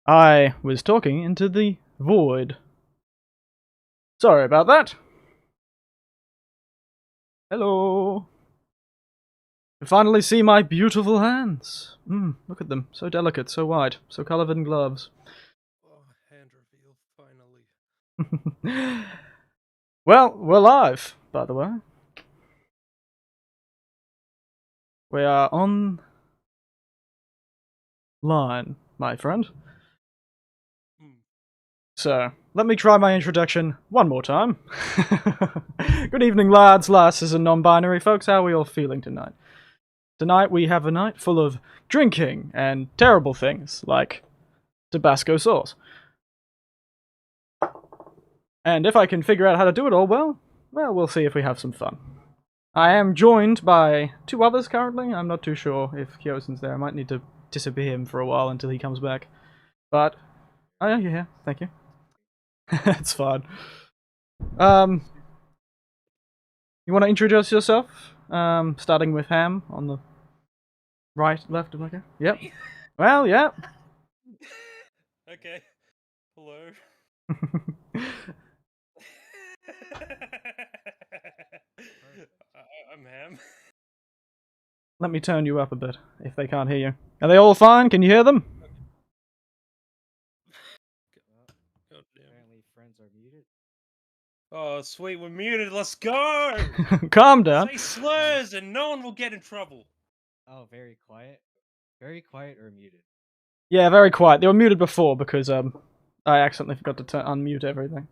I was talking into the void. Sorry about that. Hello. You finally see my beautiful hands. Look at them. So delicate, so white, so coloured in gloves. Oh, hand reveal, finally. Well, we're live, by the way. We are on line, my friend. So, let me try my introduction one more time. Good evening, lads, lasses, and non-binary folks. How are we all feeling tonight? Tonight we have a night full of drinking and terrible things, like Tabasco sauce. And if I can figure out how to do it all, well, we'll see if we have some fun. I am joined by two others currently. I'm not too sure if Kyosen's there. I might need to disappear him for a while until he comes back. But, oh yeah, you're here. Thank you. It's fine. You want to introduce yourself? Starting with Ham on the right, left, okay? Yep. Well, yeah. Okay. Hello. I'm Ham. Let me turn you up a bit, if they can't hear you. Are they all fine? Can you hear them? Apparently friends are muted. Oh, sweet, we're muted. Let's go! Calm down. Say slurs and no one will get in trouble. Oh, very quiet. Very quiet or muted? Yeah, very quiet. They were muted before because I accidentally forgot to unmute everything.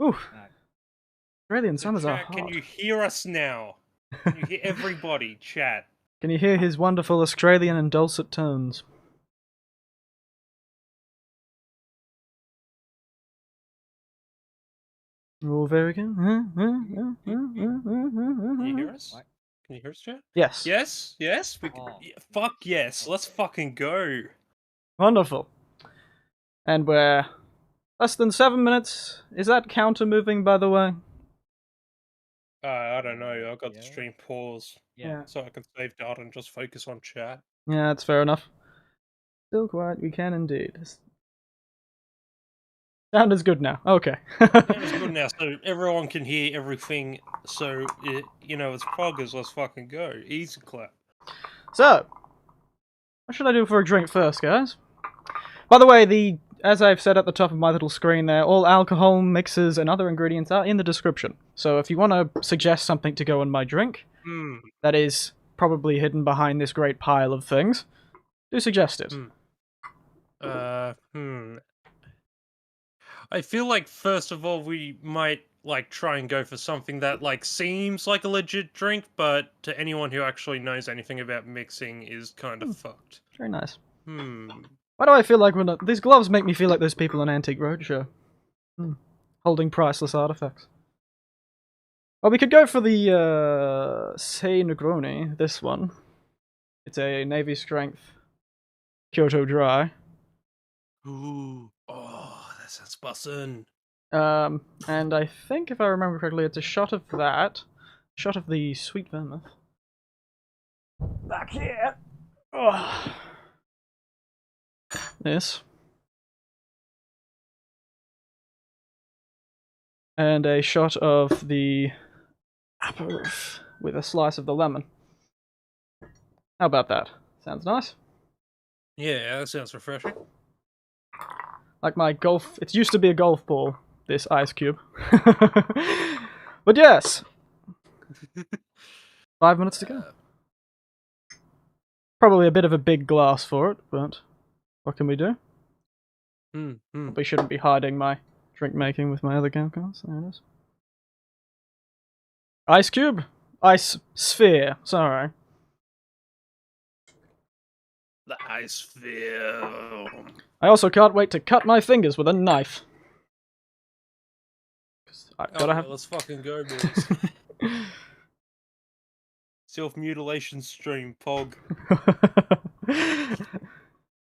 Ooh. Australian summers are hot. Can you hear us now? Can you hear everybody? Chat. Can you hear his wonderful Australian and dulcet tones? Oh, very good. Can you hear us? What? Can you hear us, chat? Yes. Yes? Yes? We can... Oh. Yeah, fuck yes. Let's fucking go. Wonderful. And we're less than 7 minutes. Is that counter moving, by the way? I don't know. I got the Yeah. stream pause. Yeah. So I can save data and just focus on chat. Yeah, that's fair enough. Still quiet, we can indeed. Sound is good now. Okay. It's good now, so everyone can hear everything. So, you know, it's proggers. Let's fucking go. Easy clap. So, what should I do for a drink first, guys? By the way, as I've said at the top of my little screen there, all alcohol, mixers, and other ingredients are in the description. So if you want to suggest something to go in my drink, that is probably hidden behind this great pile of things, do suggest it. I feel like, first of all, we might, like, try and go for something that, like, seems like a legit drink, but to anyone who actually knows anything about mixing is kind of fucked. Very nice. Why do I feel like these gloves make me feel like those people on Antique Roadshow? Holding priceless artifacts. Well, we could go for the, Sei Negroni, this one. It's a Navy Strength Kyoto Dry. Ooh. Oh, that sounds bussin'. And I think, if I remember correctly, it's a shot of that. Shot of the sweet vermouth. Back here! Oh. This. And a shot of the Aperol with a slice of the lemon. How about that? Sounds nice? Yeah, that sounds refreshing. Like my golf... It used to be a golf ball, this ice cube. But yes! 5 minutes to go. Probably a bit of a big glass for it, but what can we do? Probably shouldn't be hiding my drink making with my other chemicals. There it is. Ice cube? Ice sphere, sorry. The ice sphere. I also can't wait to cut my fingers with a knife. Let's fucking go, boys. Self-mutilation stream, Pog.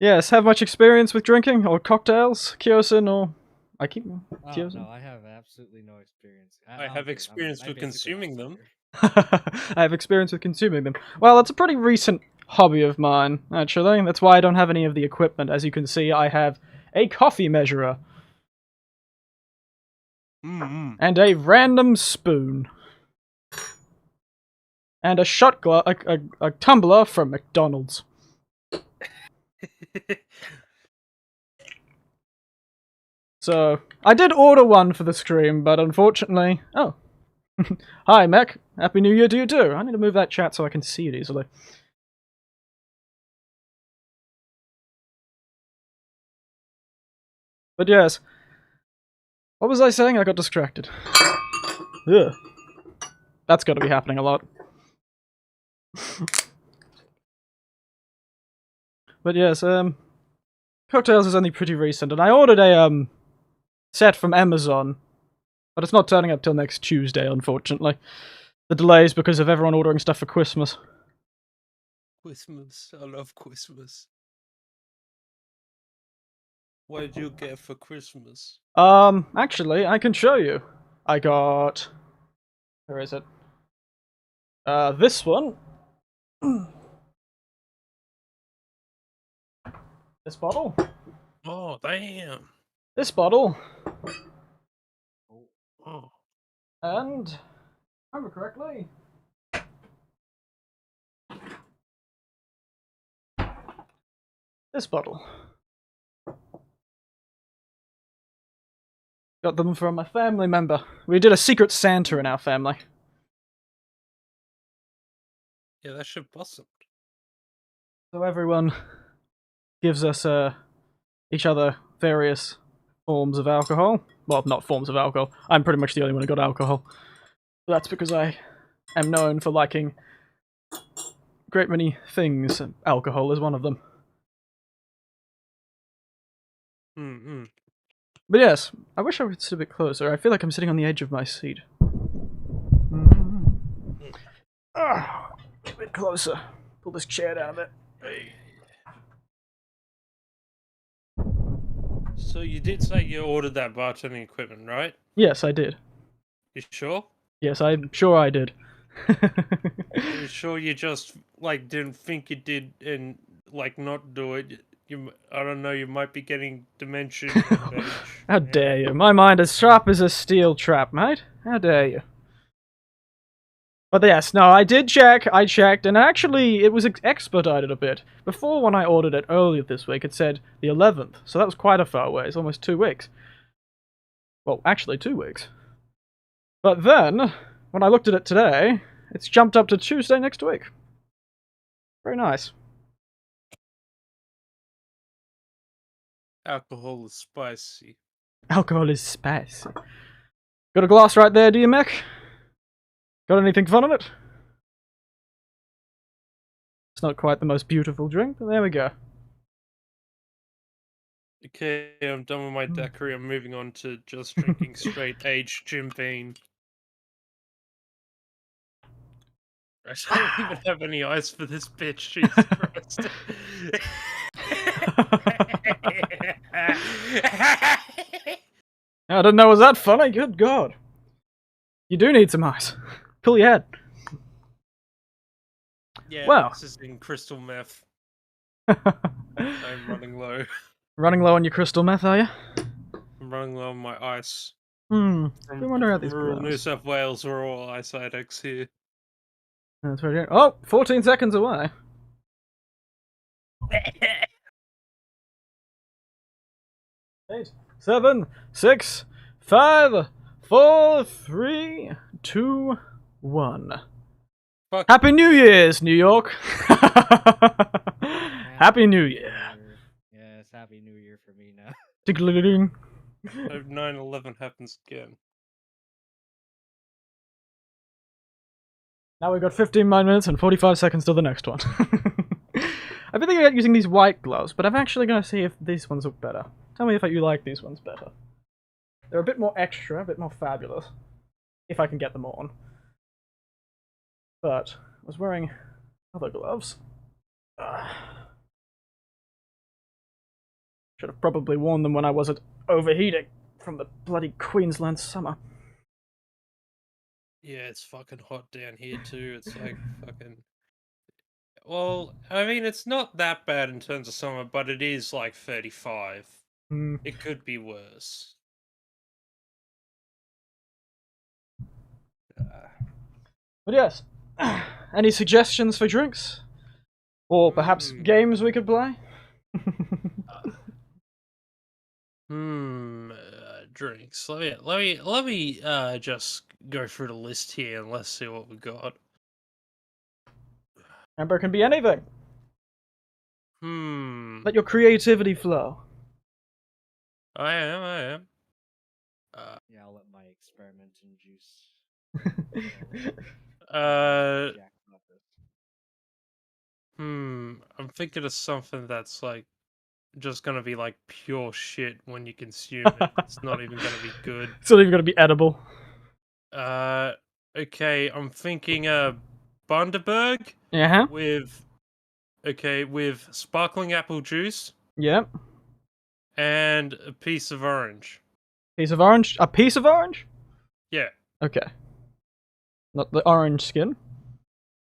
Yes, have much experience with drinking, or cocktails, Kyosen, or... Kyosen? No, I have absolutely no experience. I have experience with consuming them. I have experience with consuming them. Well, it's a pretty recent hobby of mine, actually. That's why I don't have any of the equipment. As you can see, I have a coffee measurer. And a random spoon. And a shot glass, a tumbler from McDonald's. So, I did order one for the stream, but unfortunately... Oh. Hi, Mech. Happy New Year to you too. I need to move that chat so I can see it easily. But yes. What was I saying? I got distracted. Ugh. That's got to be happening a lot. But yes, Cocktails is only pretty recent, and I ordered a, set from Amazon, but it's not turning up till next Tuesday, unfortunately. The delay is because of everyone ordering stuff for Christmas. Christmas. I love Christmas. What did you get for Christmas? Actually, I can show you. I got... Where is it? This one. This bottle. Oh, damn. This bottle. Oh. And, if I remember correctly, this bottle. Got them from a family member. We did a secret Santa in our family. Yeah, that should blossom. So everyone gives us each other various forms of alcohol. Well, not forms of alcohol. I'm pretty much the only one who got alcohol. But that's because I am known for liking a great many things. Alcohol is one of them. But yes, I wish I would sit a bit closer. I feel like I'm sitting on the edge of my seat. A bit closer. Pull this chair down a bit. So you did say you ordered that bartending equipment, right? Yes, I did. You sure? Yes, I'm sure I did. You sure you just, like, didn't think you did and, like, not do it? I don't know, you might be getting dementia. How dare you? My mind is sharp as a steel trap, mate. How dare you? But yes, no, I did check, I checked, and actually it was expedited a bit. Before, when I ordered it earlier this week, it said the 11th, so that was quite a far way. It's almost 2 weeks. Well, actually 2 weeks. But then, when I looked at it today, it's jumped up to Tuesday next week. Very nice. Alcohol is spicy. Alcohol is spicy. Got a glass right there, do you, Mech? Got anything fun in it? It's not quite the most beautiful drink, but there we go. Okay, I'm done with my daiquiri. I'm moving on to just drinking straight aged Jim Beam. I don't even have any ice for this bitch, Jesus Christ. I didn't know it was that funny, good god. You do need some ice. Pull your head. Yeah, well. This is in crystal meth. I'm running low. Running low on your crystal meth, are you? I'm running low on my ice. I wonder how these rural gloves. New South Wales are all ice addicts here. That's right. Oh, 14 seconds away. 8, 7, 6, 5, 4, 3, 2, 1. Fuck. Happy New Year's, New York! Happy New Year. Yes, Happy New Year for me now. Ding-a-ling-a-ling. Hope 9/11 happens again. Now we've got 15 minutes and 45 seconds till the next one. I've been thinking about using these white gloves, but I'm actually going to see if these ones look better. Tell me if you like these ones better. They're a bit more extra, a bit more fabulous. If I can get them on. But I was wearing other gloves. Should have probably worn them when I wasn't overheating from the bloody Queensland summer. Yeah, it's fucking hot down here too. It's like fucking Well, I mean, it's not that bad in terms of summer, but it is like 35. Mm. It could be worse. But yes, any suggestions for drinks? Or perhaps games we could play? Drinks. Let me just go through the list here and let's see what we got. Remember, it can be anything. Let your creativity flow. I am. Yeah, I'll let my experiment in juice. I'm thinking of something that's like just gonna be like pure shit when you consume it. It's not even gonna be good. It's not even gonna be edible. Okay, I'm thinking Bundaberg with sparkling apple juice. Yep. And a piece of orange. Piece of orange? A piece of orange? Yeah. Okay. Not the orange skin.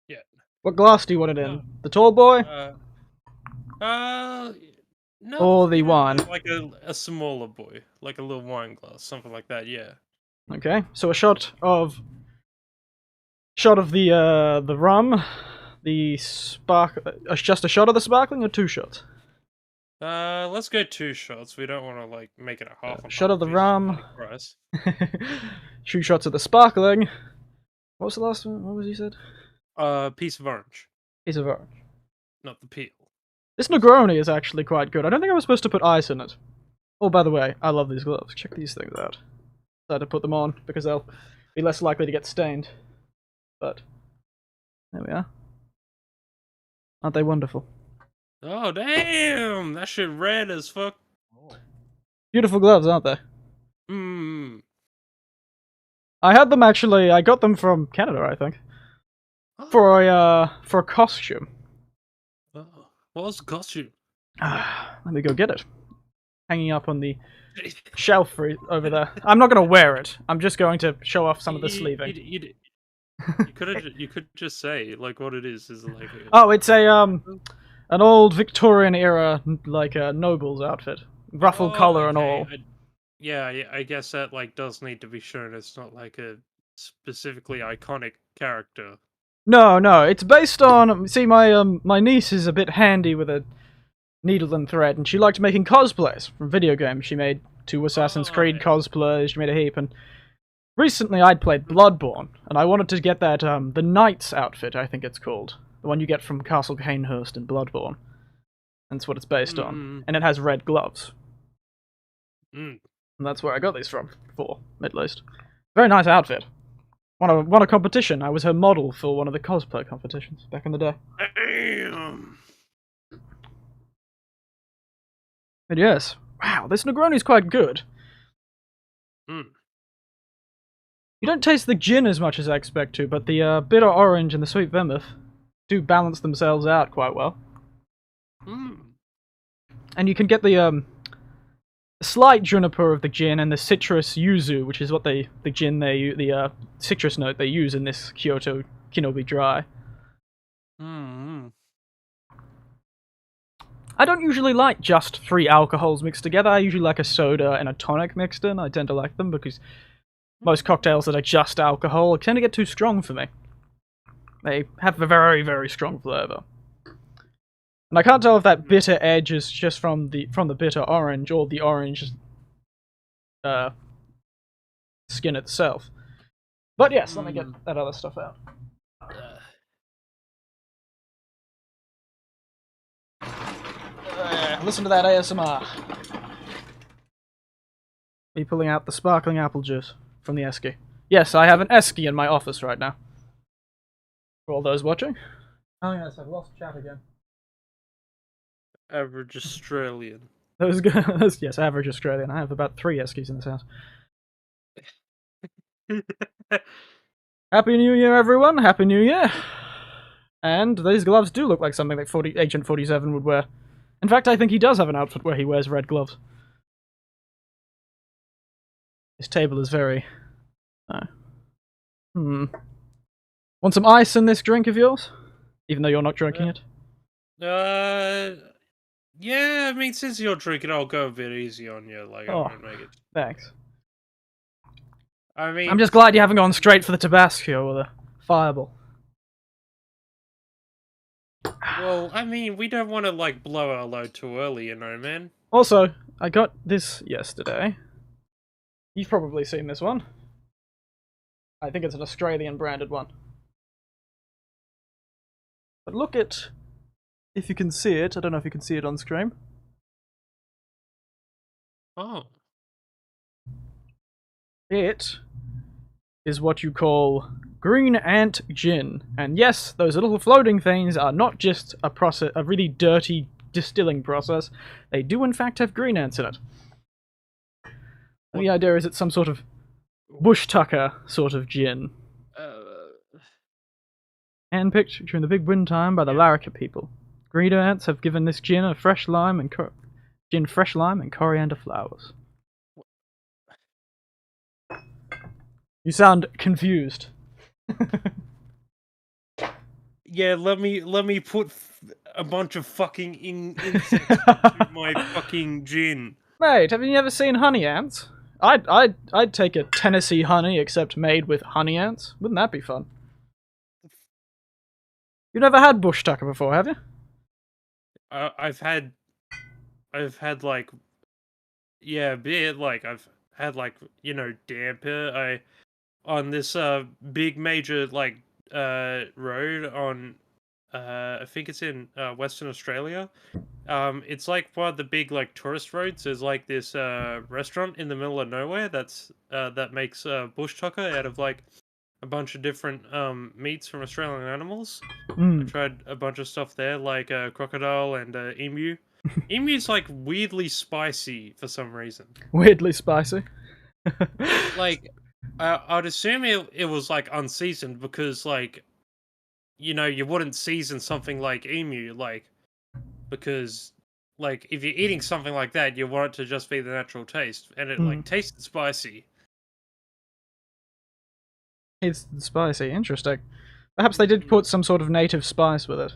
Yeah. What glass do you want it in? The tall boy? No. Or the wine? Like a smaller boy, like a little wine glass, something like that. Yeah. Okay, so a shot of the rum, just a shot of the sparkling, or 2 shots? Let's go 2 shots. We don't want to like make it a half. Shot of the rum. 2 shots of the sparkling. What was the last one? What was you said? Piece of orange. Piece of orange. Not the peel. This Negroni is actually quite good. I don't think I was supposed to put ice in it. Oh, by the way, I love these gloves. Check these things out. Decided to put them on because they'll be less likely to get stained. But there we are. Aren't they wonderful? Oh damn! That shit red as fuck. Beautiful gloves, aren't they? I had them actually. I got them from Canada, I think, for a costume. What was the costume? Let me go get it. Hanging up on the shelf over there. I'm not going to wear it. I'm just going to show off some of the sleeving. You could just say like what it is like. Oh, it's a an old Victorian era like a noble's outfit, ruffled collar and all. I guess that like does need to be shown. It's not like a specifically iconic character. No, it's based on. See, my niece is a bit handy with a needle and thread, and she liked making cosplays from video games. She made 2 Assassin's Creed cosplays. She made a heap, and recently I'd played Bloodborne, and I wanted to get that the Knight's outfit, I think it's called, the one you get from Castle Cainhurst in Bloodborne. That's what it's based on, and it has red gloves. And that's where I got these from, at least. Very nice outfit. Won a competition. I was her model for one of the cosplay competitions back in the day. Damn. But yes. Wow, this Negroni's quite good. You don't taste the gin as much as I expect to, but the bitter orange and the sweet vermouth do balance themselves out quite well. And you can get the slight juniper of the gin and the citrus yuzu, which is what the citrus note they use in this Kyoto Kinobi Dry. I don't usually like just 3 alcohols mixed together. I usually like a soda and a tonic mixed in. I tend to like them because most cocktails that are just alcohol tend to get too strong for me. They have a very, very strong flavour. And I can't tell if that bitter edge is just from the bitter orange or the orange skin itself. But yes, let me get that other stuff out. Listen to that ASMR. Me pulling out the sparkling apple juice from the esky. Yes, I have an esky in my office right now. For all those watching. Oh yes, I've lost chat again. Average Australian. Yes, average Australian. I have about 3 eskies in this house. Happy New Year, everyone! Happy New Year! And these gloves do look like something that Agent 47 would wear. In fact, I think he does have an outfit where he wears red gloves. His table is very... Want some ice in this drink of yours? Even though you're not drinking it? Yeah, I mean, since you're drinking, I'll go a bit easy on you. Like, I Oh, won't make it. thanks. I mean, I'm just glad you haven't gone straight for the Tabasco or the Fireball. well, I mean, we don't want to like blow our load too early, you know, man. Also, I got this yesterday. You've probably seen this one. I think it's an Australian branded one. But look at, if you can see it, I don't know if you can see it on screen. Oh. It is what you call green ant gin. And yes, those little floating things are not just a really dirty distilling process. They do in fact have green ants in it. And the idea is it's some sort of bush tucker sort of gin. Handpicked during the big wind time by the Laraka people. Green ants have given this gin fresh lime and coriander flowers. You sound confused. Yeah, let me put a bunch of fucking insects into my fucking gin. Mate, have you ever seen honey ants? I'd take a Tennessee honey except made with honey ants. Wouldn't that be fun? You've never had bush tucker before, have you? I've had like, yeah, a bit. Like I've had like, you know, damper. On this big major like road on I think it's in Western Australia. It's like one of the big like tourist roads. There's like this restaurant in the middle of nowhere that makes bush tucker out of like a bunch of different meats from Australian animals. I tried a bunch of stuff there, like crocodile and emu. Emu's like weirdly spicy for some reason. Weirdly spicy. Like, I'd assume it was like unseasoned because, like, you know, you wouldn't season something like emu, like, because, like, if you're eating something like that, you want it to just be the natural taste, and it like tasted spicy. It's spicy. Interesting. Perhaps they did put some sort of native spice with it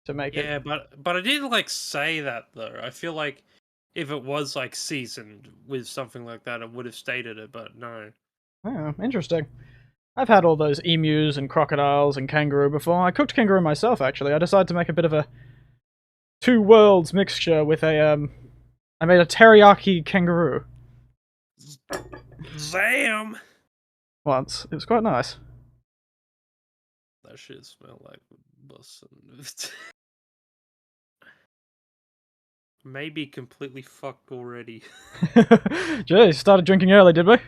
to make it. Yeah, but I didn't like say that though. I feel like if it was like seasoned with something like that, I would have stated it, but no. Oh, interesting. I've had all those emus and crocodiles and kangaroo before. I cooked kangaroo myself, actually. I decided to make a bit of a two worlds mixture with a I made a teriyaki kangaroo. Damn! Once. It was quite nice. That shit smelled like bussin'. Maybe completely fucked already. Jeez, started drinking early, did we?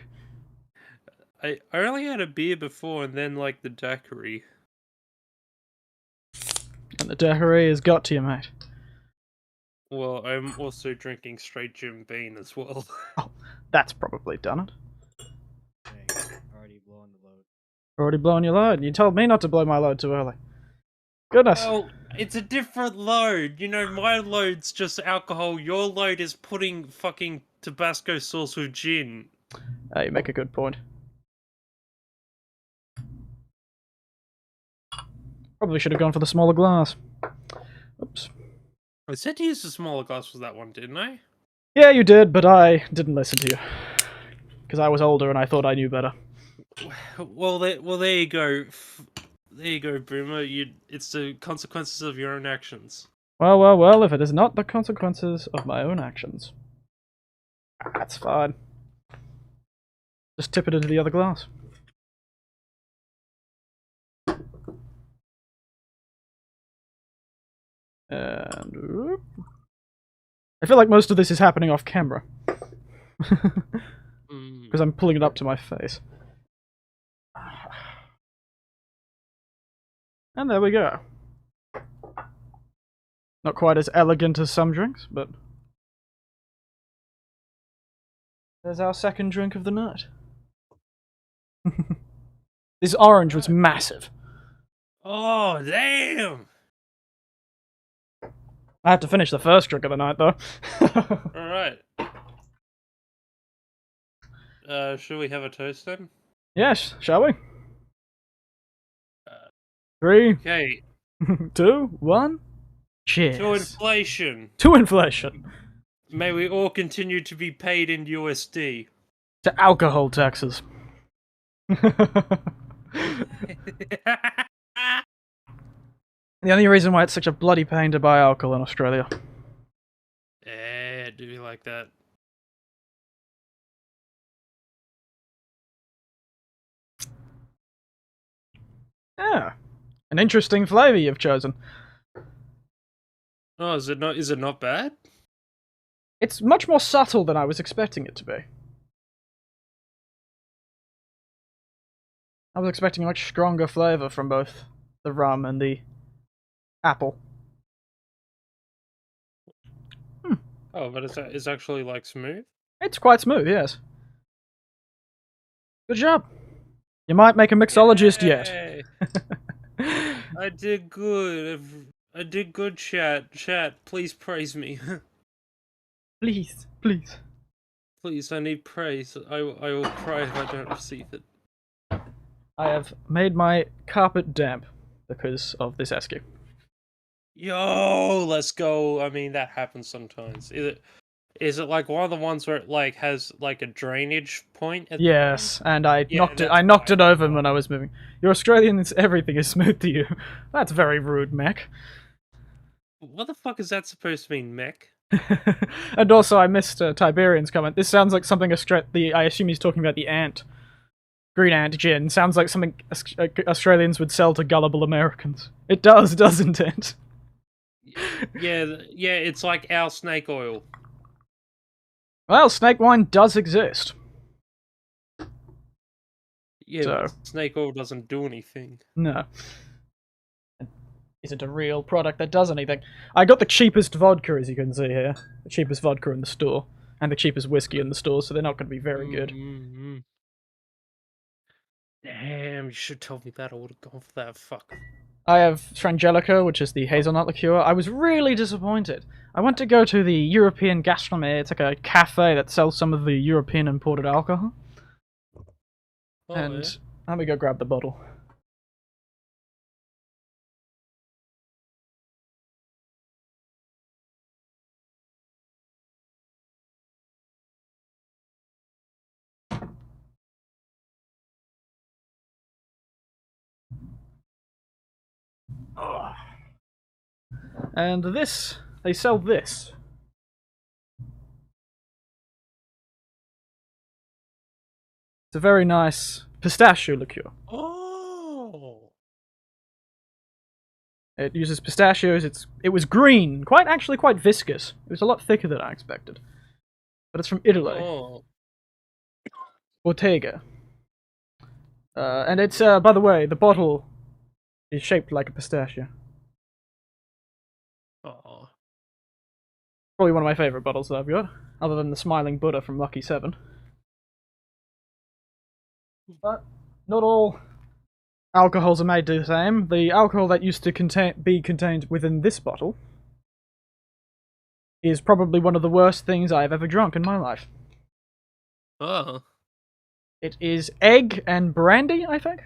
I only had a beer before and then like the daiquiri. And the daiquiri has got to you, mate. Well, I'm also drinking straight Jim Beam as well. Oh, that's probably done it. Dang, already blowing the load. Already blown your load. You told me not to blow my load too early. Goodness. Well, it's a different load. You know, my load's just alcohol. Your load is putting fucking Tabasco sauce with gin. You make a good point. Probably should have gone for the smaller glass. Oops. I said to use the smaller glass for that one, didn't I? Yeah, you did, but I didn't listen to you. Because I was older and I thought I knew better. Well, there you go. There you go, Boomer. It's the consequences of your own actions. Well, well, well, if it is not the consequences of my own actions. That's fine. Just tip it into the other glass. And... whoop. I feel like most of this is happening off camera. Because I'm pulling it up to my face. And there we go. Not quite as elegant as some drinks, but... there's our second drink of the night. This orange was massive. Oh, damn! I had to finish the first drink of the night, though. Alright. Should we have a toast then? Yes, shall we? 3, Okay. 2, 1. Cheers. To inflation. To inflation. May we all continue to be paid in USD. To alcohol taxes. The only reason why it's such a bloody pain to buy alcohol in Australia. Do you like that? Yeah. An interesting flavour you've chosen. Oh, is it not bad? It's much more subtle than I was expecting it to be. I was expecting a much stronger flavour from both the rum and the apple. Oh, but it's actually like smooth? It's quite smooth, yes. Good job. You might make a mixologist yet. Yay. I did good. I did good, chat. Chat, please praise me. Please, please. Please, I need praise. I will cry if I don't receive it. I have made my carpet damp because of this esky. Yo, let's go. I mean, that happens sometimes. Is it like one of the ones where it like has like a drainage point? At Yes, and I Yeah, knocked it over when I was moving. You're Australian, and everything is smooth to you. That's very rude, Mac. What the fuck is that supposed to mean, mech? And also, I missed Tiberian's comment. This sounds like something I assume he's talking about the ant. Green ant gin. Sounds like something Australians would sell to gullible Americans. It does, doesn't it? Yeah, it's like our snake oil. Well, snake wine does exist. Yeah, So. but snake oil doesn't do anything. No. Isn't a real product that does anything. I got the cheapest vodka, as you can see here. The cheapest vodka in the store. And the cheapest whiskey in the store, so they're not going to be very good. Mm-hmm. Damn, you should have told me that. I would have gone for that. Fuck. I have Strangelico, which is the Hazelnut Liqueur. I was really disappointed. I went to go to the European Gastronomie. It's like a cafe that sells some of the European imported alcohol. Oh, And yeah. let me go grab the bottle. And this, they sell this. It's a very nice pistachio liqueur. Oh. It uses pistachios. It was green, actually quite viscous. It was a lot thicker than I expected. But it's from Italy. Oh. Bottega. And it's by the way, the bottle is shaped like a pistachio. Oh. Probably one of my favourite bottles that I've got, other than the Smiling Buddha from Lucky 7. But not all alcohols are made the same. The alcohol that used to be contained within this bottle is probably one of the worst things I've ever drunk in my life. Oh. It is egg and brandy, I think.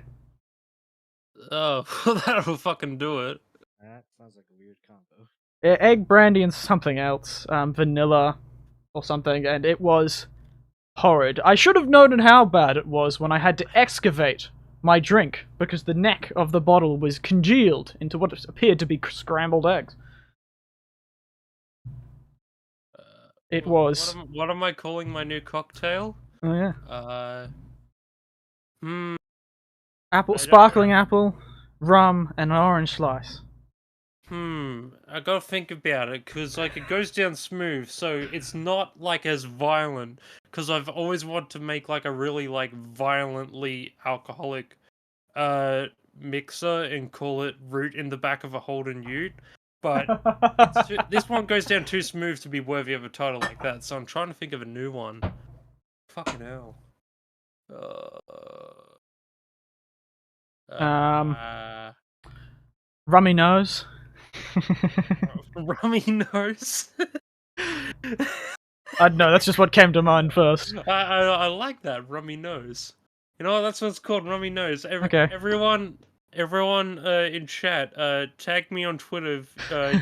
Oh, that'll fucking do it. That sounds like a weird combo. Egg, brandy, and something else. Vanilla or something, and it was horrid. I should have known how bad it was when I had to excavate my drink, because the neck of the bottle was congealed into what appeared to be scrambled eggs. It was... What am I calling my new cocktail? Oh, yeah. I Sparkling apple, rum, and an orange slice. I gotta think about it, because, like, it goes down smooth, so it's not, like, as violent, because I've always wanted to make, like, a really, like, violently alcoholic, mixer and call it Root in the Back of a Holden Ute, but this one goes down too smooth to be worthy of a title like that, so I'm trying to think of a new one. Fucking hell. Rummy nose. Rummy nose. I don't know, that's just what came to mind first. I like that, rummy nose. You know, that's what it's called, rummy nose. Okay. Everyone everyone in chat, tag me on Twitter if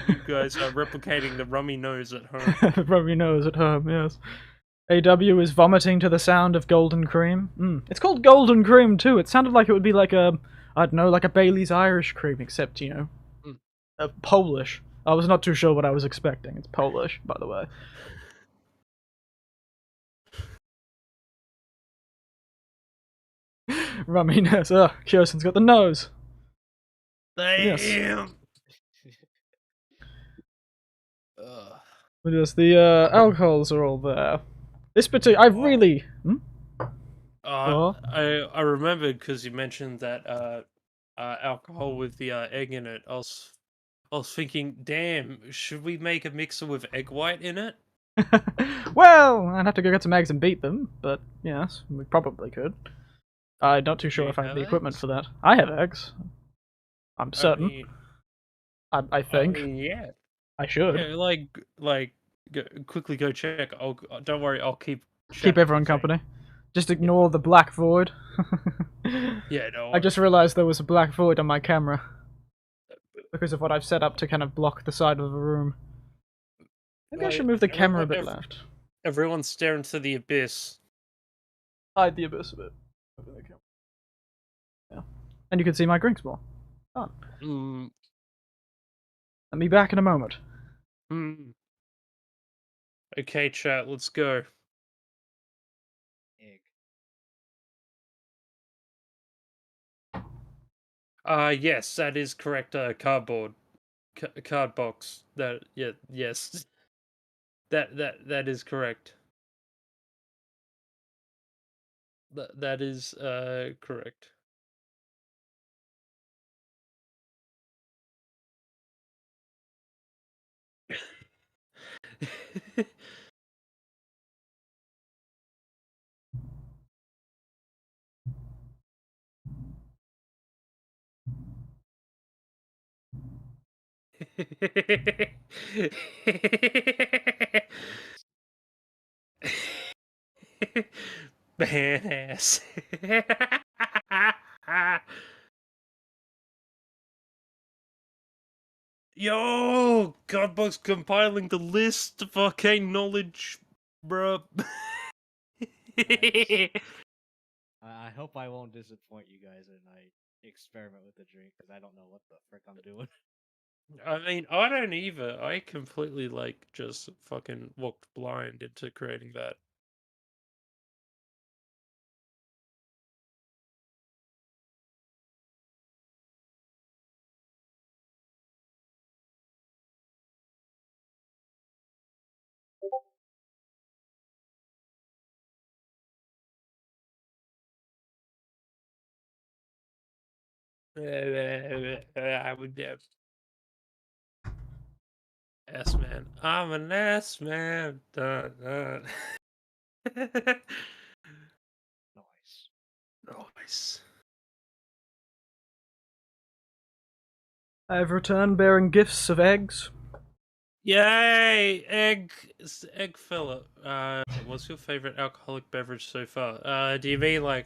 you guys are replicating the rummy nose at home. Rummy nose at home, yes. AW is vomiting to the sound of golden cream. It's called golden cream too. It sounded like it would be like a, I don't know, like a Bailey's Irish cream, except, you know, Polish. I was not too sure what I was expecting. It's Polish, by the way. Rummy nose. Kirsten's got the nose. Damn. Yes. Yes, the alcohols are all there. This particular, I really. I remembered because you mentioned that alcohol with the egg in it. I was thinking, damn, should we make a mixer with egg white in it? Well, I'd have to go get some eggs and beat them, but yes, we probably could. I'm not too sure if I have the equipment for that. I have eggs. I'm certain. I think. Yeah. I should. Yeah, quickly go check. Don't worry, I'll keep everyone company. Just ignore the black void. Yeah, no. I just realized there was a black void on my camera because of what I've set up to kind of block the side of the room. Maybe I should move the camera a bit left. Everyone's staring to the abyss. Hide the abyss a bit. Yeah. And you can see my drinks more. Fun. I'll be back in a moment. Okay, chat, let's go. Egg. Yes, that is correct. Cardboard. Card box. Yes. That is correct. That is correct. Badass. Yo, Godbox compiling the list of arcane knowledge, bruh. I hope I won't disappoint you guys and I experiment with the drink because I don't know what the frick I'm doing. I mean, I don't either. I completely, just fucking walked blind into creating that. I would have. S man. I'm an S man. Dun, dun. Nice. I've returned bearing gifts of eggs. Yay! Egg filler. What's your favorite alcoholic beverage so far? Do you mean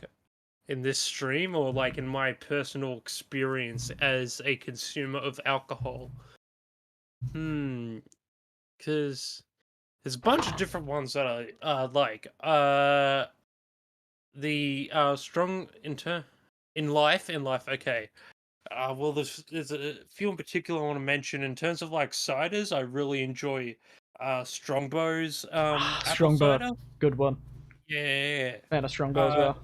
in this stream or in my personal experience as a consumer of alcohol? Because there's a bunch of different ones that I like. The strong in life. Okay. Well, there's a few in particular I want to mention. In terms of ciders, I really enjoy Strongbow's Strongbow, cider. good one. Yeah. And a Strongbow as well.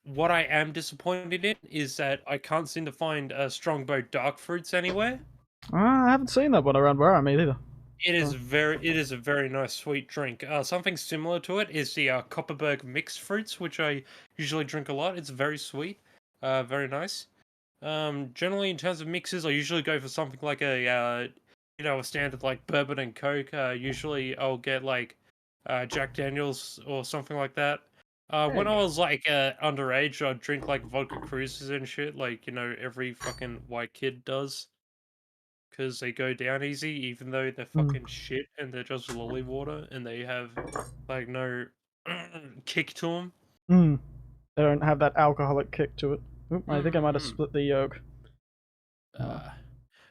What I am disappointed in is that I can't seem to find Strongbow dark fruits anywhere. I haven't seen that one around where I'm at either. It is a very nice sweet drink. Something similar to it is the Kopparberg mixed fruits, which I usually drink a lot. It's very sweet, very nice. Generally, in terms of mixes, I usually go for something like a standard bourbon and Coke. Usually, I'll get Jack Daniels or something like that. When I was underage, I'd drink vodka cruises and shit, every fucking white kid does. Because they go down easy, even though they're fucking shit and they're just lolly water and they have no kick to them. They don't have that alcoholic kick to it. Oop, I think I might have split the yolk.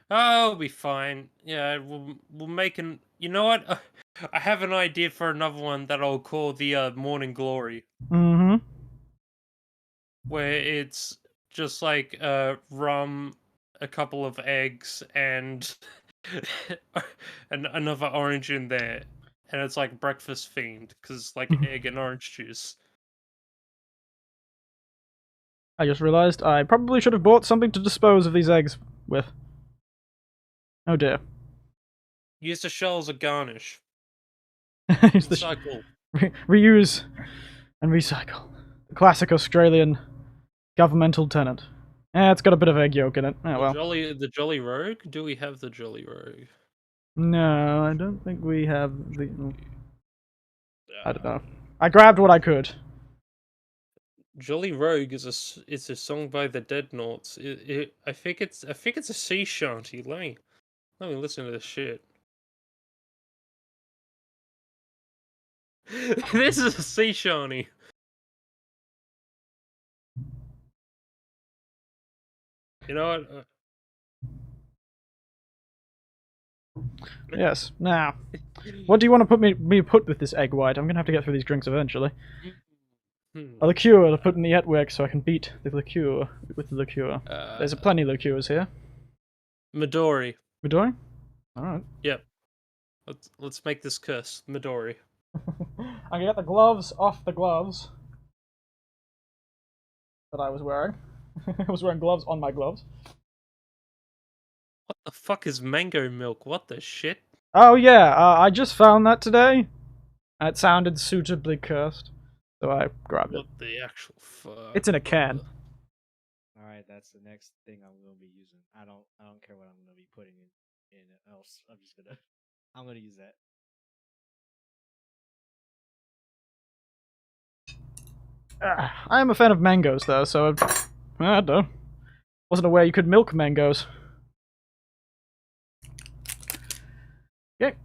I'll be fine. Yeah, we'll make an. You know what? I have an idea for another one that I'll call the Morning Glory, Mm-hmm. where it's just like rum, a couple of eggs, and and another orange in there, and it's like breakfast themed because it's like egg and orange juice. I just realized I probably should have bought something to dispose of these eggs with. Oh dear. Use the shell as a garnish. Use the Recycle. reuse and recycle. The classic Australian governmental tenant. It's got a bit of egg yolk in it. Oh well. The Jolly Rogue? Do we have the Jolly Rogue? No, I don't think we have the. I don't know. I grabbed what I could. Jolly Rogue is a song by the Deadnaughts. I think it's a sea shanty. Let me listen to this shit. This is a sea shanty. You know what? Yes. Now, what do you want to me put with this egg white? I'm gonna have to get through these drinks eventually. A liqueur to put in the etwick so I can beat the liqueur with the liqueur. There's plenty of liqueurs here. Midori. Midori? Alright. Yep. Let's make this curse. Midori. I can get the gloves off the gloves that I was wearing. I was wearing gloves on my gloves. What the fuck is mango milk? What the shit? Oh yeah, I just found that today. And it sounded suitably cursed. So I grabbed it. What the actual fuck? It's in a can. Alright, that's the next thing I'm gonna be using. I don't care what I'm gonna be putting in it else. I'm gonna use that. I am a fan of mangoes though, so I don't know. Wasn't aware you could milk mangoes. Okay.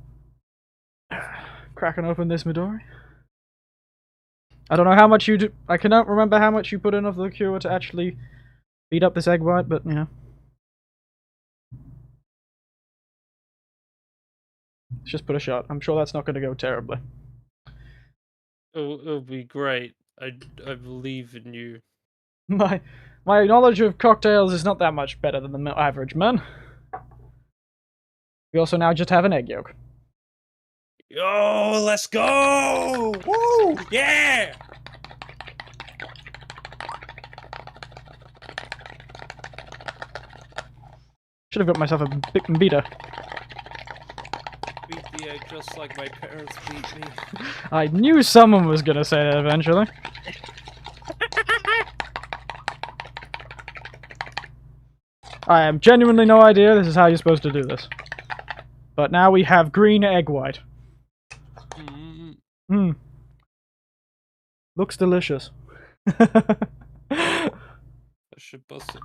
Cracking open this Midori. I don't know how much you do. I cannot remember how much you put in of the liqueur to actually beat up this egg white, but yeah. Let's just put a shot. I'm sure that's not going to go terribly. It'll be great. I believe in you. My knowledge of cocktails is not that much better than the average man. We also now just have an egg yolk. Yo, let's go! Woo! Yeah! Should have got myself a big beater. Beat the egg just like my parents beat me. I knew someone was gonna say that eventually. I have genuinely no idea this is how you're supposed to do this. But now we have green egg white. Mmm. Looks delicious. I should bust it.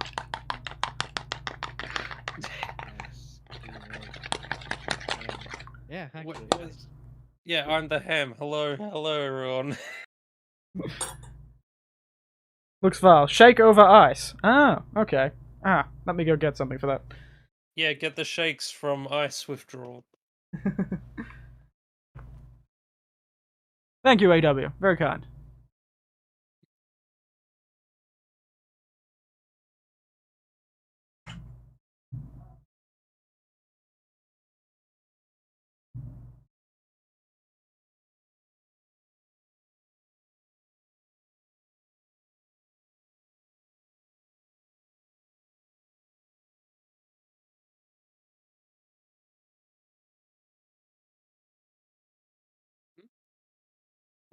Yeah, actually. Yeah, I'm the ham. Hello everyone. Looks foul. Shake over ice. Ah, okay. Ah, let me go get something for that. Yeah, get the shakes from ice withdrawal. Thank you, AW. Very kind.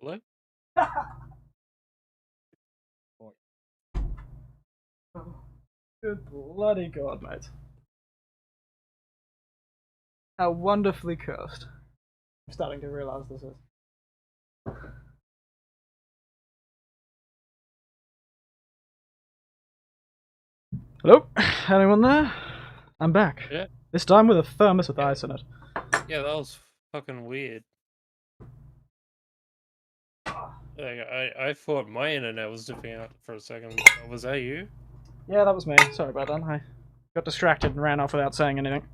Hello? Good bloody god, mate. How wonderfully cursed. I'm starting to realise this is. Hello? Anyone there? I'm back. Yeah. This time with a thermos with ice in it. Yeah, that was fucking weird. Like, I thought my internet was dipping out for a second. Was that you? Yeah, that was me. Sorry about that. I got distracted and ran off without saying anything.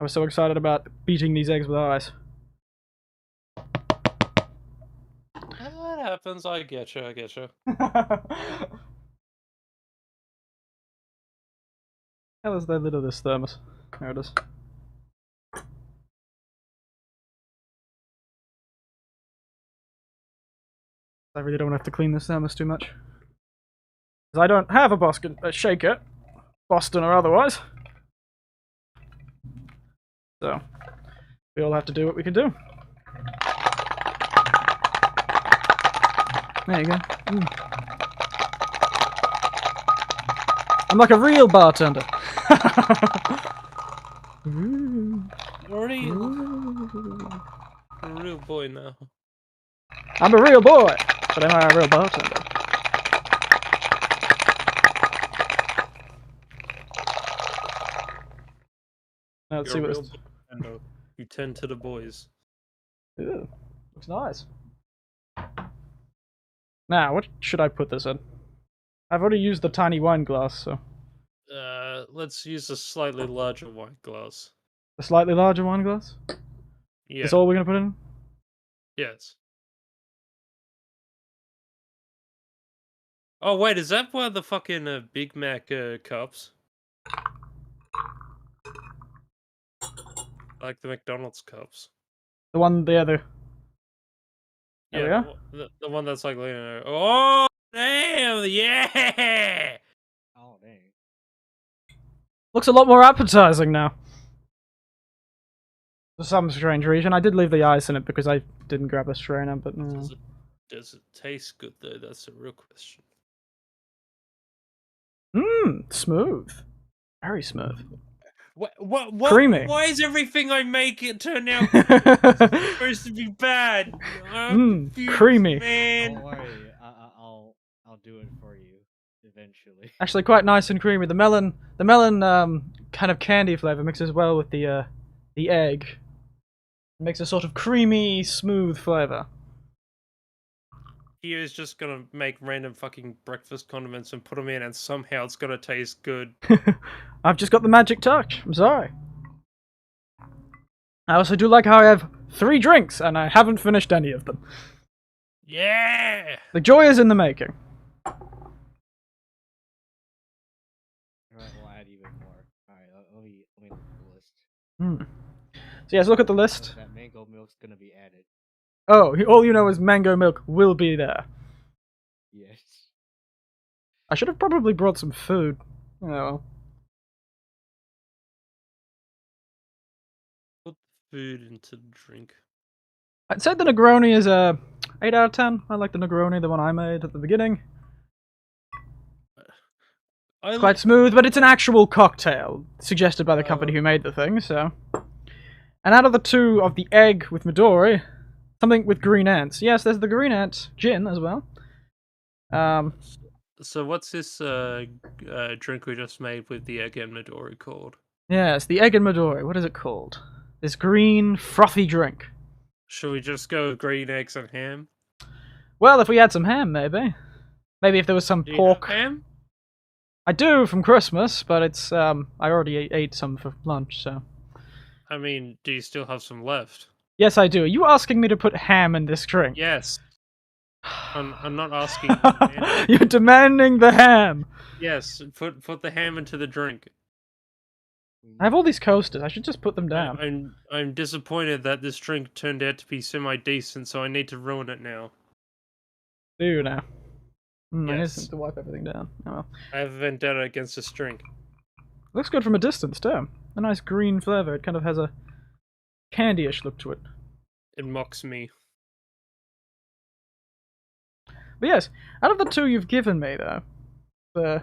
I was so excited about beating these eggs with ice. That happens. I get you. I get you. How is the lid of this thermos? There it is. I really don't have to clean this thermos too much. Because I don't have a shaker, Boston or otherwise. So, we all have to do what we can do. There you go. I'm like a real bartender. Already a real boy now. I'm a real boy, but am I a real bartender? Now let's see what this... You tend to the boys. Ew, looks nice. Now, what should I put this in? I've already used the tiny wine glass, so... Let's use a slightly larger wine glass. A slightly larger wine glass? Yeah. That's all we're gonna put in? Yes. Oh wait, is that one of the fucking Big Mac cups? Like the McDonald's cups. The one, the other. Yeah, There we the one that's like, oh damn, yeah. Oh dang. Looks a lot more appetizing now. For some strange reason. I did leave the ice in it because I didn't grab a strainer, but... Does it taste good though? That's a real question. Mmm, smooth. Very smooth. What? Creamy. Why is everything I make it turn out supposed to be bad? I'm confused, creamy. man. Don't worry, I'll do it for you eventually. Actually, quite nice and creamy. The melon kind of candy flavor mixes well with the egg. It makes a sort of creamy, smooth flavor. He is just gonna make random fucking breakfast condiments and put them in, and somehow it's gonna taste good. I've just got the magic touch. I'm sorry. I also do like how I have 3 drinks, and I haven't finished any of them. Yeah! The joy is in the making. Alright, we'll add even more. Alright, let me look at the list. So yes, look at the list. That mango milk's gonna be added. Oh, all you know is mango milk will be there. Yes. I should have probably brought some food. Oh. Put food into the drink. I'd say the Negroni is a 8 out of 10. I like the Negroni, the one I made at the beginning. It's quite smooth, but it's an actual cocktail, suggested by the company who made the thing, so... And out of the 2 of the egg with Midori, something with green ants. Yes, there's the green ant gin as well. So what's this drink we just made with the egg and Midori called? Yes, the egg and Midori. What is it called? This green, frothy drink. Should we just go with green eggs and ham? Well, if we had some ham, maybe. Maybe if there was some Do you pork. have ham? I do from Christmas, but it's I already ate some for lunch, so. I mean, do you still have some left? Yes, I do. Are you asking me to put ham in this drink? Yes. I'm not asking. You're demanding the ham. Yes, put the ham into the drink. I have all these coasters. I should just put them down. I'm disappointed that this drink turned out to be semi-decent, so I need to ruin it now. Do you now? I Yes. need to wipe everything down. Oh well. I have a vendetta against this drink. Looks good from a distance, too. A nice green flavor. It kind of has a candy-ish look to it. It mocks me. But yes, out of the 2 you've given me, though, the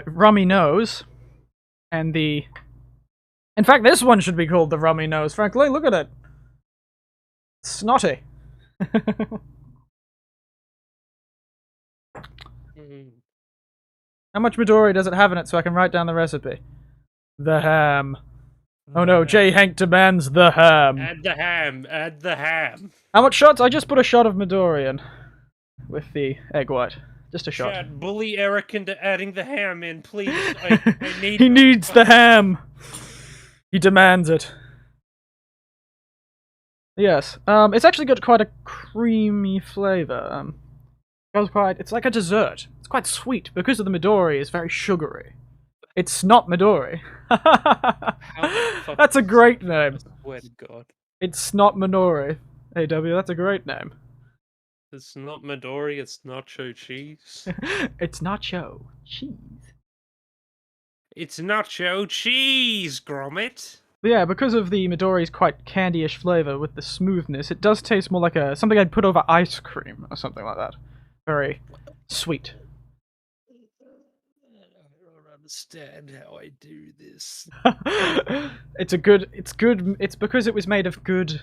Rummy Nose and the... In fact, this one should be called the Rummy Nose, frankly. Look at it. It's snotty. How much Midori does it have in it so I can write down the recipe? The ham. Oh no, J. Hank demands the ham. Add the ham. Add the ham. How much shots? I just put a shot of Midori in with the egg white. Just a shot. Chat, bully Eric into adding the ham in, please. I need. He needs the ham. He demands it. Yes. It's actually got quite a creamy flavor. It's like a dessert. It's quite sweet because of the Midori. It's very sugary. It's not Midori. That's a great name. I swear to God. It's not Minori. AW, that's a great name. It's not Midori, it's nacho cheese. It's nacho cheese. It's nacho cheese, Gromit! But yeah, because of the Midori's quite candy-ish flavor with the smoothness, it does taste more like something I'd put over ice cream or something like that. Very sweet. I don't understand how I do this. It's because it was made of good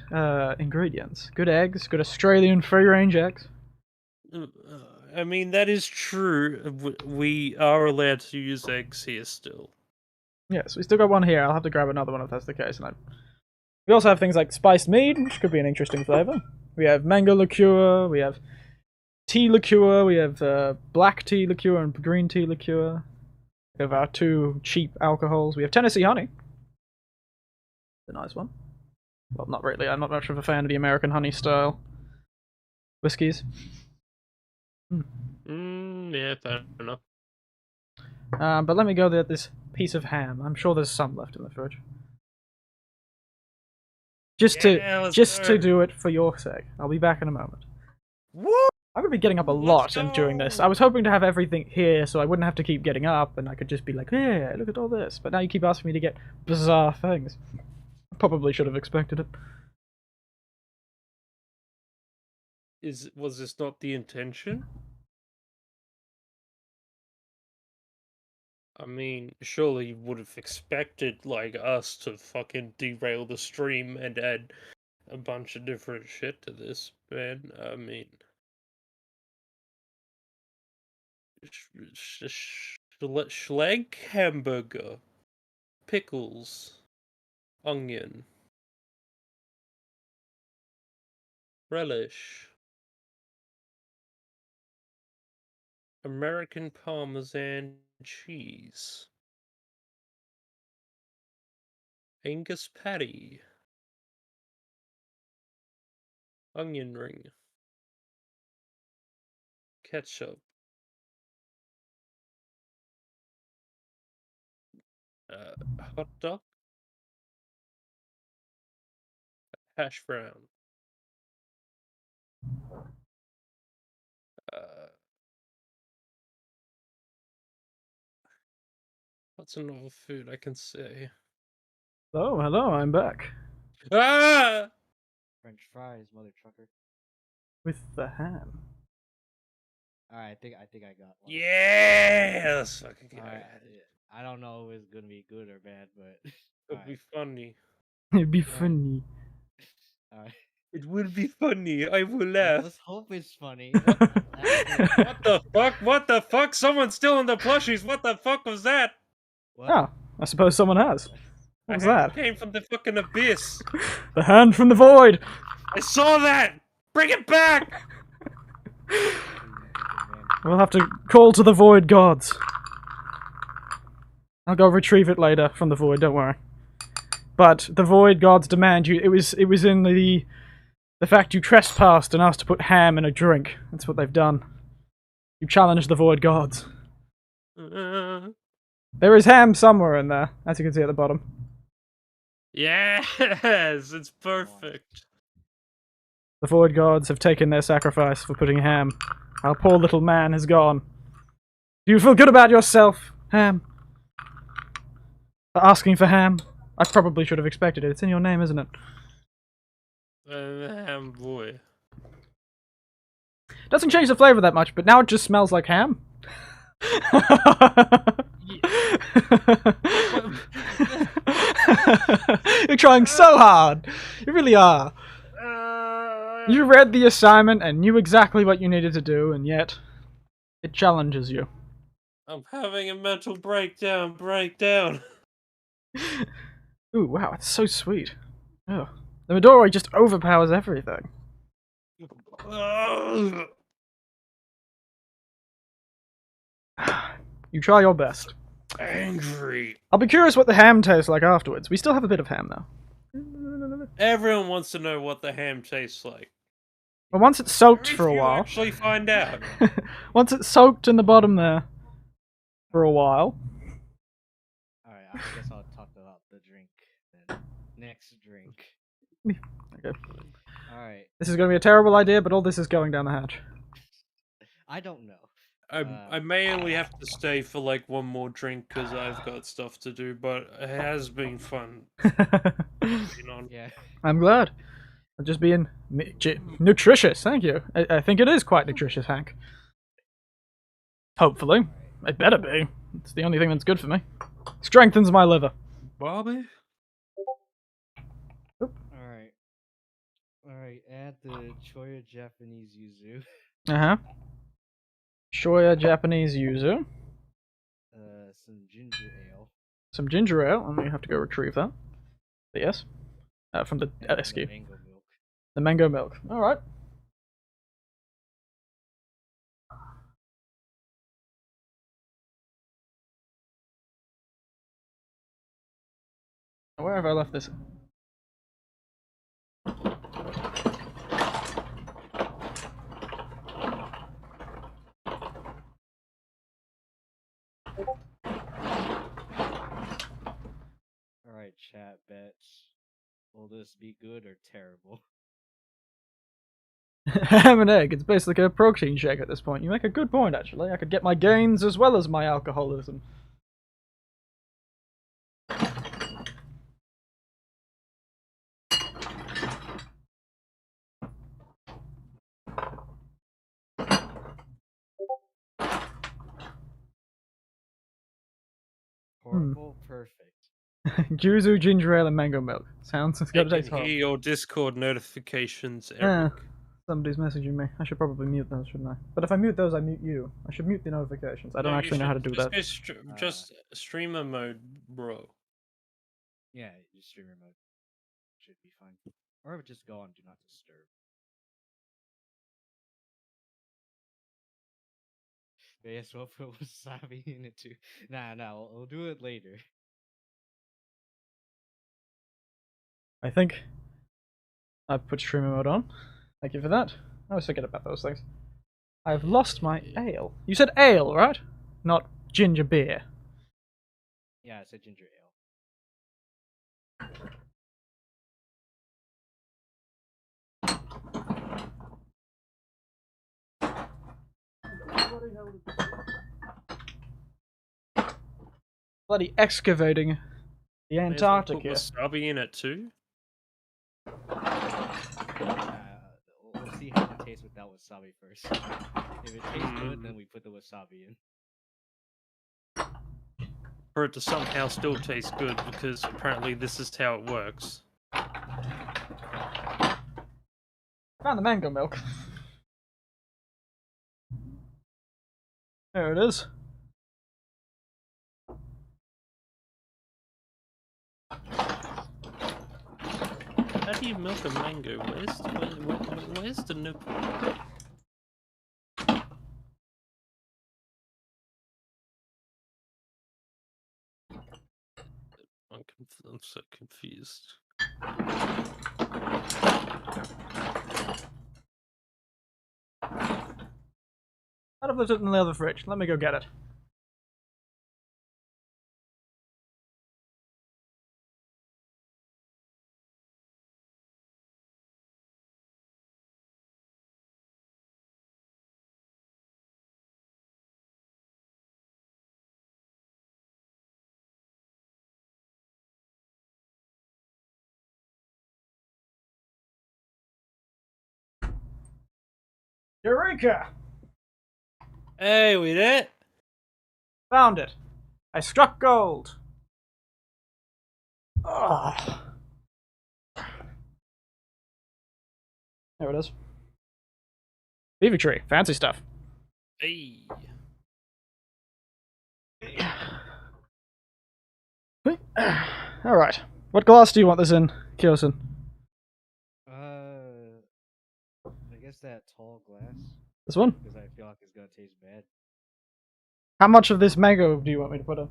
ingredients. Good eggs, good Australian free-range eggs. I mean, that is true. We are allowed to use eggs here still. Yes, we still got one here. I'll have to grab another one if that's the case. We also have things like spiced mead, which could be an interesting flavor. We have mango liqueur, we have tea liqueur, we have black tea liqueur and green tea liqueur. We have our two cheap alcohols. We have Tennessee honey. A nice one. Well, not really. I'm not much of a fan of the American honey style whiskies. Yeah, fair enough. But let me go get this piece of ham. I'm sure there's some left in the fridge. Just to do it for your sake. I'll be back in a moment. Woo! I'm gonna be getting up a lot and doing this. I was hoping to have everything here so I wouldn't have to keep getting up and I could just be like, yeah, look at all this. But now you keep asking me to get bizarre things. I probably should have expected it. Was this not the intention? I mean, surely you would have expected, like, us to fucking derail the stream and add a bunch of different shit to this, man. I mean... Schleg hamburger. Pickles. Onion. Relish. American Parmesan cheese. Angus patty. Onion ring. Ketchup. Hot dog. Hash brown. What's another food I can say? Oh, hello, I'm back. Ah! French fries, mother trucker. With the ham. Alright, I think I got one. Yes! Fucking go. Alright, I don't know if it's gonna be good or bad, but It'll be funny. It'd be funny. Alright. It will be funny. I will laugh. Let's hope it's funny. What the fuck? What the fuck? Someone's still in the plushies. What the fuck was that? What? Oh, I suppose someone has. What was that? Came from the fucking abyss. The hand from the void! I saw that! Bring it back! We'll have to call to the void gods. I'll go retrieve it later from the void, don't worry. But the void gods demand you. It was in the fact you trespassed and asked to put ham in a drink. That's what they've done. You challenged the void gods. There is ham somewhere in there, as you can see at the bottom. Yes, it's perfect. The void gods have taken their sacrifice for putting ham. Our poor little man is gone. Do you feel good about yourself, Ham? For asking for ham? I probably should have expected it. It's in your name, isn't it? Ham boy. Doesn't change the flavor that much, but now it just smells like ham. You're trying so hard. You really are. You read the assignment and knew exactly what you needed to do, and yet it challenges you. I'm having a mental breakdown. Ooh, wow, it's so sweet. Oh. The Midori just overpowers everything. You try your best. Angry. I'll be curious what the ham tastes like afterwards. We still have a bit of ham, though. Everyone wants to know what the ham tastes like. Well, once it's soaked Very for a few while. actually find out. Once it's soaked in the bottom there for a while. Alright, I guess I'll talk about the drink then. Next drink. Okay. Alright. This is going to be a terrible idea, but all this is going down the hatch. I don't know. I may only have to stay for like one more drink because I've got stuff to do, but it has been fun. Yeah. I'm glad. I'm just being nutritious, thank you. I think it is quite nutritious, Hank. Hopefully. It better be. It's the only thing that's good for me. Strengthens my liver. Bobby? Alright. Alright, add the Choya Japanese Yuzu. Uh-huh. Choya Japanese Yuzu. Some ginger ale. Some ginger ale, and we have to go retrieve that. But yes. From the SQ. The mango milk. The mango milk. Alright. Where have I left this? Alright, chat bets. Will this be good or terrible? Ham and egg. It's basically a protein shake at this point. You make a good point, actually. I could get my gains as well as my alcoholism. Horrible, perfect. Yuzu, ginger ale, and mango milk. Sounds I good. can hear your Discord notifications, Eric. Somebody's messaging me. I should probably mute those, shouldn't I? But if I mute those, I mute you. I should mute the notifications. I don't actually know how to do that. Just streamer mode, bro. Yeah, just streamer mode. Should be fine. Or just go on Do Not Disturb. But yes, we'll put wasabi in it too. Nah, we'll do it later. I think I've put streamer mode on. Thank you for that. I always forget about those things. I've lost my ale. You said ale, right? Not ginger beer. Yeah, I said ginger ale. Bloody excavating the Antarctica. Put wasabi in it too. We'll see how it tastes without wasabi first. If it tastes good, then we put the wasabi in. For it to somehow still taste good, because apparently this is how it works. Found the mango milk. There it is. How do you milk a mango? Where's the nipple? I'm so confused. I'd have left it in the other fridge. Let me go get it. Eureka! Hey, we did it! Found it. I struck gold. Ugh. There it is. Beaver tree. Fancy stuff. Hey. Alright. What glass do you want this in, Kyosen? I guess that tall glass. This one? Because I feel like it's gonna taste bad. How much of this mango do you want me to put in?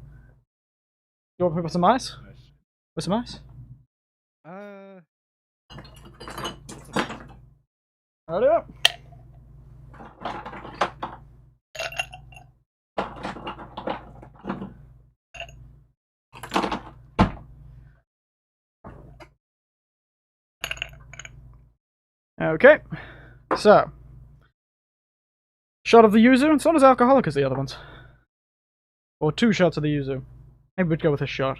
You want me to put some ice? Put some ice? Ready up. Okay, so shot of the yuzu. It's not as alcoholic as the other ones. Or 2 shots of the yuzu. Maybe we'd go with a shot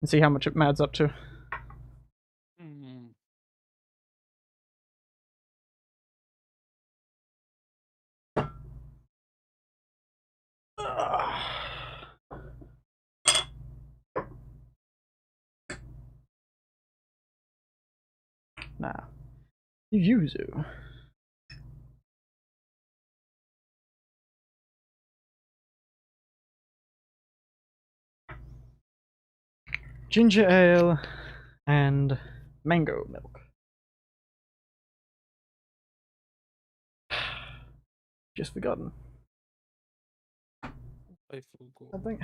and see how much it adds up to. Now, yuzu. Ginger ale and mango milk. Just forgotten. I forgot. I think.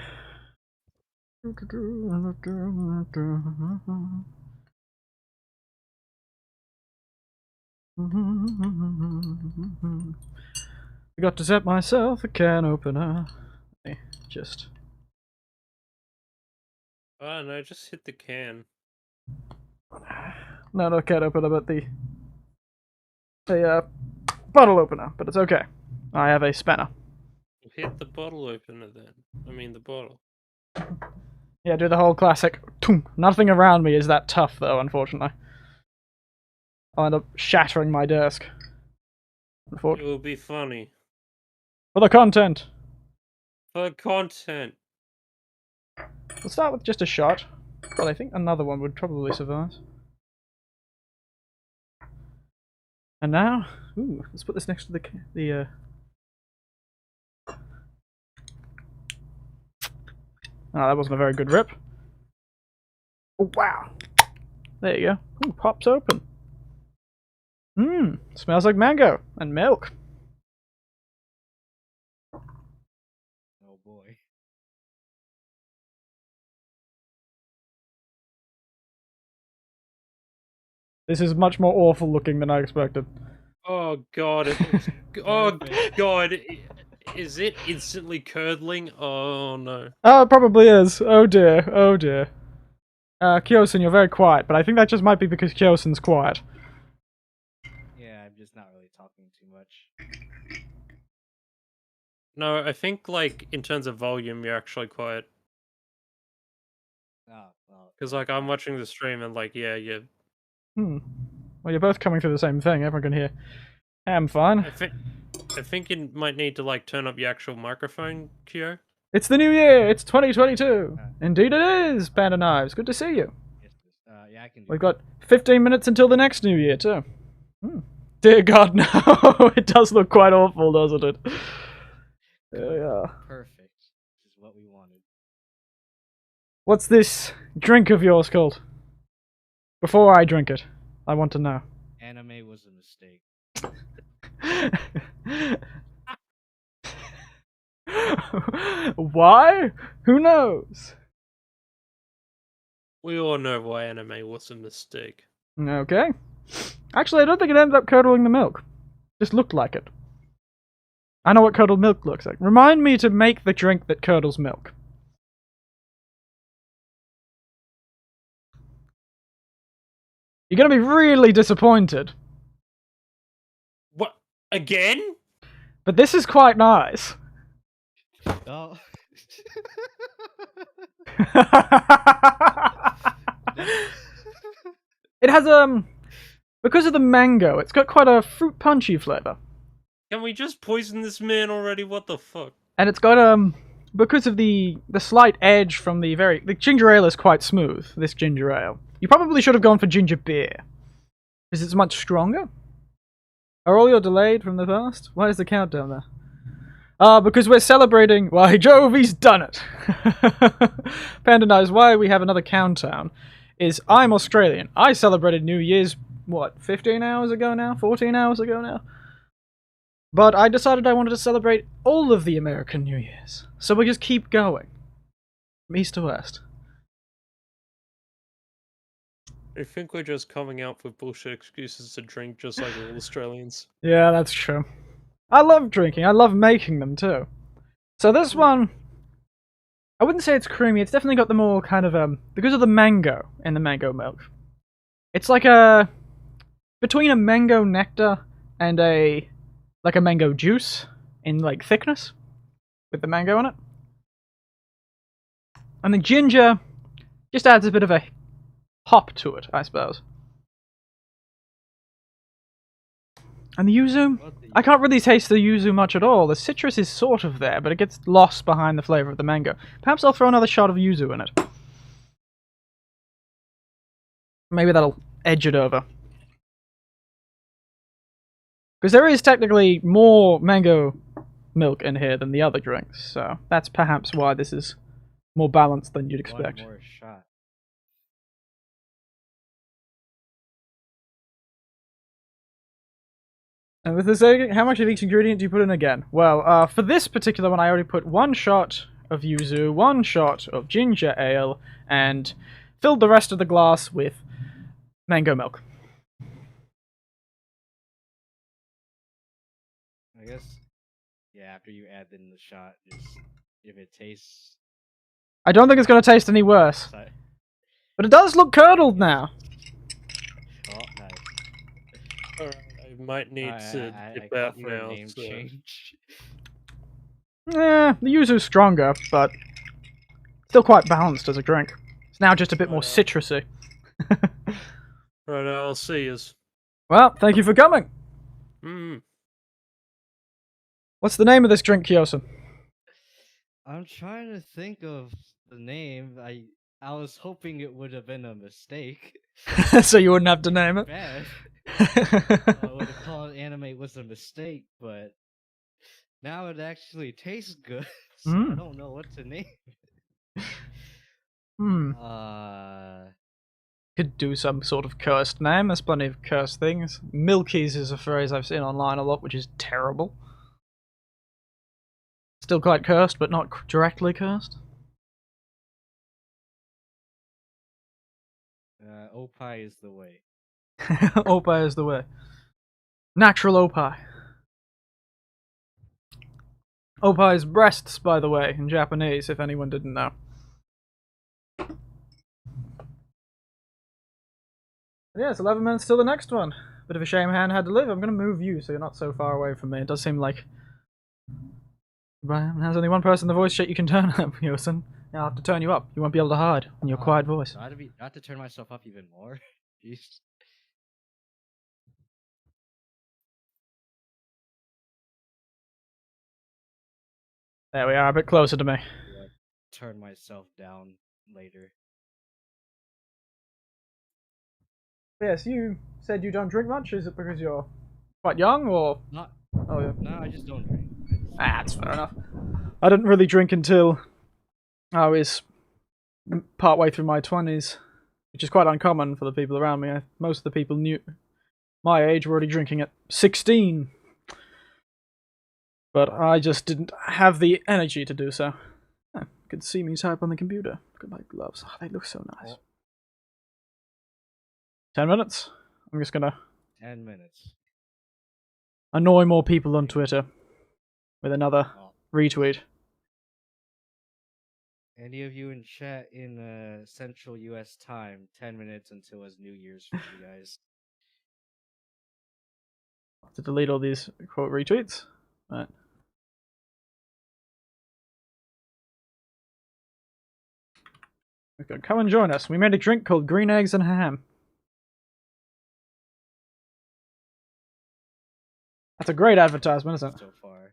Forgot to set myself a can opener. Just. Oh no, just hit the can. No, not can opener, but the bottle opener. But it's okay. I have a spanner. Hit the bottle opener then. I mean the bottle. Yeah, do the whole classic. Nothing around me is that tough, though, unfortunately. I'll end up shattering my desk. It will be funny. For the content! For content! We'll start with just a shot, but I think another one would probably survive. And now, ooh, let's put this next to the Oh, that wasn't a very good rip. Oh, wow. There you go. Ooh, pops open. Mmm, smells like mango and milk. Oh boy. This is much more awful looking than I expected. Oh god, it looks... oh god, is it instantly curdling? Oh no. Oh, it probably is. Oh dear, oh dear. Kyosen, you're very quiet, but I think that just might be because Kyosen's quiet. Yeah, I'm just not really talking too much. No, I think, like, in terms of volume, you're actually quiet. Oh, well. Because, like, I'm watching the stream and, like, yeah, yeah. Well, you're both coming through the same thing. Everyone can hear. I'm fine. I think you might need to, like, turn up your actual microphone, Kyo. It's the new year! It's 2022! Indeed it is, Panda Knives. Good to see you. Yeah, I can do We've got 15 minutes until the next new year, too. Dear God, no! It does look quite awful, doesn't it? There we are. Perfect. This is what we wanted. What's this drink of yours called? Before I drink it, I want to know. Anime was a mistake. Why? Who knows? We all know why anime was a mistake. Okay. Actually, I don't think it ended up curdling the milk. Just looked like it. I know what curdled milk looks like. Remind me to make the drink that curdles milk. You're gonna be really disappointed. What? Again? But this is quite nice. Oh. It has, because of the mango, it's got quite a fruit punchy flavour. Can we just poison this man already? What the fuck? And it's got, because of the slight edge from the ginger ale is quite smooth, this ginger ale. You probably should have gone for ginger beer. Because it's much stronger. Are all your delayed from the past? Why is the countdown there? Because we're celebrating... Why, Jove, he's done it! Panda knows why we have another countdown. Is I'm Australian. I celebrated New Year's, what, 15 hours ago now? 14 hours ago now? But I decided I wanted to celebrate all of the American New Year's. So we just keep going. From east to west. I think we're just coming out with bullshit excuses to drink just like all Australians. Yeah, that's true. I love drinking. I love making them too. So this one, I wouldn't say it's creamy. It's definitely got the more kind of because of the mango in the mango milk. It's like a between a mango nectar and a mango juice in like thickness with the mango in it. And the ginger just adds a bit of a hop to it, I suppose. And the yuzu, I can't really taste the yuzu much at all. The citrus is sort of there, but it gets lost behind the flavour of the mango. Perhaps I'll throw another shot of yuzu in it. Maybe that'll edge it over. Because there is technically more mango milk in here than the other drinks, so that's perhaps why this is more balanced than you'd expect. One more shot. And with this, how much of each ingredient do you put in again? Well, for this particular one, I already put 1 shot of yuzu, 1 shot of ginger ale, and filled the rest of the glass with mango milk. I guess, yeah, after you add in the shot, just if it tastes... I don't think it's going to taste any worse. Sorry. But it does look curdled now. Oh, nice. Alright, I might need to dip I out call for a now. name So. change. The yuzu's stronger, but still quite balanced as a drink. It's now just a bit more citrusy. Right, I'll see you. Well, thank you for coming. Mm. What's the name of this drink, Kyosen? I'm trying to think of the name. I was hoping it would have been a mistake. So you wouldn't have to name it? Bad. I would have called anime was a mistake, but now it actually tastes good. So I don't know what to name. Could do some sort of cursed name. There's plenty of cursed things. Milkies is a phrase I've seen online a lot, which is terrible. Still quite cursed, but not directly cursed. Opie is the way. Opie is the way. Natural opie. Opie is breasts, by the way, in Japanese, if anyone didn't know. Yeah, it's 11 minutes till the next one. Bit of a shame Han had to leave. I'm going to move you so you're not so far away from me. It does seem like... There's only one person in the voice chat you can turn up, Yosin. I'll have to turn you up. You won't be able to hide in your quiet voice. I have to turn myself up even more. Jeez. There we are, a bit closer to me. Yeah, turn myself down later. Yes, you said you don't drink much. Is it because you're quite young, or...? Not. Oh, yeah. No, I just don't drink. That's fair enough. I didn't really drink until I was partway through my 20s, which is quite uncommon for the people around me. Most of the people my age were already drinking at 16. But I just didn't have the energy to do so. You could see me type on the computer. Look at my gloves. Oh, they look so nice. 10 minutes. I'm just gonna 10 minutes. Annoy more people on Twitter with another retweet. Any of you in chat in Central US time, 10 minutes until it's New Year's for you guys. I have to delete all these quote retweets. Right. Okay, come and join us. We made a drink called Green Eggs and Ham. That's a great advertisement, isn't it? So far.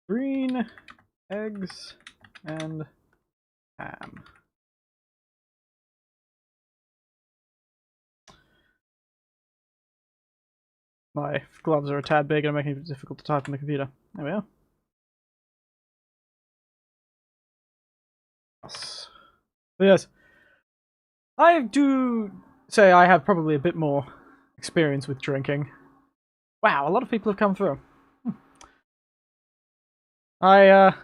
Green eggs and ham. My gloves are a tad big and making it difficult to type on the computer. There we are. Yes. I do say I have probably a bit more experience with drinking. Wow, a lot of people have come through. I'm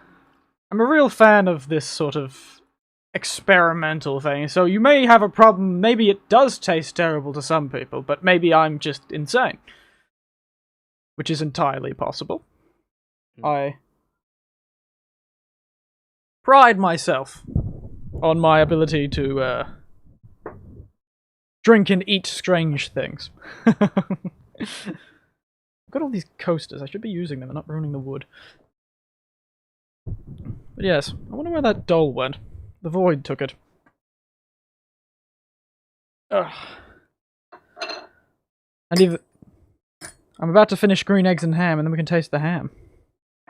a real fan of this sort of experimental thing, so you may have a problem, maybe it does taste terrible to some people, but maybe I'm just insane. Which is entirely possible. I pride myself on my ability to drink and eat strange things. I've got all these coasters, I should be using them and not ruining the wood. But yes, I wonder where that doll went. The void took it. Ugh. And I'm about to finish green eggs and ham, and then we can taste the ham.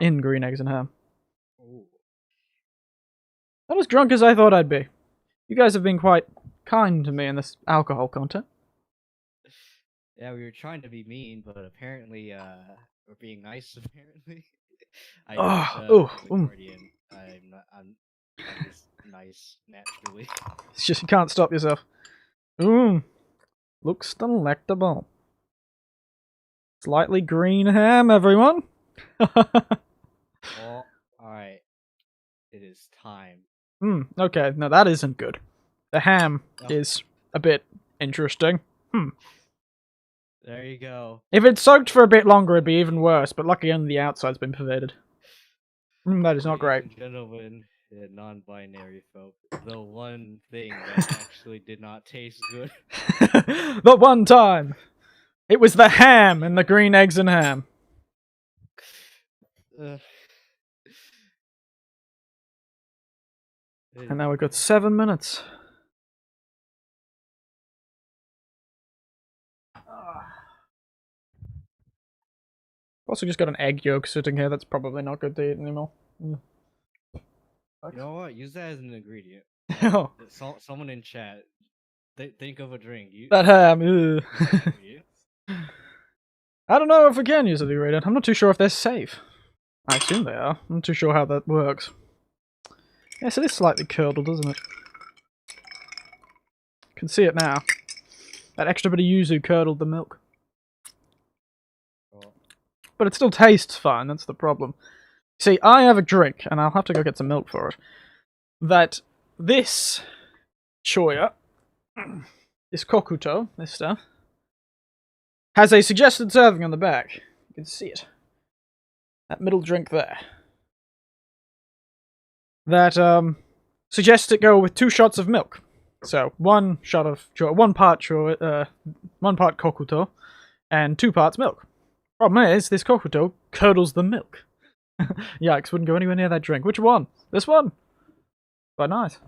In green eggs and ham. Ooh. Not as drunk as I thought I'd be. You guys have been quite kind to me in this alcohol content. Yeah, we were trying to be mean, but apparently, we're being nice. Apparently, Guardian. I'm just nice naturally. It's just you can't stop yourself. Looks delectable. Slightly green ham, everyone. Well, alright. It is time. Okay, no, that isn't good. The ham is a bit interesting. There you go. If it soaked for a bit longer, it'd be even worse, but luckily only the outside's been pervaded. That is not great. Ladies and gentlemen, non-binary folk, the one thing that actually did not taste good. The one time! It was the ham and the green eggs and ham. And now we've got 7 minutes. Also just got an egg yolk sitting here, that's probably not good to eat anymore. You know what? Use that as an ingredient. Oh. Someone in chat, think of a drink. That ham, ew. I don't know if we can use the ingredient. I'm not too sure if they're safe. I assume they are. I'm not too sure how that works. Yes, it is slightly curdled, isn't it? You can see it now. That extra bit of yuzu curdled the milk. But it still tastes fine, that's the problem. See, I have a drink, and I'll have to go get some milk for it, that this Choya, this Kokuto, this stuff, has a suggested serving on the back. You can see it. That middle drink there. That, suggests it go with 2 shots of milk. So, 1 shot of Choya, 1 part Choya, 1 part Kokuto, and 2 parts milk. Problem is, this Kokuto curdles the milk. Yikes, wouldn't go anywhere near that drink. Which one? This one? Quite nice.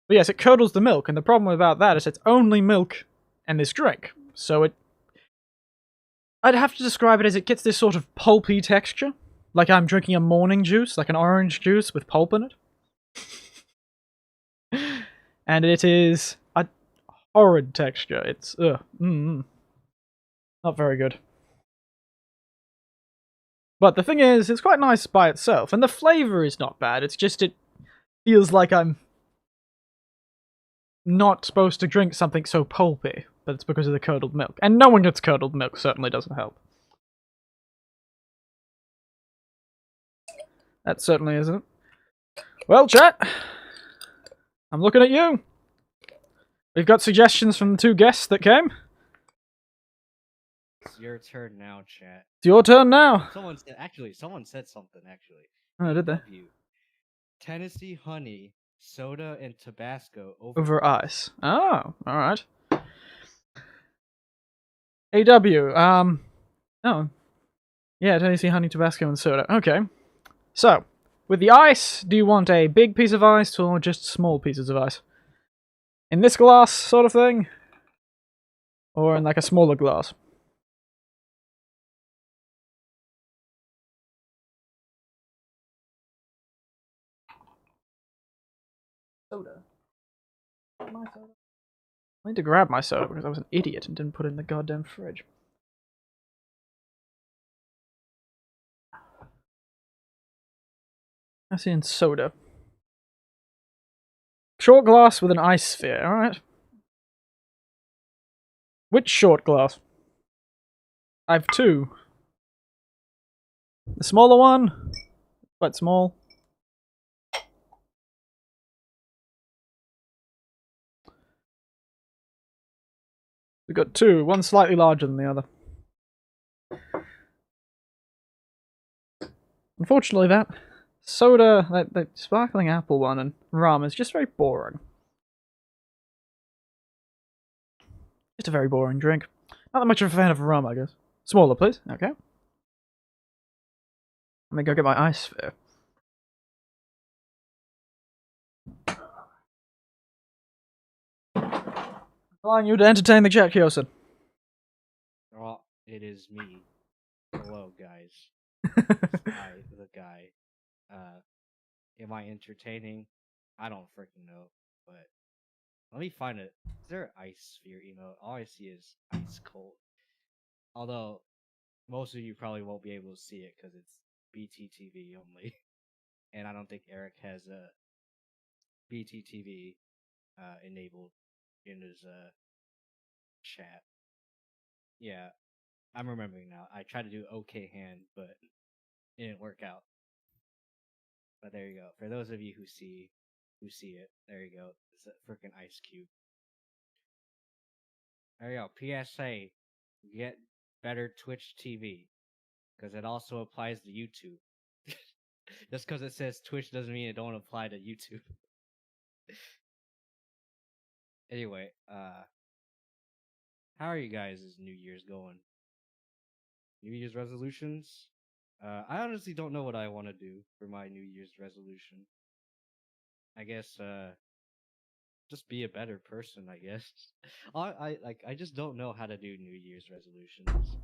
But yes, it curdles the milk, and the problem about that is it's only milk and this drink. So I'd have to describe it as it gets this sort of pulpy texture. Like I'm drinking a morning juice, like an orange juice with pulp in it. And it is a horrid texture. It's, not very good. But the thing is, it's quite nice by itself, and the flavour is not bad, it's just it feels like I'm not supposed to drink something so pulpy, but it's because of the curdled milk. And knowing it's curdled milk certainly doesn't help. That certainly isn't. Well, chat, I'm looking at you. We've got suggestions from the 2 guests that came. It's your turn now, chat. It's your turn now. Someone said something, actually. Oh, did they? Tennessee honey, soda, and Tabasco over ice. Oh, alright. AW, oh. Yeah, Tennessee honey, Tabasco, and soda. Okay. So, with the ice, do you want a big piece of ice or just small pieces of ice? In this glass sort of thing? Or in like a smaller glass? Soda. My soda. I need to grab my soda because I was an idiot and didn't put it in the goddamn fridge. I see in soda. Short glass with an ice sphere, alright. Which short glass? I have two. The smaller one, quite small. We've got two, one slightly larger than the other. Unfortunately, that soda, that sparkling apple one and rum is just very boring. Just a very boring drink. Not that much of a fan of rum, I guess. Smaller, please. Okay. Let me go get my ice sphere. Allowing you to entertain the chat, Kyosen. Well, it is me. Hello, guys. I, the guy. Am I entertaining? I don't freaking know, but let me find it. Is there an ice sphere emote? All I see is ice cold. Although most of you probably won't be able to see it because it's BTTV only, and I don't think Eric has a BTTV enabled in his chat. Yeah, I'm remembering now. I tried to do OK hand, but it didn't work out. But there you go. For those of you who see it, there you go. It's a freaking ice cube. There you go. PSA: get better Twitch TV, because it also applies to YouTube. Just because it says Twitch doesn't mean it don't apply to YouTube. Anyway, how are you guys' New Year's going? New Year's resolutions? I honestly don't know what I want to do for my New Year's resolution. I guess, just be a better person, I guess. I just don't know how to do New Year's resolutions.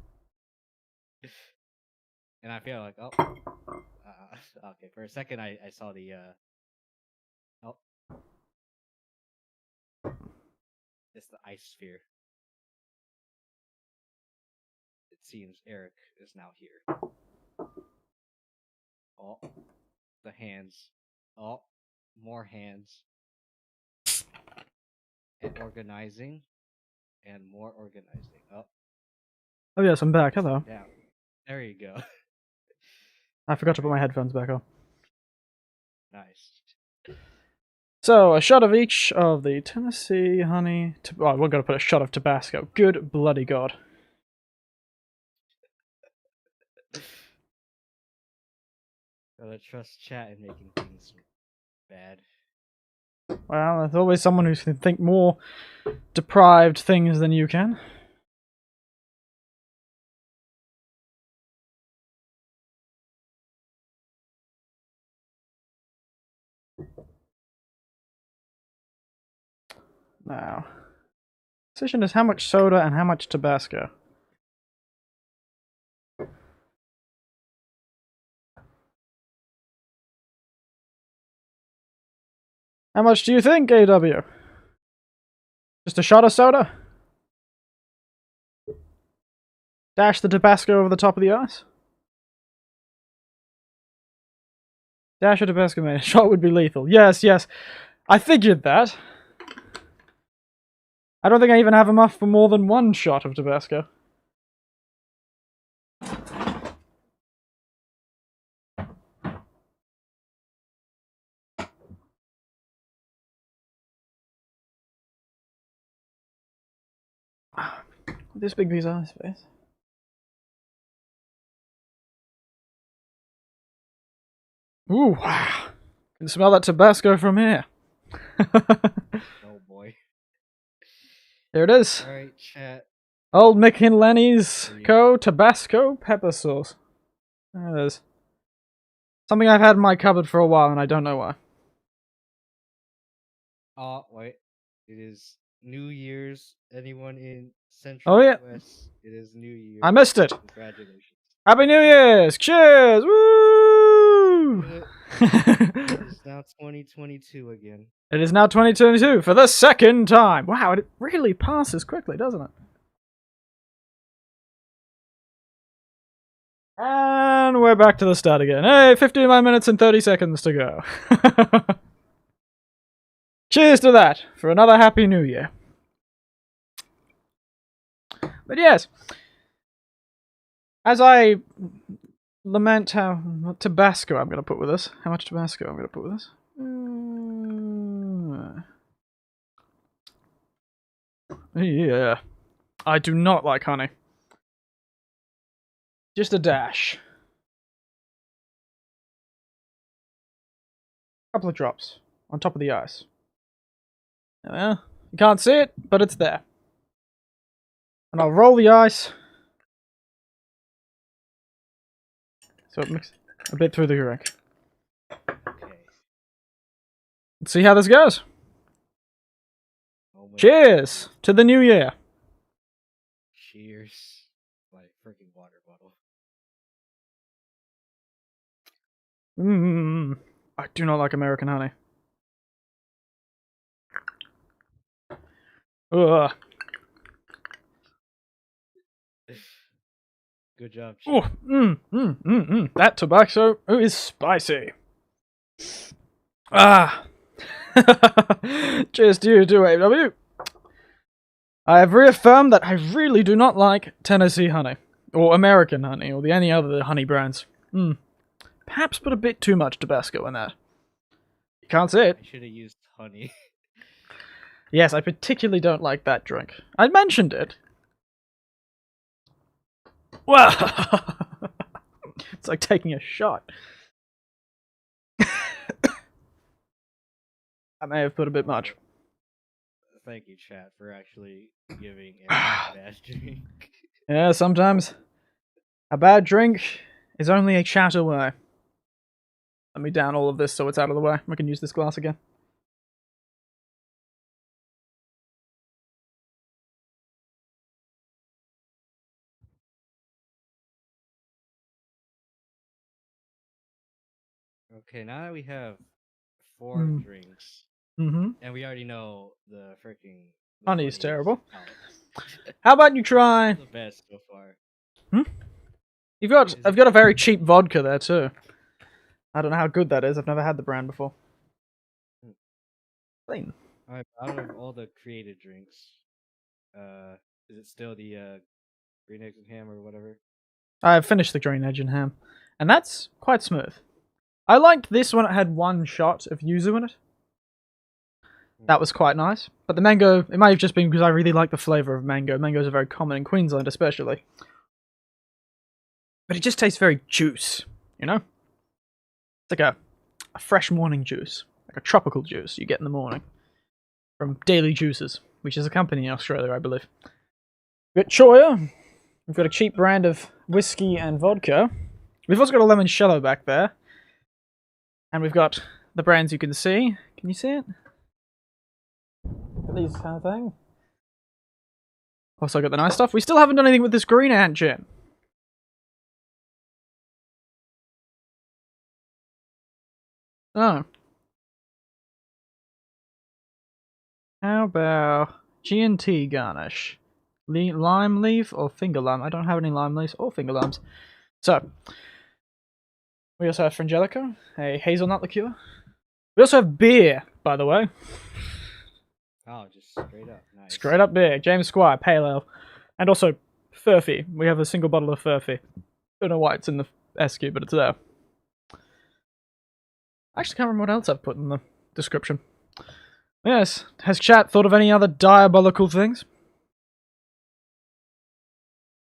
And I feel like, okay, for a second I saw the, oh. It's the ice sphere. It seems Eric is now here. Oh, the hands. Oh, more hands. And organizing. And more organizing. Oh yes, I'm back. Hello. Yeah. There you go. I forgot to put my headphones back on. Nice. So, a shot of each of the Tennessee honey... Oh, we're going to put a shot of Tabasco. Good bloody god. Gotta trust chat in making things bad. Well, there's always someone who can think more deprived things than you can. Now, decision is how much soda and how much Tabasco. How much do you think, AW? Just a shot of soda? Dash the Tabasco over the top of the ice? Dash of Tabasco, man. A shot would be lethal. Yes, yes. I figured that. I don't think I even have enough for more than one shot of Tabasco. This big piece of ice face. Ooh, wow. Can smell that Tabasco from here. Oh boy. There it is. Alright, chat. Old Mick and Lenny's Tabasco pepper sauce. There it is. Something I've had in my cupboard for a while and I don't know why. Oh, wait. It is New Year's. Anyone in Central West? It is New Year's. I missed it. Congratulations. Happy New Year's! Cheers! Woo! It is now 2022 again. It is now 2022 for the second time. Wow, it really passes quickly, doesn't it? And we're back to the start again. Hey, 59 minutes and 30 seconds to go. Cheers to that for another Happy New Year. But yes, as I lament how Tabasco I'm going to put with this, how much Tabasco I'm going to put with this. Yeah, I do not like honey. Just a dash. Couple of drops on top of the ice. Well, you can't see it, but it's there. And I'll roll the ice so it mixes a bit through the drink. Okay. Let's see how this goes. Moment. Cheers to the new year. Cheers. My freaking water bottle. I do not like American honey. Ugh. Good job, Chief. Oh, that tobacco is spicy. Ah. Cheers to you too, AW. I have reaffirmed that I really do not like Tennessee honey, or American honey, or any other honey brands. Perhaps put a bit too much Tabasco in that. You can't say it. I should have used honey. Yes, I particularly don't like that drink. I mentioned it. Well, it's like taking a shot. I may have put a bit much. Thank you, chat, for actually giving a bad drink. Yeah, sometimes a bad drink is only a chat away. Let me down all of this so it's out of the way. I can use this glass again. Okay, now that we have 4 drinks, and we already know the freaking honey's terrible. Out. How about you try? The best so far. I've got a very cheap vodka there too. I don't know how good that is. I've never had the brand before. Clean. Alright, out of all the created drinks, is it still the green eggs and ham or whatever? I've finished the green egg and ham, and that's quite smooth. I liked this when it had 1 shot of yuzu in it. That was quite nice. But the mango, it might have just been because I really like the flavour of mango. Mangoes are very common in Queensland especially. But it just tastes very juice, you know? It's like a fresh morning juice. Like a tropical juice you get in the morning. From Daily Juices, which is a company in Australia, I believe. We've got Choya. We've got a cheap brand of whiskey and vodka. We've also got a limoncello back there. And we've got the brands you can see. Can you see it? These kind of thing. Also got the nice stuff. We still haven't done anything with this green ant gin. Oh. How about G&T garnish? Lime leaf or finger lime? I don't have any lime leaves or finger limes. So, we also have Frangelico, a hazelnut liqueur. We also have beer, by the way. Oh, just straight up. Nice. Straight up beer. James Squire, Pale Ale. And also, Furphy. We have a single bottle of Furphy. Don't know why it's in the SQ, but it's there. I actually can't remember what else I've put in the description. Yes. Has chat thought of any other diabolical things?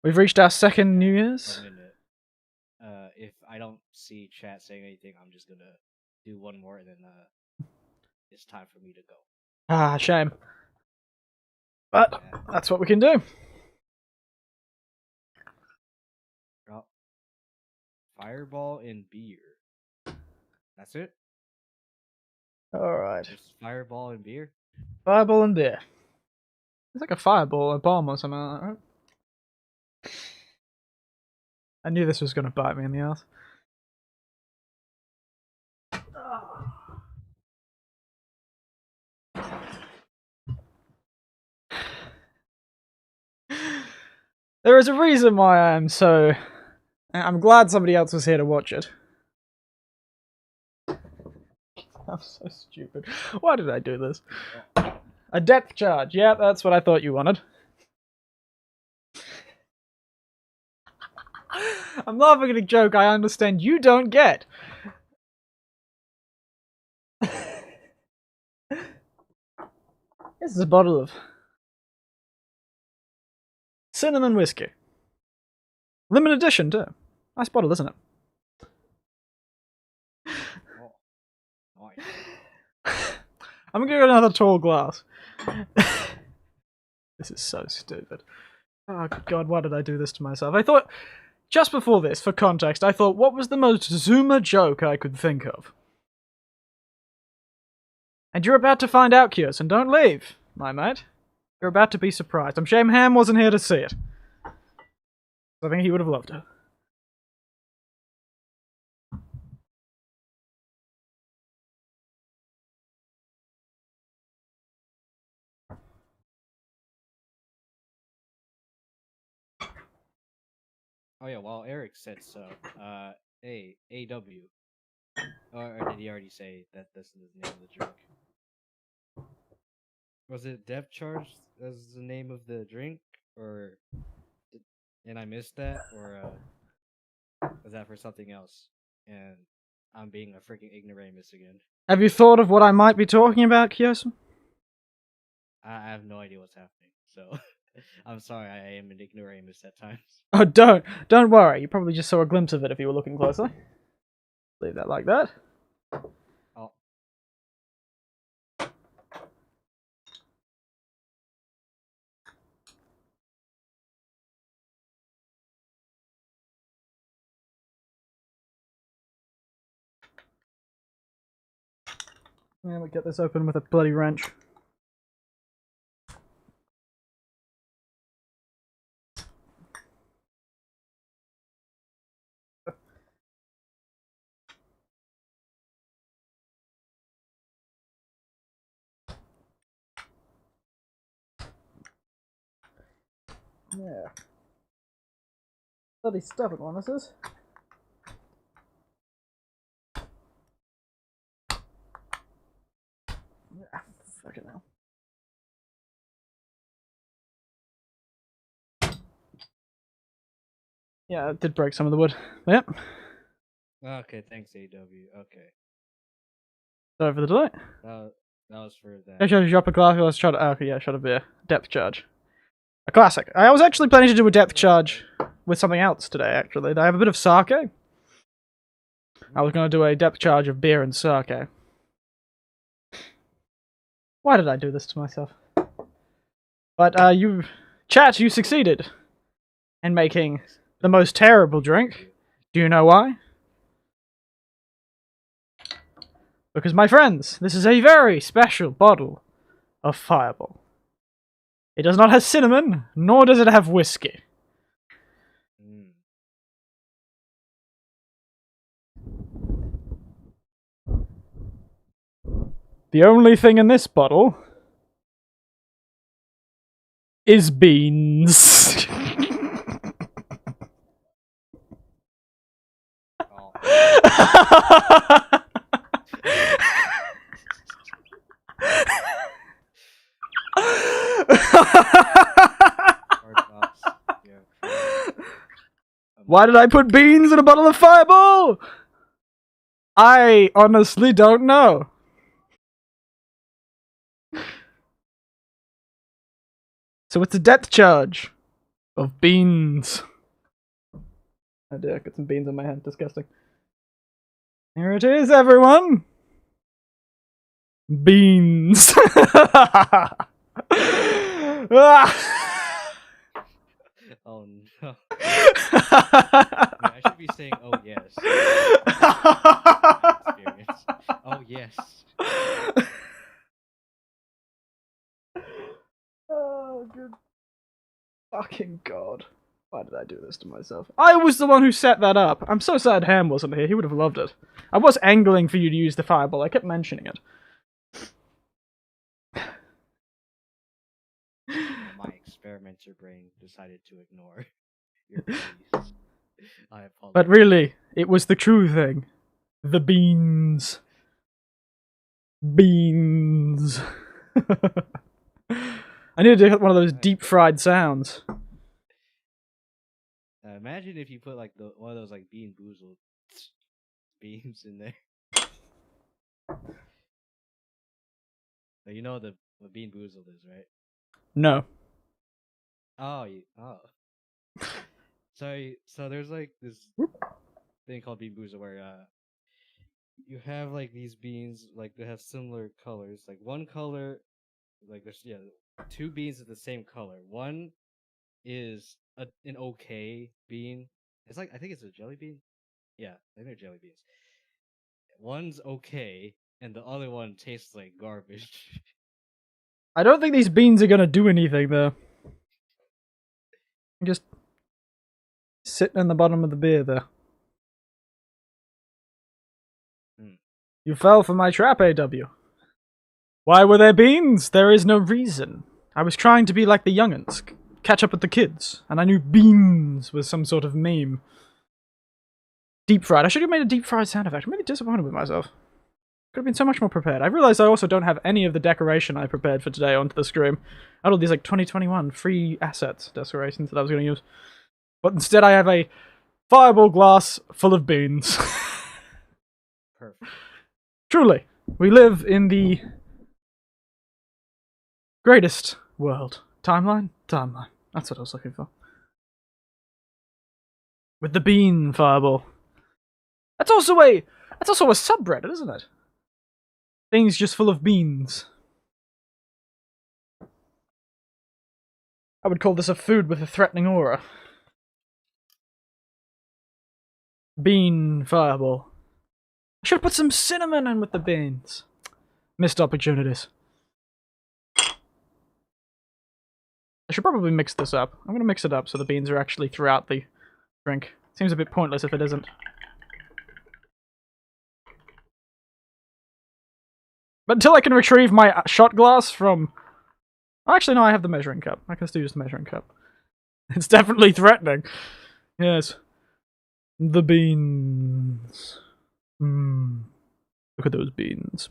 We've reached our second New Year's. If I don't see chat saying anything, I'm just gonna do one more, and then it's time for me to go. Ah, shame. But that's what we can do. Oh. Fireball and beer. That's it? Alright. Just fireball and beer? Fireball and beer. It's like a fireball, a bomb or something like that, right? I knew this was going to bite me in the ass. There is a reason why I am so... I'm glad somebody else was here to watch it. I'm so stupid. Why did I do this? A depth charge. Yeah, that's what I thought you wanted. I'm laughing at a joke I understand you don't get. This is a bottle of cinnamon whiskey. Limited edition, too. Nice bottle, isn't it? Oh, nice. I'm gonna get another tall glass. This is so stupid. Oh, God, why did I do this to myself? I thought, just before this, for context, I thought, what was the most Zoomer joke I could think of? And you're about to find out, Kirsten. Don't leave, my mate. You're about to be surprised. I'm shame Ham wasn't here to see it. I think he would have loved it. Oh yeah, well Eric said so. Hey, AW. Or did he already say that this is the name of the drink? Was it depth charge as the name of the drink, or and I missed that, or was that for something else? And I'm being a freaking ignoramus again. Have you thought of what I might be talking about, Kirsten? I have no idea what's happening, so I'm sorry. I am an ignoramus at times. Oh, don't worry. You probably just saw a glimpse of it if you were looking closely. Leave that like that. Oh. Yeah, we'll get this open with a bloody wrench. Yeah. Bloody stubborn one, this is. Yeah, fucking hell. Yeah, it did break some of the wood. Yep. Okay, thanks, AW. Okay. Sorry for the delay. That was for that. Actually, drop a glass. Let's try to. Okay, yeah, shot a beer. Depth charge. A classic. I was actually planning to do a depth charge with something else today, actually. I have a bit of sake. I was going to do a depth charge of beer and sake. Why did I do this to myself? But, you succeeded in making the most terrible drink. Do you know why? Because, my friends, this is a very special bottle of Fireball. It does not have cinnamon, nor does it have whiskey. The only thing in this bottle is beans. Why did I put beans in a bottle of Fireball? I honestly don't know. So it's a depth charge of beans. Oh dear, I got some beans on my hand. Disgusting. Here it is, everyone. Beans. Oh no. I should be saying, oh yes. Experience. Oh yes. Oh, good fucking god. Why did I do this to myself? I was the one who set that up. I'm so sad Ham wasn't here. He would have loved it. I was angling for you to use the Fireball. I kept mentioning it. My experimenter brain decided to ignore your pleas. I apologize. But really, it was the true thing. The beans. Beans. I need to do one of those deep fried sounds. imagine if you put like one of those like Bean Boozled beans in there. Like, you know what Bean Boozled is, right? No. Oh. So there's like this thing called Bean Boozled where you have like these beans like they have similar colors. Like one color, like there's two beans of the same color. One is an okay bean. It's like I think it's a jelly bean. Yeah, I think they're jelly beans. One's okay, and the other one tastes like garbage. I don't think these beans are gonna do anything, though. Just sitting in the bottom of the beer there. You fell for my trap, AW. Why were there beans? There is no reason. I was trying to be like the young'uns, catch up with the kids, and I knew beans was some sort of meme. Deep fried. I should have made a deep fried sound effect. I'm really disappointed with myself. Could have been so much more prepared. I realized I also don't have any of the decoration I prepared for today onto the stream. I had all these like 2021 free assets decorations that I was going to use. But instead I have a fireball glass full of beans. Perfect. Truly, we live in the greatest world. Timeline? Timeline. That's what I was looking for. With the bean fireball. That's also a subreddit, isn't it? Things just full of beans. I would call this a food with a threatening aura. Bean fireball. I should have put some cinnamon in with the beans. Missed opportunities. I should probably mix this up. I'm going to mix it up so the beans are actually throughout the drink. Seems a bit pointless if it isn't. But until I can retrieve my shot glass from... Actually, no, I have the measuring cup. I can still use the measuring cup. It's definitely threatening. Yes. The beans. Look at those beans.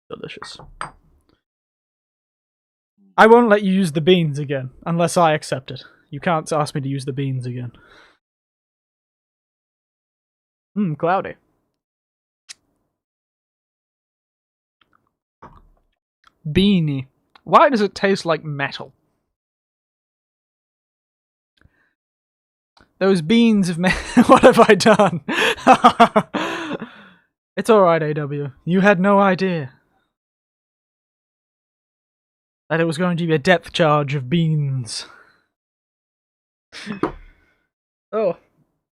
Delicious. I won't let you use the beans again, unless I accept it. You can't ask me to use the beans again. Cloudy. Beanie. Why does it taste like metal? Those beans have made... What have I done? It's alright, AW. You had no idea that it was going to be a depth charge of beans. Oh,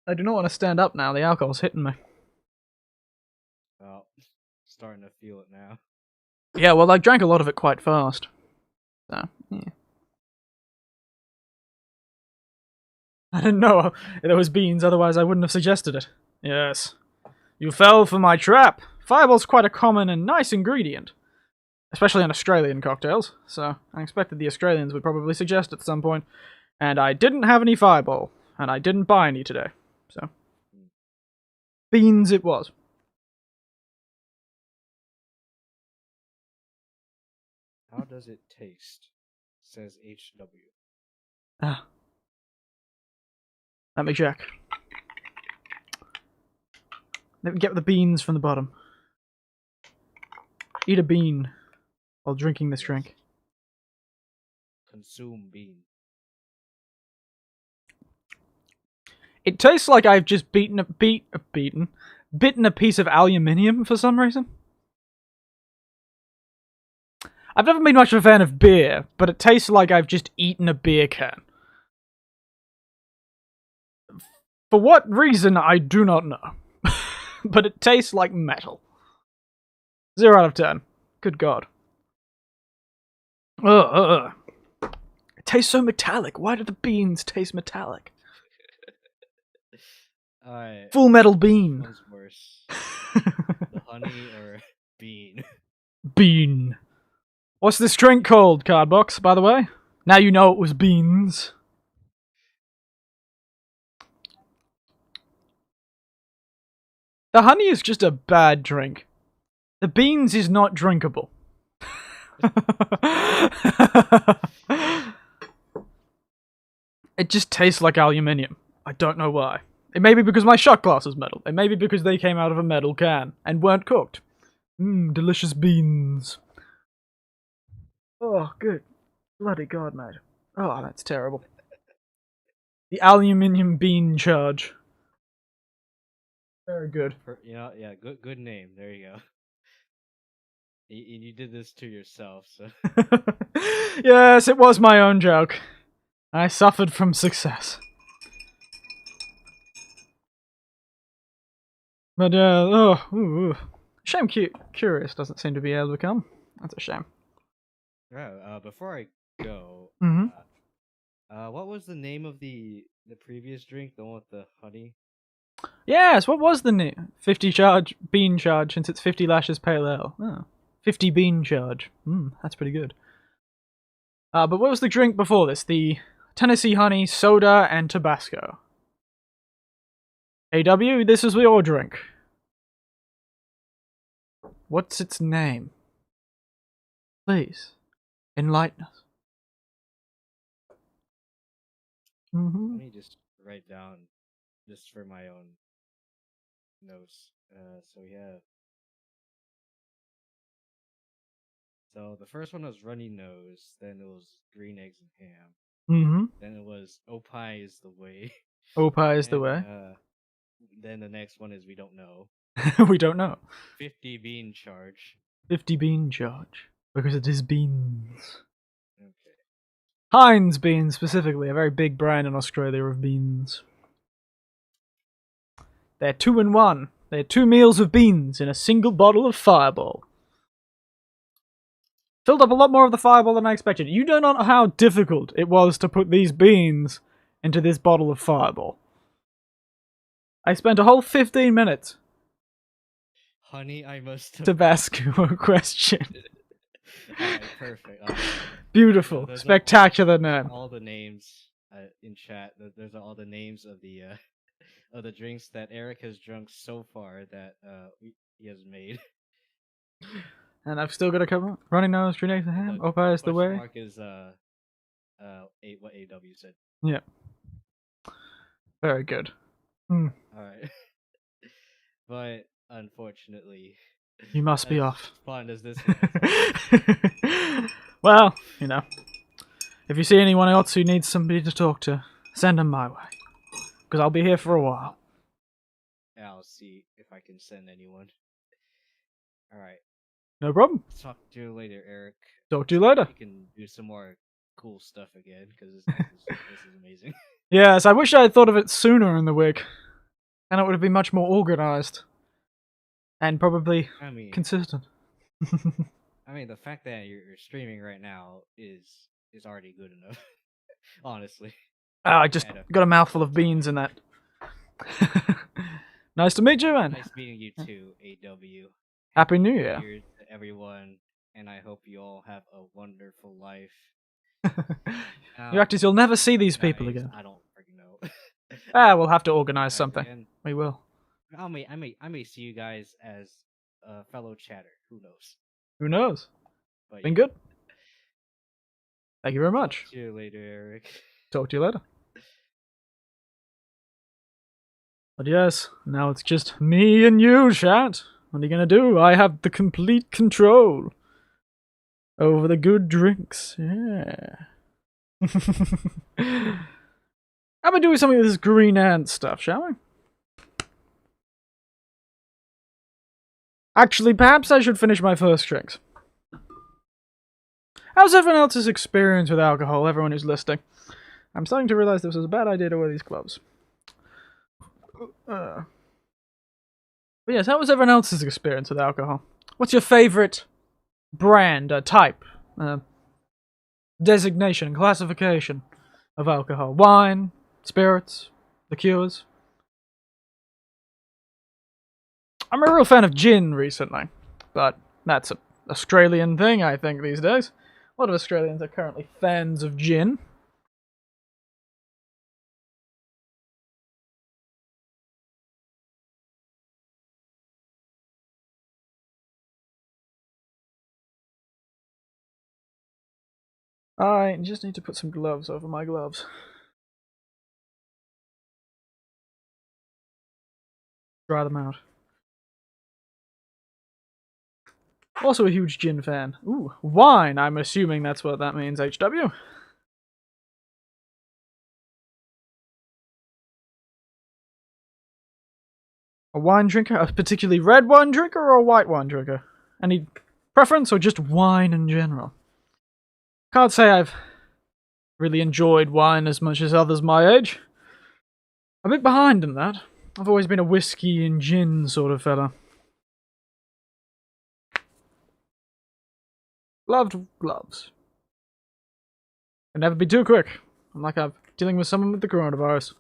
I do not want to stand up now. The alcohol's hitting me. Oh, starting to feel it now. Yeah, well, I drank a lot of it quite fast. So, yeah. I didn't know there was beans, otherwise I wouldn't have suggested it. Yes. You fell for my trap. Fireball's quite a common and nice ingredient. Especially in Australian cocktails, so I expected the Australians would probably suggest it at some point. And I didn't have any Fireball, and I didn't buy any today, so... Beans it was. How does it taste? Says HW. Ah. Let me check. Let me get the beans from the bottom. Eat a bean while drinking this drink. Consume bean. It tastes like I've just bitten a piece of aluminium for some reason. I've never been much of a fan of beer, but it tastes like I've just eaten a beer can. For what reason, I do not know. But it tastes like metal. 0 out of 10. Good God. It tastes so metallic. Why do the beans taste metallic? Full metal bean. What's worse? The honey or bean? Bean. What's this drink called, Cardbox, by the way? Now you know it was beans. The honey is just a bad drink. The beans is not drinkable. It just tastes like aluminium. I don't know why. It may be because my shot glass is metal. It may be because they came out of a metal can and weren't cooked. Delicious beans. Oh, good. Bloody God, mate. Oh, that's terrible. The aluminium bean charge. Very good. Yeah, good name. There you go. You did this to yourself, so. Yes, it was my own joke. I suffered from success. But, shame Curious doesn't seem to be able to come. That's a shame. Yeah, before I go, what was the name of the previous drink, the one with the honey? Yes, what was the name? 50 bean charge, since it's 50 lashes pale ale. Oh, 50 bean charge. That's pretty good. But what was the drink before this? The Tennessee honey, soda, and Tabasco. AW, this is your drink. What's its name? Please, enlighten us. Let me just write down, just for my own notes. So we have. So the first one was runny nose, then it was green eggs and ham. Then it was Opie is the way. Opie is the way. Then the next one is we don't know. We don't know. 50 bean charge. 50 bean charge. Because it is beans. Okay. Heinz beans, specifically, a very big brand in Australia of beans. They're 2-in-1. They're 2 meals of beans in a single bottle of Fireball. Filled up a lot more of the Fireball than I expected. You don't know how difficult it was to put these beans into this bottle of Fireball. I spent a whole 15 minutes. Honey, I must Tabasco question. Alright, perfect. Beautiful. There's Spectacular name. All the names in chat. There's all the names of the drinks that Eric has drunk so far that he has made. And I've still got to cover runny nose, green eggs and ham. Opie is the way. Mark is what AW said. Yeah. Very good. Alright. But unfortunately, you must be off. Fun as this Well, you know, if you see anyone else who needs somebody to talk to, send them my way. Because I'll be here for a while. Yeah, I'll see if I can send anyone. Alright. No problem. Talk to you later, Eric. Talk to you later. We can do some more cool stuff again, because this is amazing. Yes, I wish I had thought of it sooner in the week. And it would have been much more organized. And probably consistent. I mean, the fact that you're streaming right now is already good enough. Honestly. I just got a mouthful of beans in that. Nice to meet you, man. Nice meeting you too, AW. Happy New Year. To everyone, and I hope you all have a wonderful life. You actors, you'll never see these people again. I don't freaking know. We'll have to organize something. Again, we will. I may see you guys as a fellow chatter. Who knows? Who knows? But been good. Thank you very much. Talk to you later, Eric. Talk to you later. But yes, now it's just me and you, chat. What are you gonna do? I have the complete control over the good drinks. Yeah. How about doing something with this green ant stuff, shall we? Actually, perhaps I should finish my first drinks. How's everyone else's experience with alcohol, everyone who's listening? I'm starting to realize this was a bad idea to wear these gloves. But yes, how was everyone else's experience with alcohol? What's your favorite brand, type, designation, classification of alcohol? Wine, spirits, liqueurs? I'm a real fan of gin recently, but that's an Australian thing, I think, these days. A lot of Australians are currently fans of gin. I just need to put some gloves over my gloves. Dry them out. Also a huge gin fan. Ooh, wine! I'm assuming that's what that means, HW. A wine drinker? A particularly red wine drinker or a white wine drinker? Any preference or just wine in general? Can't say I've really enjoyed wine as much as others my age. A bit behind in that. I've always been a whiskey and gin sort of fella. Loved gloves. Can never be too quick. I'm like I'm dealing with someone with the coronavirus.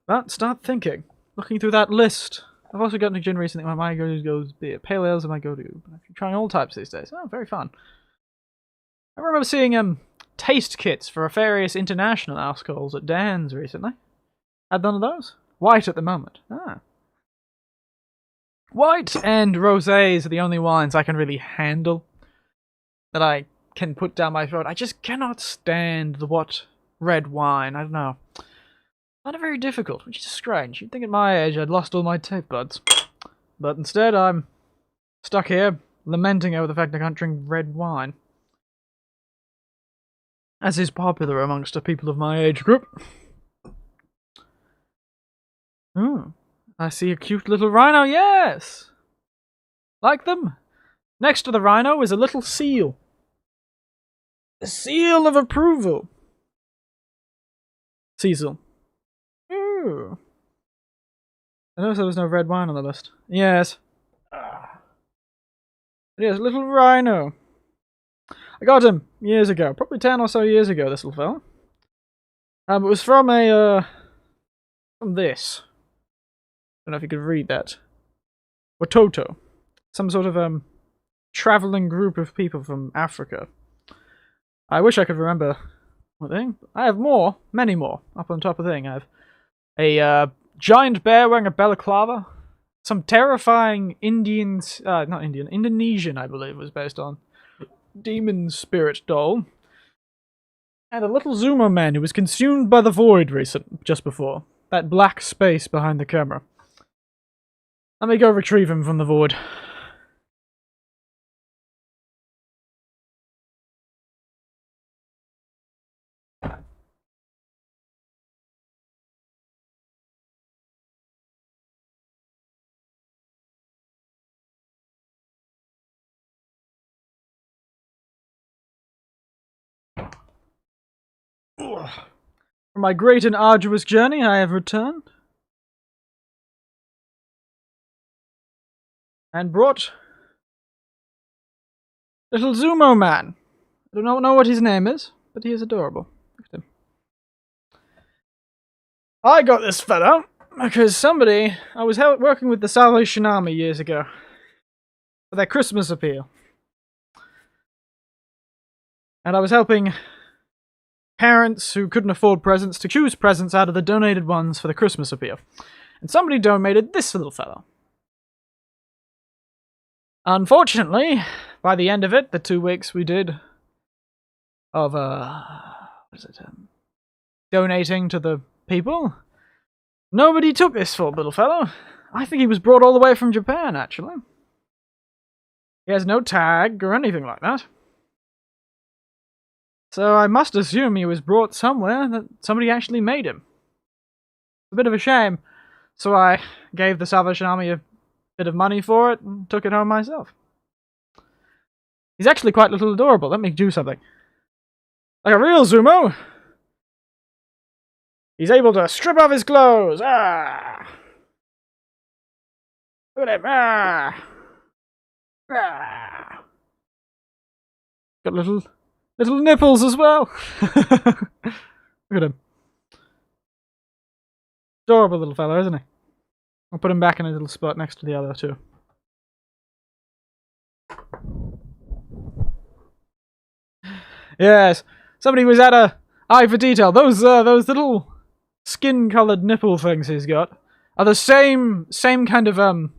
But start thinking. Looking through that list. I've also gotten a gin recently. My go-to goes pale ales are my go-to. I'm trying all types these days. Oh, very fun. I remember seeing taste kits for various international alcohols at Dan's recently. Had none of those? White at the moment. Ah. White and rosés are the only wines I can really handle. That I can put down my throat. I just cannot stand the red wine. I don't know. Not very difficult, which is strange. You'd think at my age I'd lost all my taste buds. But instead I'm stuck here, lamenting over the fact I can't drink red wine. As is popular amongst the people of my age group. Ooh, I see a cute little rhino, yes! Like them? Next to the rhino is a little seal. A seal of approval. Cecil. Ooh. I noticed there was no red wine on the list. Yes. Yes, little rhino. I got him years ago, probably 10 or so years ago, this little fella. It was from from this. I don't know if you could read that. Watoto. Some sort of, travelling group of people from Africa. I wish I could remember what thing. I have more, many more, up on top of the thing. I have a giant bear wearing a balaclava. Some terrifying Indonesian, I believe, was based on. Demon spirit doll. And a little Zoomer man who was consumed by the void just before. That black space behind the camera. Let me go retrieve him from the void. From my great and arduous journey, I have returned. And brought little Zumo man. I don't know what his name is, but he is adorable. Look at him. I got this fella because I was working with the Salvation Army years ago for their Christmas appeal. And I was helping parents who couldn't afford presents to choose presents out of the donated ones for the Christmas appeal. And somebody donated this little fellow. Unfortunately, by the end of it, the 2 weeks we did of, donating to the people, nobody took this little fellow. I think he was brought all the way from Japan, actually. He has no tag or anything like that. So I must assume he was brought somewhere that somebody actually made him. A bit of a shame. So I gave the Salvation Army a bit of money for it and took it home myself. He's actually quite little adorable. Let me do something. Like a real Zumo. He's able to strip off his clothes. Ah! Look at him. Ah! Ah! Got little nipples as well. Look at him. Adorable little fellow, isn't he? I'll put him back in a little spot next to the other two. Yes, somebody was at a eye for detail. Those little skin-coloured nipple things he's got are the same kind of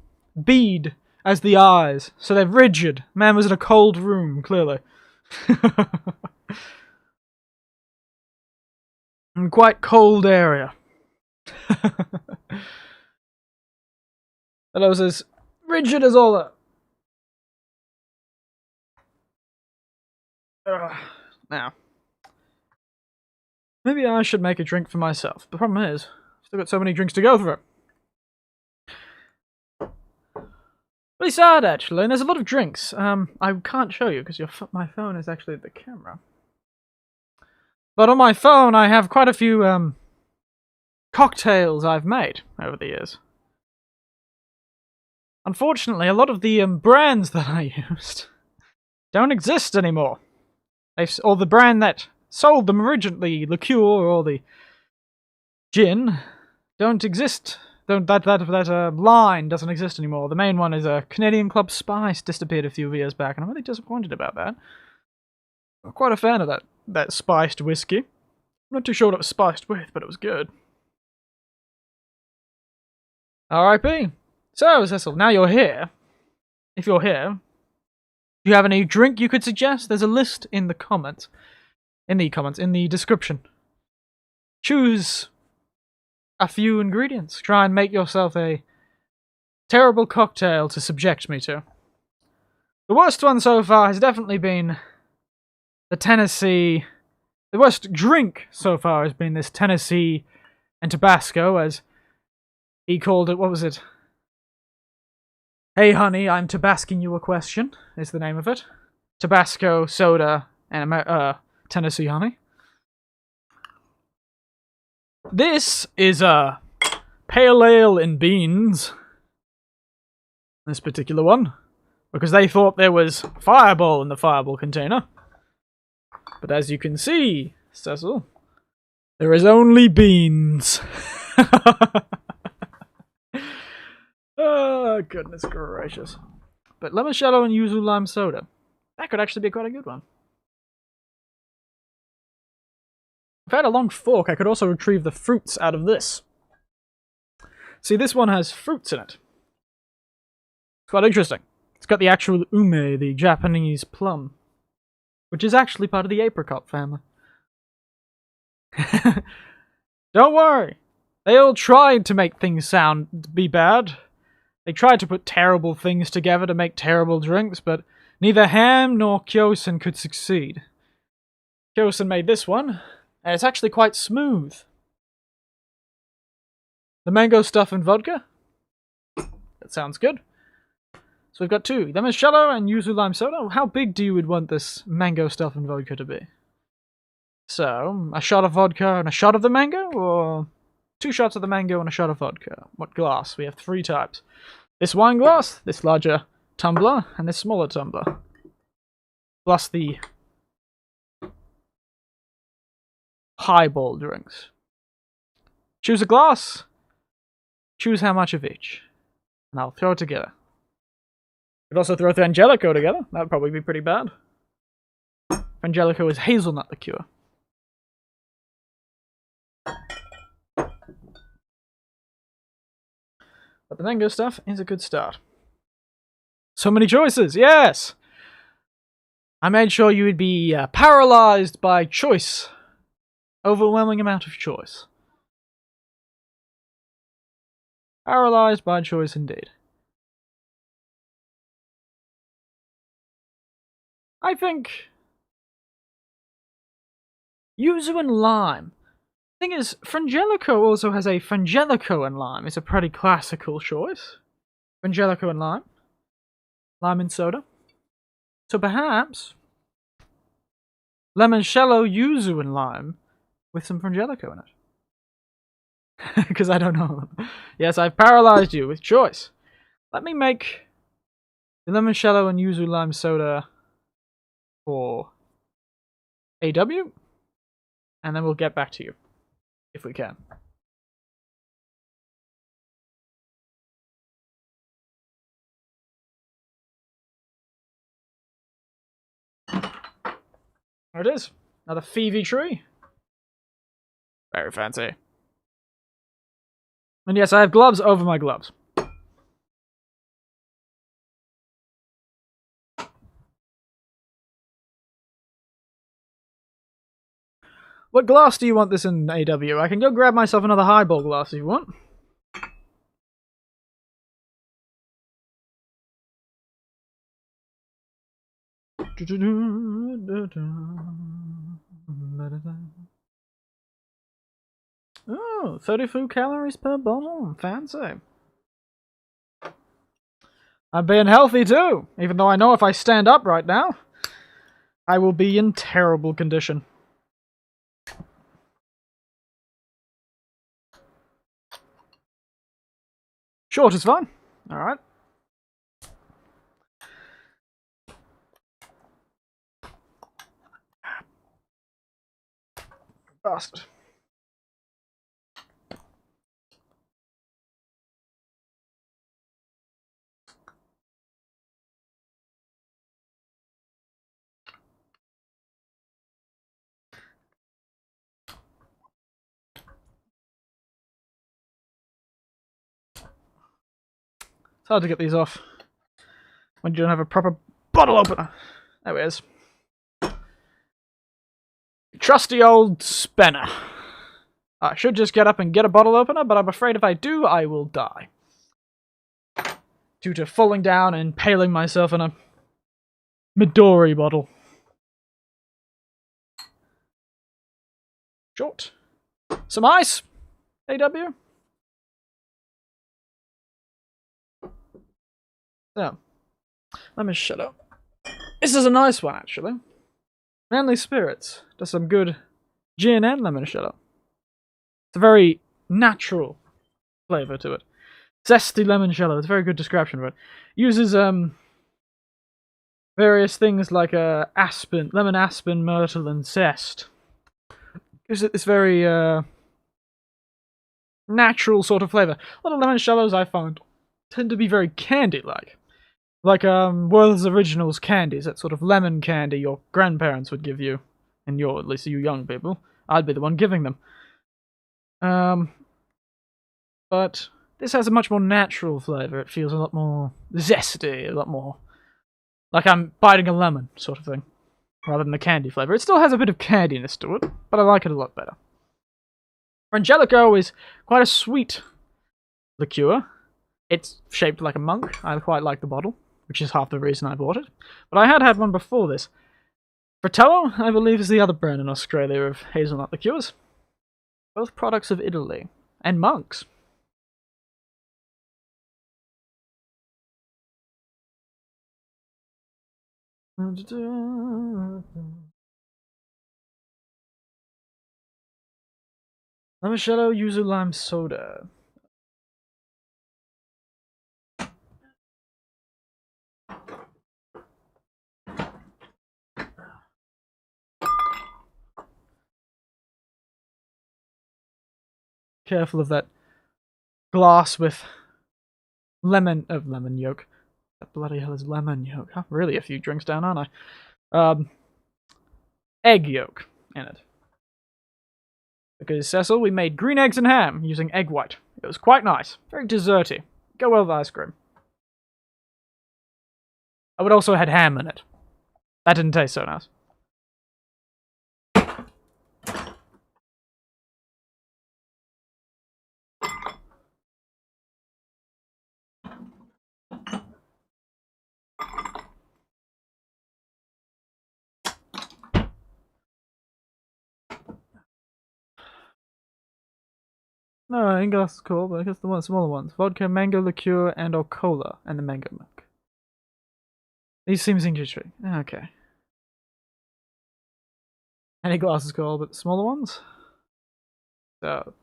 bead as the eyes, so they're rigid. Man was in a cold room, clearly. And quite cold area. And I was as rigid as all that. Now, maybe I should make a drink for myself. The problem is, I've still got so many drinks to go through. Really sad, actually, and there's a lot of drinks. I can't show you because my phone is actually the camera. But on my phone, I have quite a few cocktails I've made over the years. Unfortunately, a lot of the brands that I used don't exist anymore. Or the brand that sold them originally, liqueur or the gin, don't exist. That line doesn't exist anymore. The main one is a Canadian Club Spice, disappeared a few years back, and I'm really disappointed about that. I'm quite a fan of that spiced whiskey. I'm not too sure what it was spiced with, but it was good. R.I.P. So, Cecil, now you're here. If you're here, do you have any drink you could suggest? There's a list in the comments. In the description. Choose a few ingredients. Try and make yourself a terrible cocktail to subject me to. The worst one so far has definitely been the Tennessee... The worst drink so far has been this Tennessee and Tabasco, as he called it. What was it? Hey honey, I'm tabasking you a question, is the name of it. Tabasco, soda, and Tennessee honey. This is a pale ale and beans. This particular one. Because they thought there was Fireball in the Fireball container. But as you can see, Cecil, there is only beans. Oh, goodness gracious. But limoncello and yuzu lime soda. That could actually be quite a good one. If I had a long fork, I could also retrieve the fruits out of this. See, this one has fruits in it. It's quite interesting. It's got the actual ume, the Japanese plum, which is actually part of the apricot family. Don't worry. They all tried to make things be bad. They tried to put terrible things together to make terrible drinks, but neither Ham nor Kyosen could succeed. Kyosen made this one, and it's actually quite smooth. The mango stuff and vodka? That sounds good. So we've got two, limoncello and yuzu lime soda. How big do you want this mango stuff and vodka to be? So, a shot of vodka and a shot of the mango, or 2 shots of the mango and a shot of vodka? What glass? We have 3 types. This wine glass, this larger tumbler, and this smaller tumbler. Plus the highball drinks. Choose a glass. Choose how much of each. And I'll throw it together. Could also throw Frangelico together. That would probably be pretty bad. Frangelico is hazelnut liqueur. But the mango stuff is a good start. So many choices, yes! I made sure you would be paralyzed by choice. Overwhelming amount of choice. Paralyzed by choice indeed. I think yuzu and lime. Thing is, Frangelico also has a Frangelico and lime. It's a pretty classical choice. Frangelico and lime. Lime and soda. So perhaps limoncello, yuzu and lime with some Frangelico in it. Because I don't know them. Yes, I've paralyzed you with choice. Let me make the limoncello and yuzu lime soda for AW, and then we'll get back to you, if we can. There it is. Another Phoebe tree. Very fancy. And yes, I have gloves over my gloves. What glass do you want this in, AW? I can go grab myself another highball glass if you want. Oh, 34 calories per bottle. Fancy. I'm being healthy too, even though I know if I stand up right now, I will be in terrible condition. Short is fine. Alright. Bastard. It's hard to get these off when you don't have a proper bottle opener. There it is. Trusty old spanner. I should just get up and get a bottle opener, but I'm afraid if I do, I will die. Due to falling down and impaling myself in a Midori bottle. Short. Some ice, AW. So, Limoncello. This is a nice one, actually. Manly Spirits does some good gin and Limoncello. It's a very natural flavour to it. Zesty Limoncello, it's a very good description of it. Uses various things like aspen, lemon aspen, myrtle, and zest. Gives it this very natural sort of flavour. A lot of Limoncellos I find tend to be very candy-like. Like World's Originals candies, that sort of lemon candy your grandparents would give you. And at least you young people. I'd be the one giving them. But this has a much more natural flavour. It feels a lot more zesty, a lot more like I'm biting a lemon sort of thing, rather than the candy flavour. It still has a bit of candiness to it, but I like it a lot better. Angelico is quite a sweet liqueur. It's shaped like a monk. I quite like the bottle, which is half the reason I bought it. But I had one before this. Fratello, I believe, is the other brand in Australia of hazelnut liqueurs. Both products of Italy. And monks. Limoncello, Yuzu, lime soda. Careful of that glass with lemon yolk. That bloody hell is lemon yolk. I'm really a few drinks down, aren't I? Egg yolk in it. Because, Cecil, we made green eggs and ham using egg white. It was quite nice. Very desserty. Go well with ice cream. I would also had ham in it. That didn't taste so nice. No, Inglass is cool, but I guess the smaller ones. Vodka, mango liqueur, and or cola, and the mango milk. These seems interesting. Okay. Any glass is cool, but the smaller ones? So,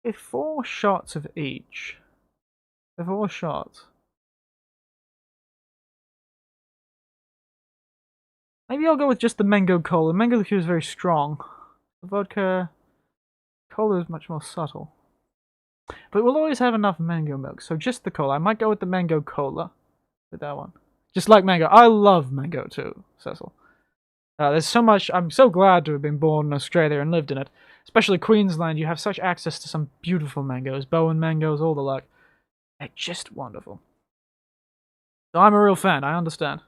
if 4 shots of each. 4 shots. Maybe I'll go with just the mango cola. Mango liqueur is very strong. The vodka cola is much more subtle. But we'll always have enough mango milk, so just the cola. I might go with the mango cola with that one. Just like mango. I love mango too, Cecil. There's so much. I'm so glad to have been born in Australia and lived in it. Especially Queensland, you have such access to some beautiful mangoes. Bowen mangoes, all the like. They're just wonderful. So I'm a real fan, I understand.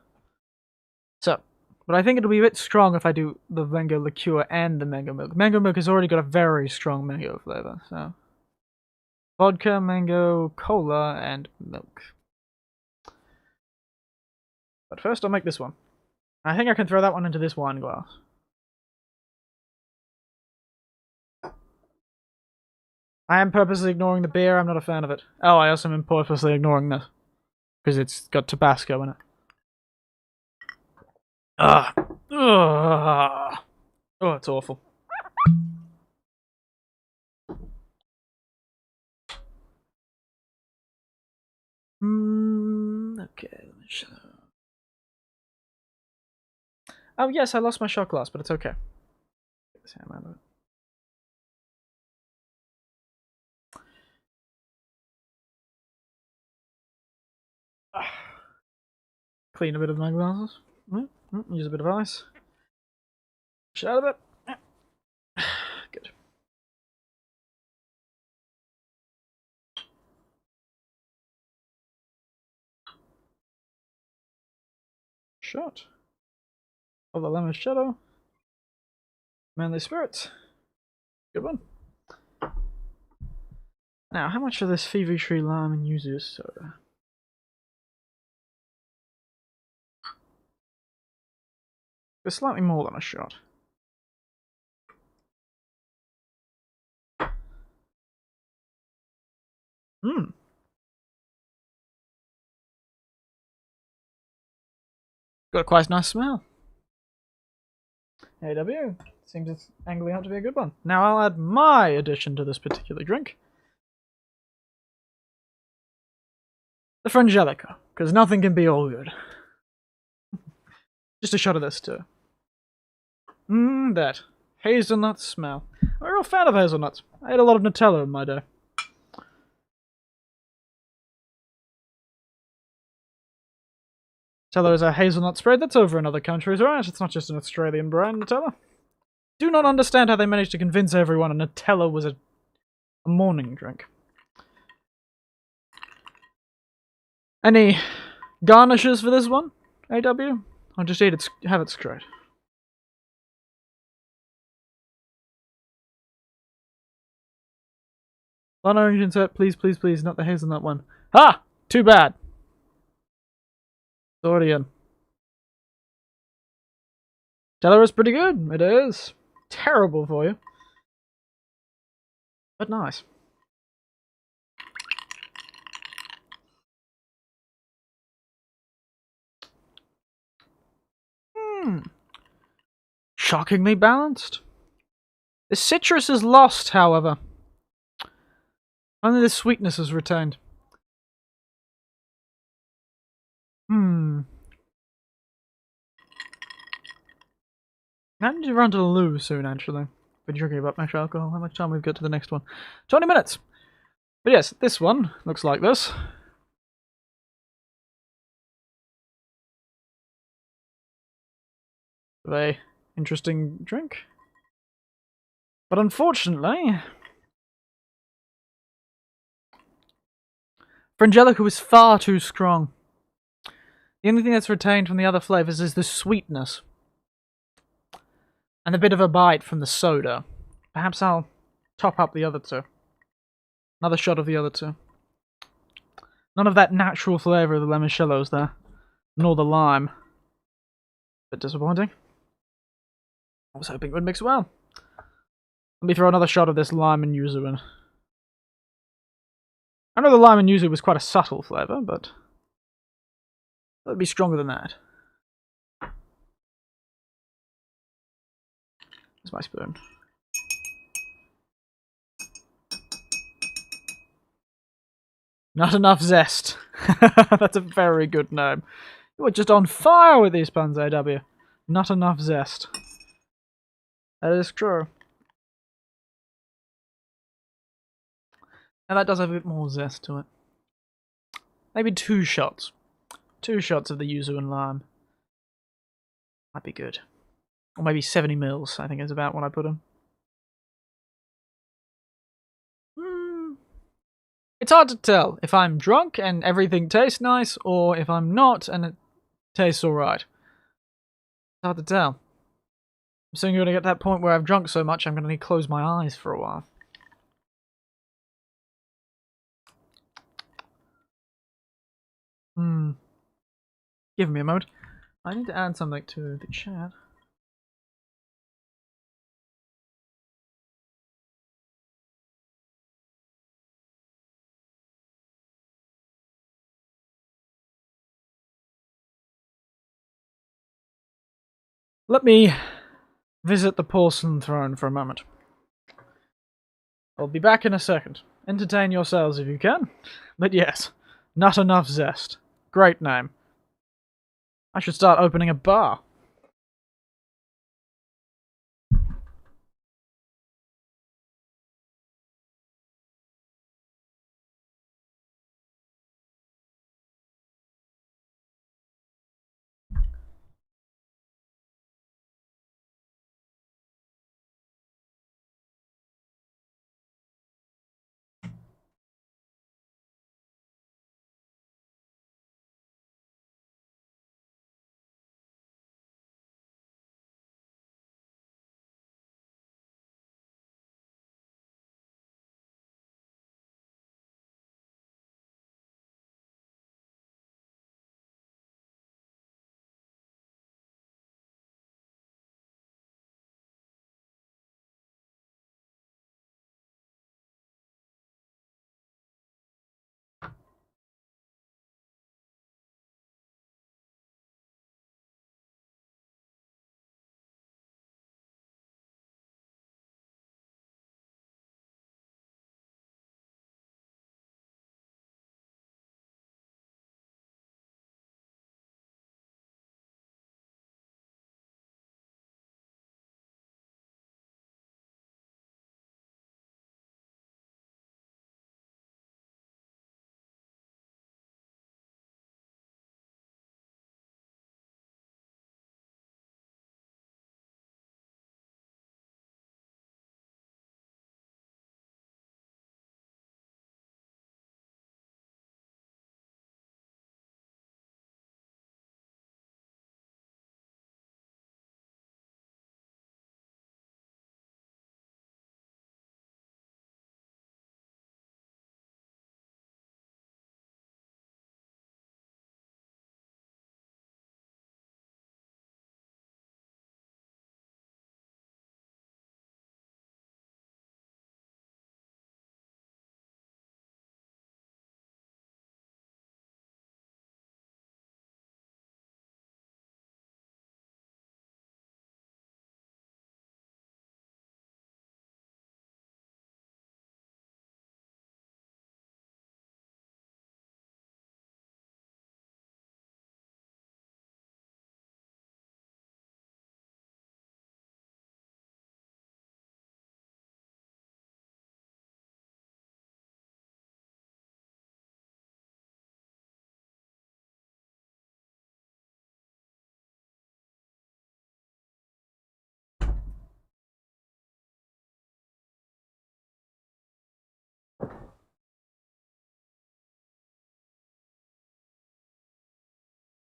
So, But I think it'll be a bit strong if I do the mango liqueur and the mango milk. Mango milk has already got a very strong mango flavor, so... Vodka, mango, cola, and milk. But first I'll make this one. I think I can throw that one into this wine glass. I am purposely ignoring the beer, I'm not a fan of it. Oh, I also am purposely ignoring this. Because it's got Tabasco in it. Ugh. Ugh. Oh, it's awful. Okay, let me show. Oh yes, I lost my shot glass, but it's okay. Get this hammer out of it. Clean a bit of my glasses. Use a bit of ice. Push it out of it. Good. Shot of the Limoncello. Manly Spirits. Good one. Now, how much of this Fever Tree Lime and Yuzu soda? It's slightly more than a shot. Got a quite nice smell. AW. Seems it's angling out to be a good one. Now I'll add my addition to this particular drink. The Frangelico, because nothing can be all good. Just a shot of this too. That. Hazelnut smell. I'm a real fan of hazelnuts. I ate a lot of Nutella in my day. Nutella is a hazelnut spread that's over in other countries, right? It's not just an Australian brand, Nutella. Do not understand how they managed to convince everyone a Nutella was a morning drink. Any garnishes for this one, AW? I'll just eat it, have it straight. One orange insert, please, please, please, not the hazelnut one. Ah! Too bad. It's already in. Nutella is pretty good. It is. Terrible for you. But nice. Shockingly balanced. The citrus is lost, however. Only the sweetness is retained. I need to run to the loo soon, actually. Been drinking about much alcohol. How much time we've got to the next one? 20 minutes! But yes, this one looks like this. Very interesting drink. But unfortunately, Frangelico is far too strong. The only thing that's retained from the other flavours is the sweetness. And a bit of a bite from the soda. Perhaps I'll top up the other two. Another shot of the other two. None of that natural flavour of the limoncello's there. Nor the lime. Bit disappointing. I was hoping it would mix well. Let me throw another shot of this lime and yuzu in. I know the lime and yuzu was quite a subtle flavour, but it would be stronger than that. There's my spoon. Not enough zest. That's a very good name. You are just on fire with these puns, AW. Not enough zest. That is true. Now that does have a bit more zest to it. Maybe 2 shots. 2 shots of the yuzu and lime. Might be good. Or maybe 70 mils, I think is about what I put in. It's hard to tell if I'm drunk and everything tastes nice, or if I'm not and it tastes alright. hard to tell. I'm soon going to get to that point where I've drunk so much I'm going to need to close my eyes for a while. Give me a moment. I need to add something to the chat. Let me visit the porcelain throne for a moment. I'll be back in a second. Entertain yourselves if you can. But yes, not enough zest. Great name. I should start opening a bar.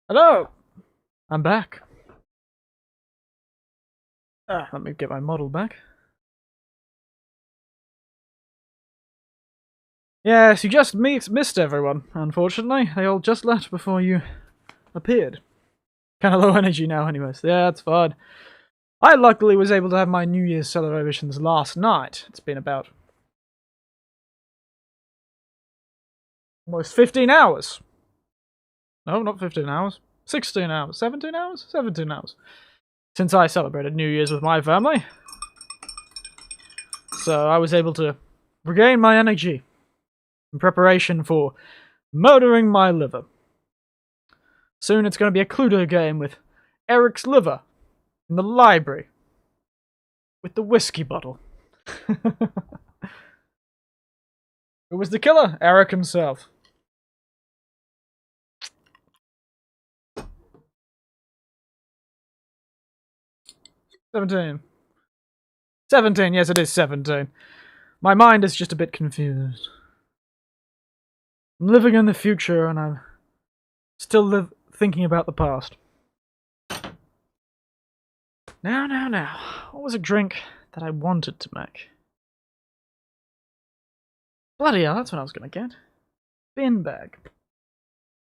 Hello! I'm back. Let me get my model back. Yes, you just missed everyone, unfortunately. They all just left before you appeared. Kinda low energy now anyways. Yeah, that's fine. I luckily was able to have my New Year's celebrations last night. It's been about almost 15 hours. No, not 15 hours. 16 hours. 17 hours? 17 hours. Since I celebrated New Year's with my family. So I was able to regain my energy in preparation for murdering my liver. Soon it's going to be a Cluedo game with Eric's liver in the library with the whiskey bottle. Who was the killer? Eric himself. $17. Yes, it is 17. My mind is just a bit confused. I'm living in the future and I'm still thinking about the past. Now. What was a drink that I wanted to make? Bloody hell, that's what I was going to get. Bin bag.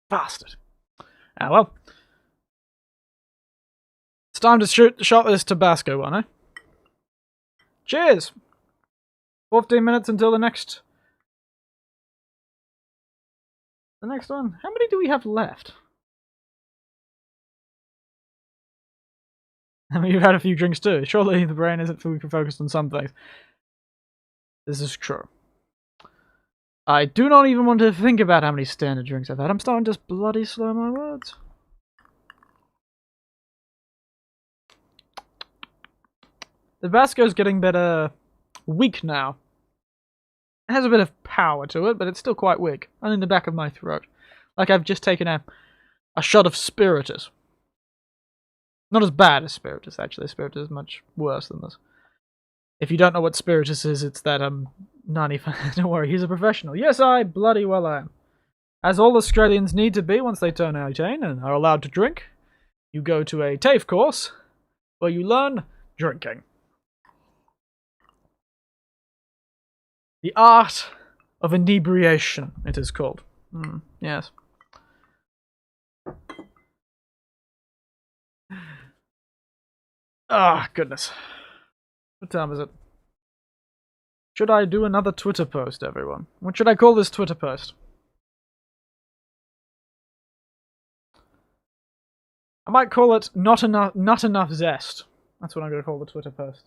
Bastard. Ah, well. It's time to shot this Tabasco one, eh? Cheers! 14 minutes until the next... The next one. How many do we have left? I mean, you've had a few drinks too. Surely the brain isn't fully focused on some things. This is true. I do not even want to think about how many standard drinks I've had. I'm starting to just bloody slow my words. The Tabasco's getting better weak now. It has a bit of power to it, but it's still quite weak. And in the back of my throat. Like I've just taken a shot of spiritus. Not as bad as spiritus, actually. Spiritus is much worse than this. If you don't know what spiritus is, it's that 95. Don't worry, he's a professional. Yes, I bloody well am. As all Australians need to be once they turn 18 and are allowed to drink, you go to a TAFE course where you learn drinking. The art of inebriation, it is called. Yes. Ah, goodness. What time is it? Should I do another Twitter post, everyone? What should I call this Twitter post? I might call it not enough zest. That's what I'm going to call the Twitter post.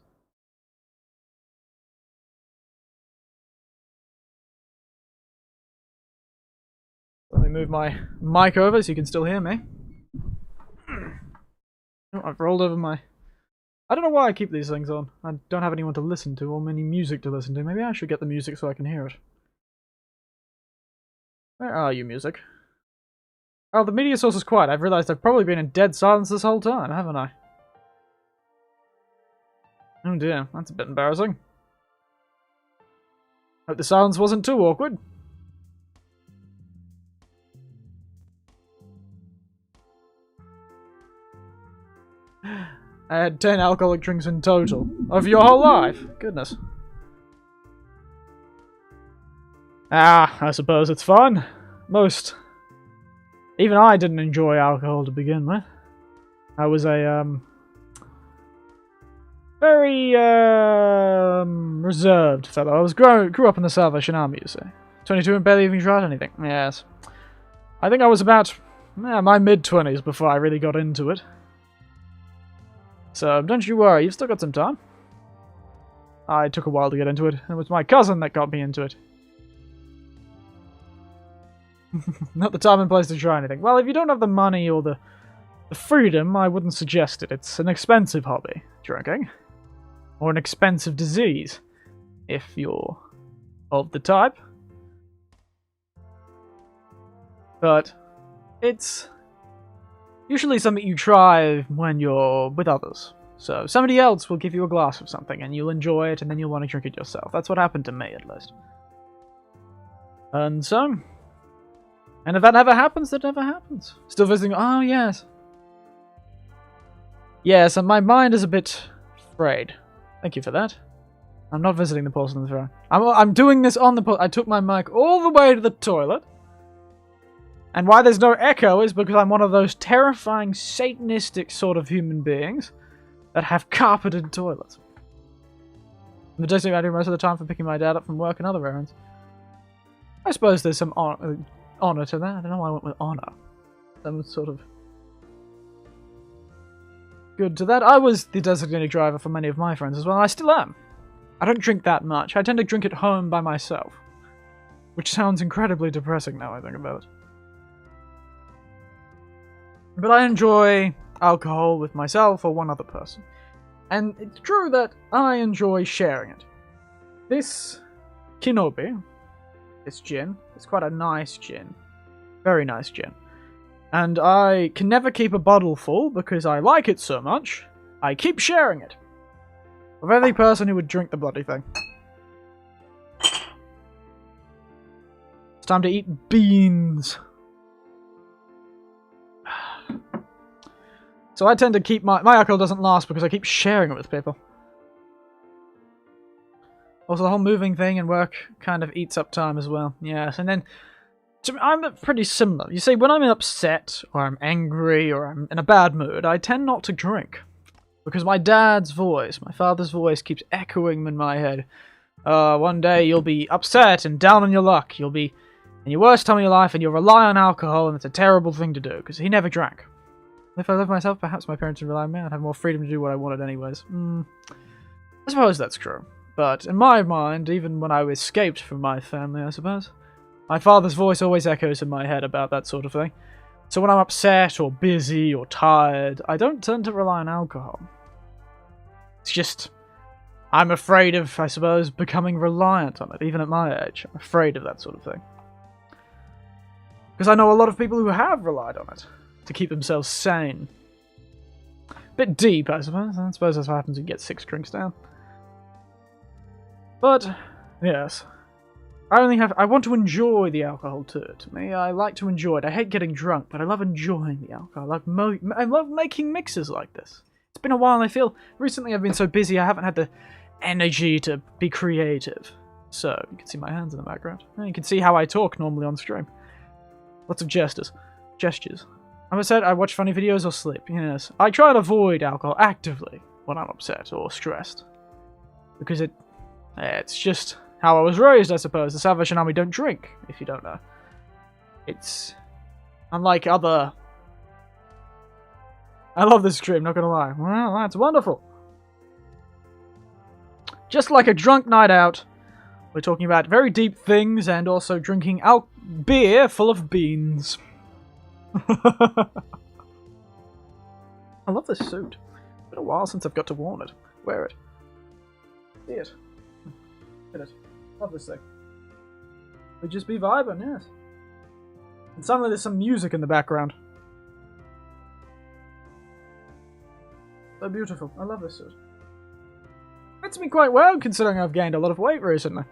Let me move my mic over so you can still hear me. Oh, I've rolled over my... I don't know why I keep these things on. I don't have anyone to listen to or any music to listen to. Maybe I should get the music so I can hear it. Where are you, music? Oh, the media source is quiet. I've realised I've probably been in dead silence this whole time, haven't I? Oh dear, that's a bit embarrassing. Hope the silence wasn't too awkward. I had 10 alcoholic drinks in total. Over your whole life? Goodness. Ah, I suppose it's fun. Even I didn't enjoy alcohol to begin with. I was a, very, reserved fellow. I grew up in the Salvation Army, you see. 22 and barely even tried anything. Yes. I think I was about, my mid-20s before I really got into it. So, don't you worry, you've still got some time. I took a while to get into it. It was my cousin that got me into it. Not the time and place to try anything. Well, if you don't have the money or the freedom, I wouldn't suggest it. It's an expensive hobby, drinking. Or an expensive disease, if you're of the type. But it's usually something you try when you're with others. So somebody else will give you a glass of something and you'll enjoy it and then you'll want to drink it yourself. That's what happened to me, at least. And so... And if that never happens, that never happens. Still visiting... Oh, yes. Yes, and my mind is a bit frayed. Thank you for that. I'm not visiting the porcelain throne. I'm doing this on the... I took my mic all the way to the toilet. And why there's no echo is because I'm one of those terrifying, satanistic sort of human beings that have carpeted toilets. I'm just I do most of the time for picking my dad up from work and other errands. I suppose there's some honor to that. I don't know why I went with honor. Some sort of good to that. I was the designated driver for many of my friends as well, and I still am. I don't drink that much. I tend to drink at home by myself. Which sounds incredibly depressing now I think about it. But I enjoy alcohol with myself or one other person. And it's true that I enjoy sharing it. This Kinobi, this gin, it's quite a nice gin. Very nice gin. And I can never keep a bottle full because I like it so much, I keep sharing it. With every person who would drink the bloody thing. It's time to eat beans. So I tend to keep my alcohol doesn't last because I keep sharing it with people. Also, the whole moving thing and work kind of eats up time as well. Yes, and then I'm pretty similar. You see, when I'm upset, or I'm angry, or I'm in a bad mood, I tend not to drink. Because my dad's voice, my father's voice, keeps echoing in my head. One day you'll be upset and down on your luck. You'll be in your worst time of your life and you'll rely on alcohol, and it's a terrible thing to do, because he never drank. If I lived myself, perhaps my parents would rely on me. I'd have more freedom to do what I wanted anyways. I suppose that's true. But in my mind, even when I escaped from my family, I suppose, my father's voice always echoes in my head about that sort of thing. So when I'm upset, or busy, or tired, I don't tend to rely on alcohol. It's just, I'm afraid of, I suppose, becoming reliant on it, even at my age. I'm afraid of that sort of thing. Because I know a lot of people who have relied on it to keep themselves sane. Bit deep, I suppose. I suppose that's what happens when you get 6 drinks down. But, yes. I want to enjoy the alcohol too. To me, I like to enjoy it. I hate getting drunk, but I love enjoying the alcohol. I love making mixes like this. It's been a while, and I feel recently I've been so busy I haven't had the energy to be creative. So, you can see my hands in the background. And you can see how I talk normally on stream. Lots of gestures. As I said, I watch funny videos or sleep. Yes. I try and avoid alcohol actively when I'm upset or stressed. Because it's just how I was raised, I suppose. The Salvation Army don't drink, if you don't know. It's unlike other... I love this stream, not gonna lie. Well, that's wonderful. Just like a drunk night out, we're talking about very deep things and also drinking beer full of beans. I love this suit. It's been a while since I've got to wear it. See it. Look at it. Love this thing. We just be vibing, yes. And suddenly there's some music in the background. So beautiful. I love this suit. Fits me quite well, considering I've gained a lot of weight recently.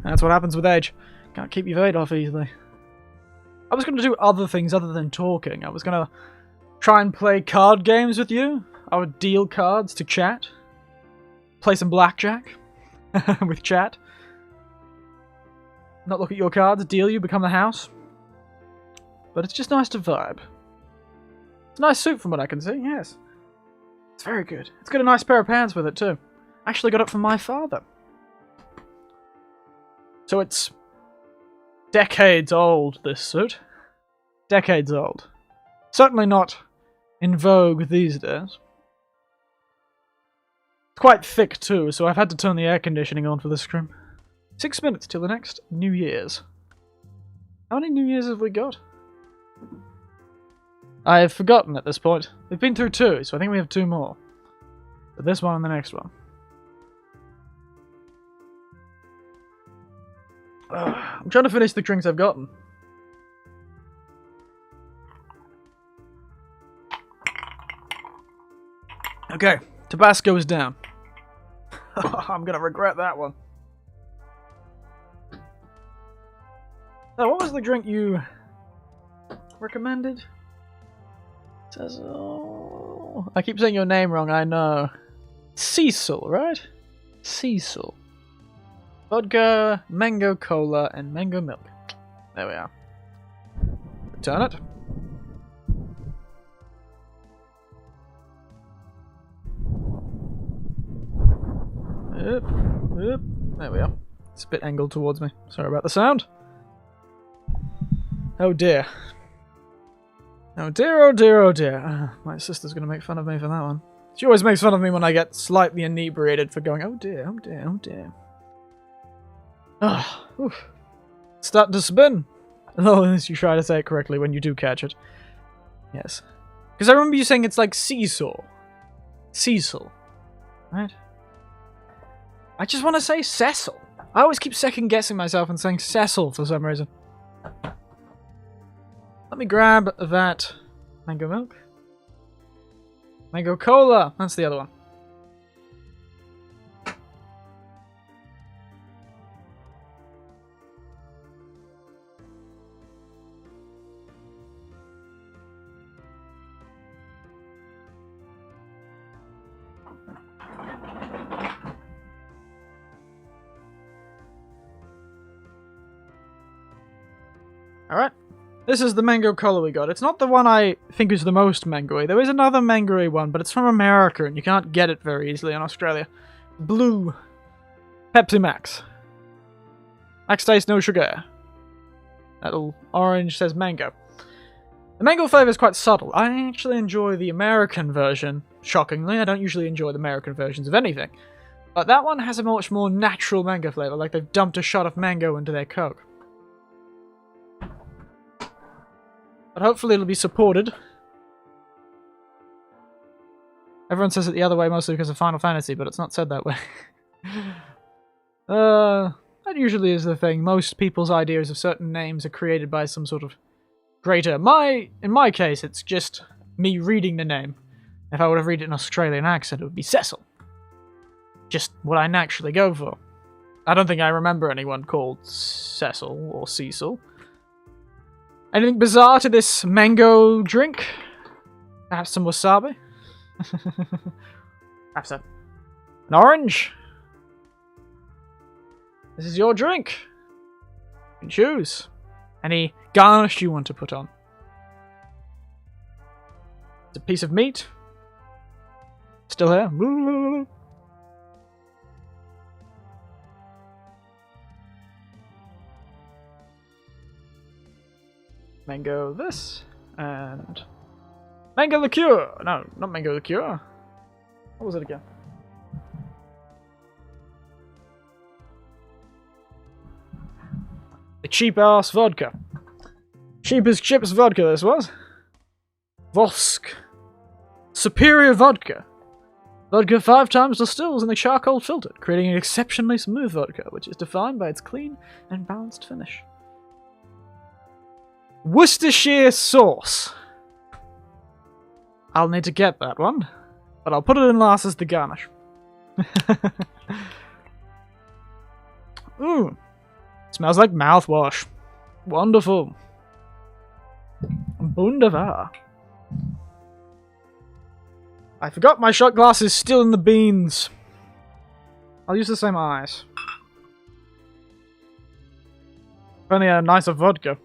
That's what happens with age. Can't keep your weight off easily. I was going to do other things other than talking. I was going to try and play card games with you. I would deal cards to chat. Play some blackjack with chat. Not look at your cards, deal you, become the house. But it's just nice to vibe. It's a nice suit from what I can see, yes. It's very good. It's got a nice pair of pants with it too. Actually got it from my father. So it's decades old, this suit. Decades old. Certainly not in vogue these days. It's quite thick too, so I've had to turn the air conditioning on for this stream. 6 minutes till the next New Year's. How many New Year's have we got? I have forgotten at this point. We've been through 2, so I think we have 2 more. But this one and the next one. I'm trying to finish the drinks I've gotten. Okay, Tabasco is down. I'm gonna regret that one. So, what was the drink you recommended? It says, oh, I keep saying your name wrong, I know. Cecil, right? Cecil. Vodka, mango cola, and mango milk. There we are. Return it. Yep. There we are. It's a bit angled towards me. Sorry about the sound. Oh dear. Oh dear, oh dear, oh dear. My sister's gonna make fun of me for that one. She always makes fun of me when I get slightly inebriated for going, oh dear, oh dear, oh dear. Ah, starting to spin. Unless you try to say it correctly when you do catch it. Yes. Because I remember you saying it's like seesaw. Cecil. Right? I just want to say Cecil. I always keep second guessing myself and saying Cecil for some reason. Let me grab that mango milk. Mango cola. That's the other one. Alright. This is the mango color we got. It's not the one I think is the most mango-y. There is another mango-y one, but it's from America, and you can't get it very easily in Australia. Blue. Pepsi Max. Max taste, no sugar. That little orange says mango. The mango flavour is quite subtle. I actually enjoy the American version. Shockingly, I don't usually enjoy the American versions of anything. But that one has a much more natural mango flavour, like they've dumped a shot of mango into their Coke. But hopefully it'll be supported. Everyone says it the other way, mostly because of Final Fantasy, but it's not said that way. That usually is the thing. Most people's ideas of certain names are created by some sort of greater. In my case, it's just me reading the name. If I would have read it in an Australian accent, it would be Cecil. Just what I naturally go for. I don't think I remember anyone called Cecil or Cecil. Anything bizarre to this mango drink? Perhaps some wasabi? Perhaps an orange? This is your drink. You can choose. Any garnish you want to put on. It's a piece of meat. Still here. Mango this, and mango liqueur. No, not mango liqueur. What was it again? The cheap ass vodka. Cheap as chips vodka, this was. Vosk. Superior vodka. Vodka 5 times distilled and the charcoal filtered, creating an exceptionally smooth vodka, which is defined by its clean and balanced finish. Worcestershire sauce. I'll need to get that one, but I'll put it in last as the garnish. Ooh, smells like mouthwash. Wonderful. Bundaberg. I forgot my shot glass is still in the beans. I'll use the same eyes. If only I had a nicer vodka.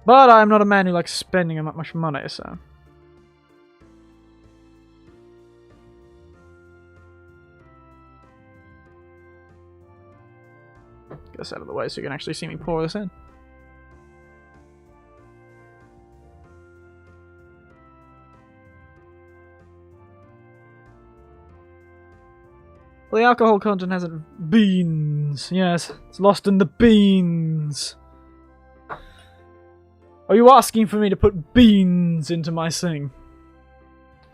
But I'm not a man who likes spending that much money, so... Get this out of the way so you can actually see me pour this in. Well, the alcohol content hasn't... Beans! Yes, it's lost in the beans! Are you asking for me to put beans into my thing?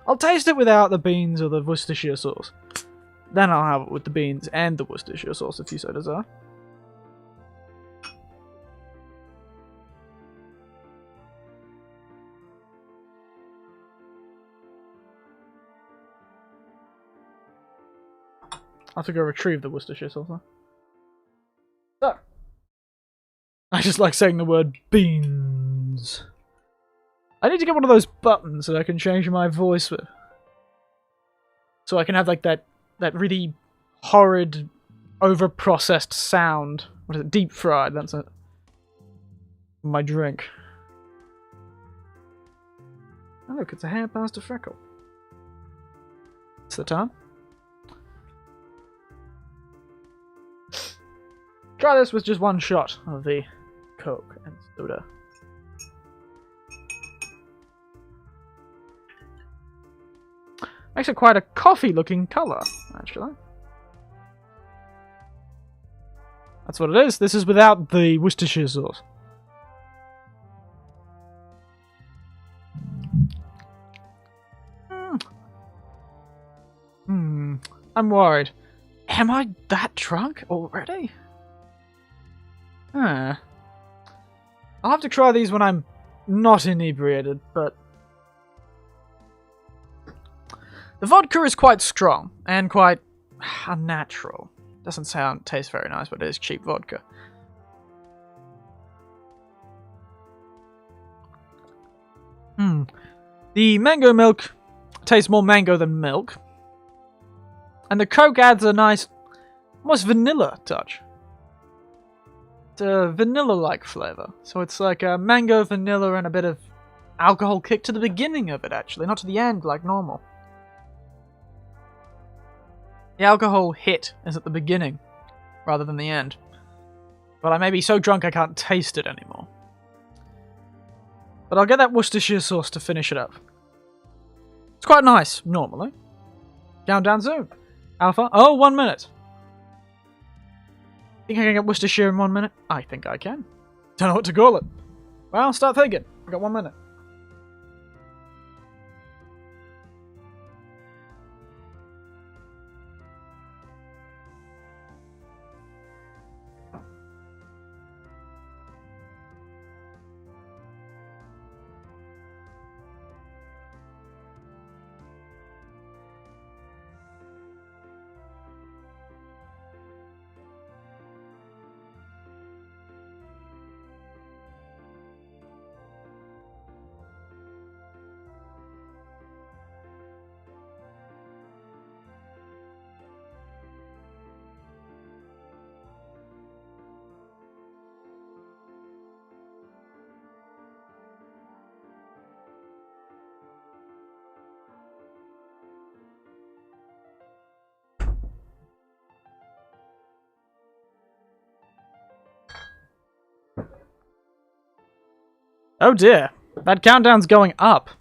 I'll taste it without the beans or the Worcestershire sauce. Then I'll have it with the beans and the Worcestershire sauce if you so desire. I'll have to go retrieve the Worcestershire sauce now. So, I just like saying the word beans. I need to get one of those buttons that I can change my voice with. So I can have like that really horrid, over-processed sound. What is it? Deep fried, that's it. My drink. Oh look, it's a hair past a freckle. It's the time. Try this with just one shot of the Coke and soda. Makes it quite a coffee-looking colour, actually. That's what it is. This is without the Worcestershire sauce. I'm worried. Am I that drunk already? Huh. I'll have to try these when I'm not inebriated, but... The vodka is quite strong, and quite unnatural. Doesn't taste very nice, but it is cheap vodka. The mango milk tastes more mango than milk. And the Coke adds a nice, almost vanilla touch. It's a vanilla-like flavor. So it's like a mango, vanilla, and a bit of alcohol kick to the beginning of it, actually, not to the end like normal. The alcohol hit is at the beginning, rather than the end. But I may be so drunk I can't taste it anymore. But I'll get that Worcestershire sauce to finish it up. It's quite nice, normally. Countdown soon. Alpha. Oh, 1 minute. Think I can get Worcestershire in 1 minute? I think I can. Don't know what to call it. Well, start thinking. I've got 1 minute. Oh dear, that countdown's going up.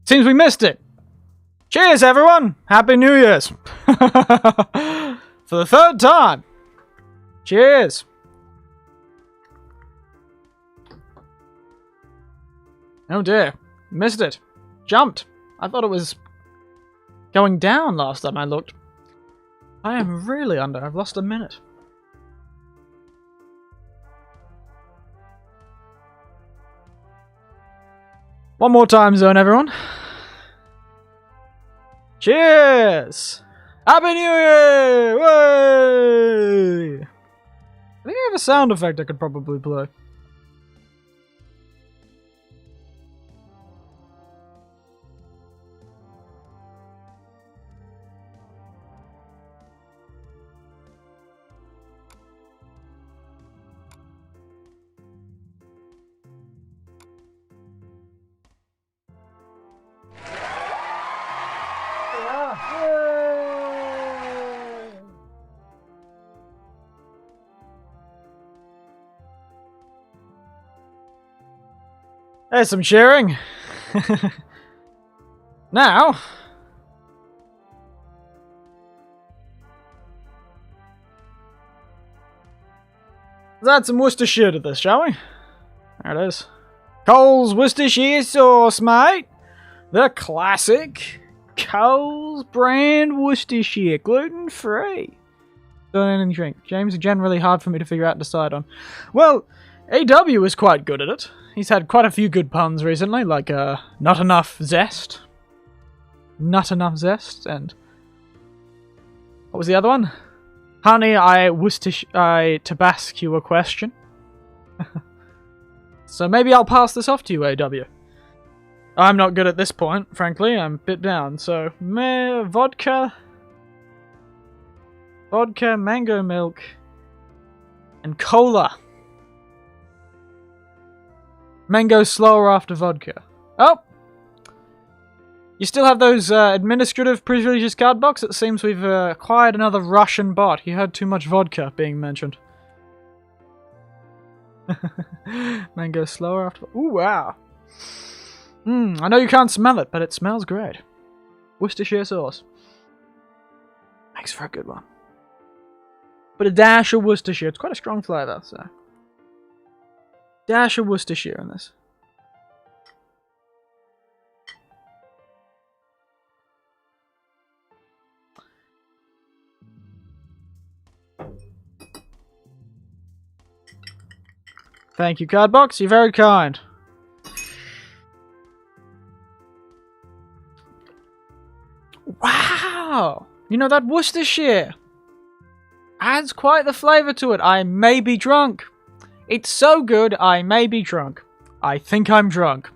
Seems we missed it. Cheers, everyone! Happy New Year's! For the 3rd time! Cheers! Oh dear, missed it. Jumped. I thought it was going down last time I looked. I am really under. I've lost a minute. One more time zone, everyone. Cheers! Happy New Year! Way! I think I have a sound effect I could probably play. There's some cheering. Now, let's add some Worcestershire to this, shall we? There it is. Coles Worcestershire sauce, mate. The classic Coles brand Worcestershire, gluten-free. Don't any drink. James is generally hard for me to figure out and decide on. Well, AW is quite good at it. He's had quite a few good puns recently, like not enough zest. Not enough zest, and what was the other one? Honey, I tabask you a question. So maybe I'll pass this off to you, AW. I'm not good at this point, frankly. I'm a bit down. So, vodka, mango milk, and cola. Mango slower after vodka. Oh! You still have those administrative privileges card box? It seems we've acquired another Russian bot. You heard too much vodka being mentioned. Mango slower after... Ooh, wow. I know you can't smell it, but it smells great. Worcestershire sauce. Makes for a good one. But a dash of Worcestershire. It's quite a strong flavour, so... Dash of Worcestershire in this. Thank you, Cardbox. You're very kind. Wow! You know, that Worcestershire adds quite the flavour to it. I may be drunk. It's so good, I may be drunk. I think I'm drunk.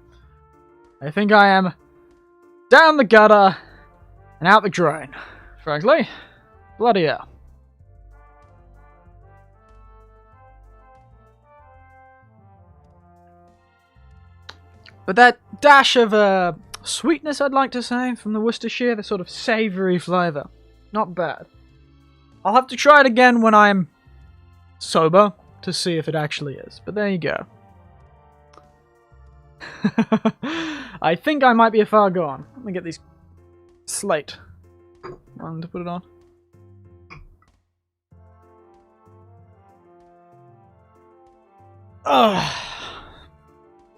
I think I am down the gutter and out the drain. Frankly, bloody hell. But that dash of sweetness, I'd like to say, from the Worcestershire, the sort of savoury flavour. Not bad. I'll have to try it again when I'm sober to see if it actually is. But there you go. I think I might be a far gone. Let me get these slate on to put it on.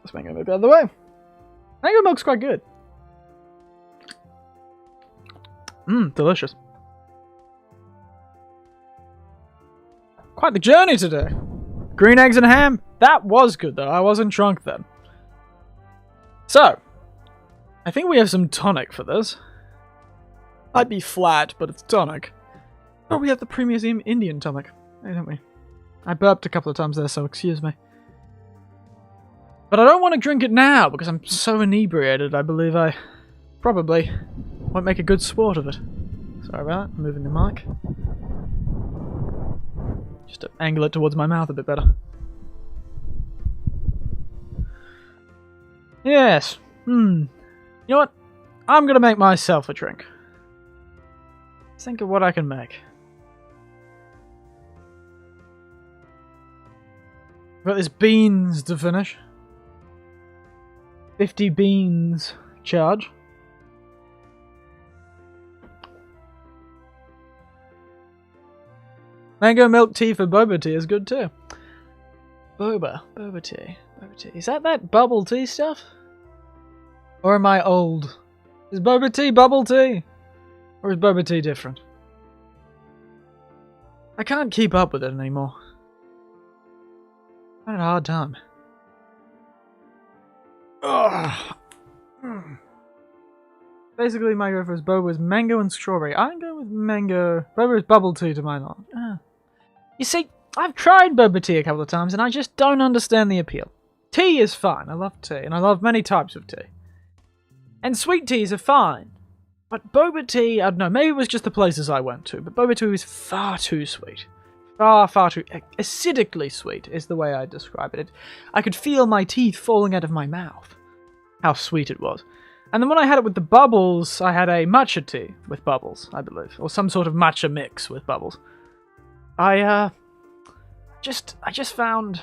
Let's make it a bit out of the way. Mango milk's quite good. Delicious. Quite the journey today. Green eggs and ham. That was good though. I wasn't drunk then. So, I think we have some tonic for this. Might be flat, but it's tonic. Oh, we have the premium Indian tonic, don't we? I burped a couple of times there, so excuse me. But I don't want to drink it now, because I'm so inebriated, I believe I probably won't make a good sport of it. Sorry about that, moving the mic. Just to angle it towards my mouth a bit better. Yes. You know what? I'm gonna make myself a drink. Think of what I can make. I've got this beans to finish. 50 beans charge. Mango milk tea for boba tea is good too. Boba tea. Is that bubble tea stuff? Or am I old? Is boba tea bubble tea? Or is boba tea different? I can't keep up with it anymore. I had a hard time. Ugh. Basically, my go for boba is mango and strawberry. I go with mango. Boba is bubble tea to my knowledge. You see, I've tried boba tea a couple of times and I just don't understand the appeal. Tea is fine. I love tea, and I love many types of tea. And sweet teas are fine. But boba tea, I don't know, maybe it was just the places I went to, but boba tea was far too sweet. Far too acidically sweet is the way I describe it. I could feel my teeth falling out of my mouth. How sweet it was. And then when I had it with the bubbles, I had a matcha tea with bubbles, I believe. Or some sort of matcha mix with bubbles. I just found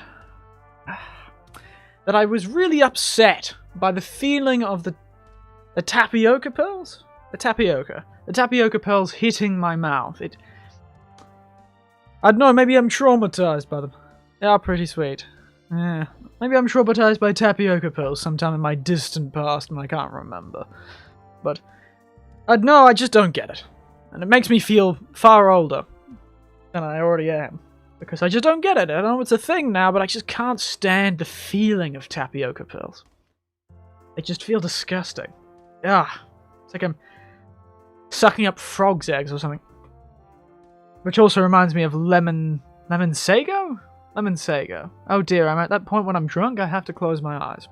that I was really upset by the feeling of the tapioca pearls? The tapioca pearls hitting my mouth. I don't know, maybe I'm traumatized by them. They are pretty sweet. Yeah. Maybe I'm traumatized by tapioca pearls sometime in my distant past and I can't remember. But, I don't know, I just don't get it. And it makes me feel far older than I already am. Because I just don't get it. I know it's a thing now, but I just can't stand the feeling of tapioca pearls. They just feel disgusting. Ah, it's like I'm sucking up frog's eggs or something. Which also reminds me of lemon sago? Lemon sago. Oh dear, I'm at that point when I'm drunk, I have to close my eyes.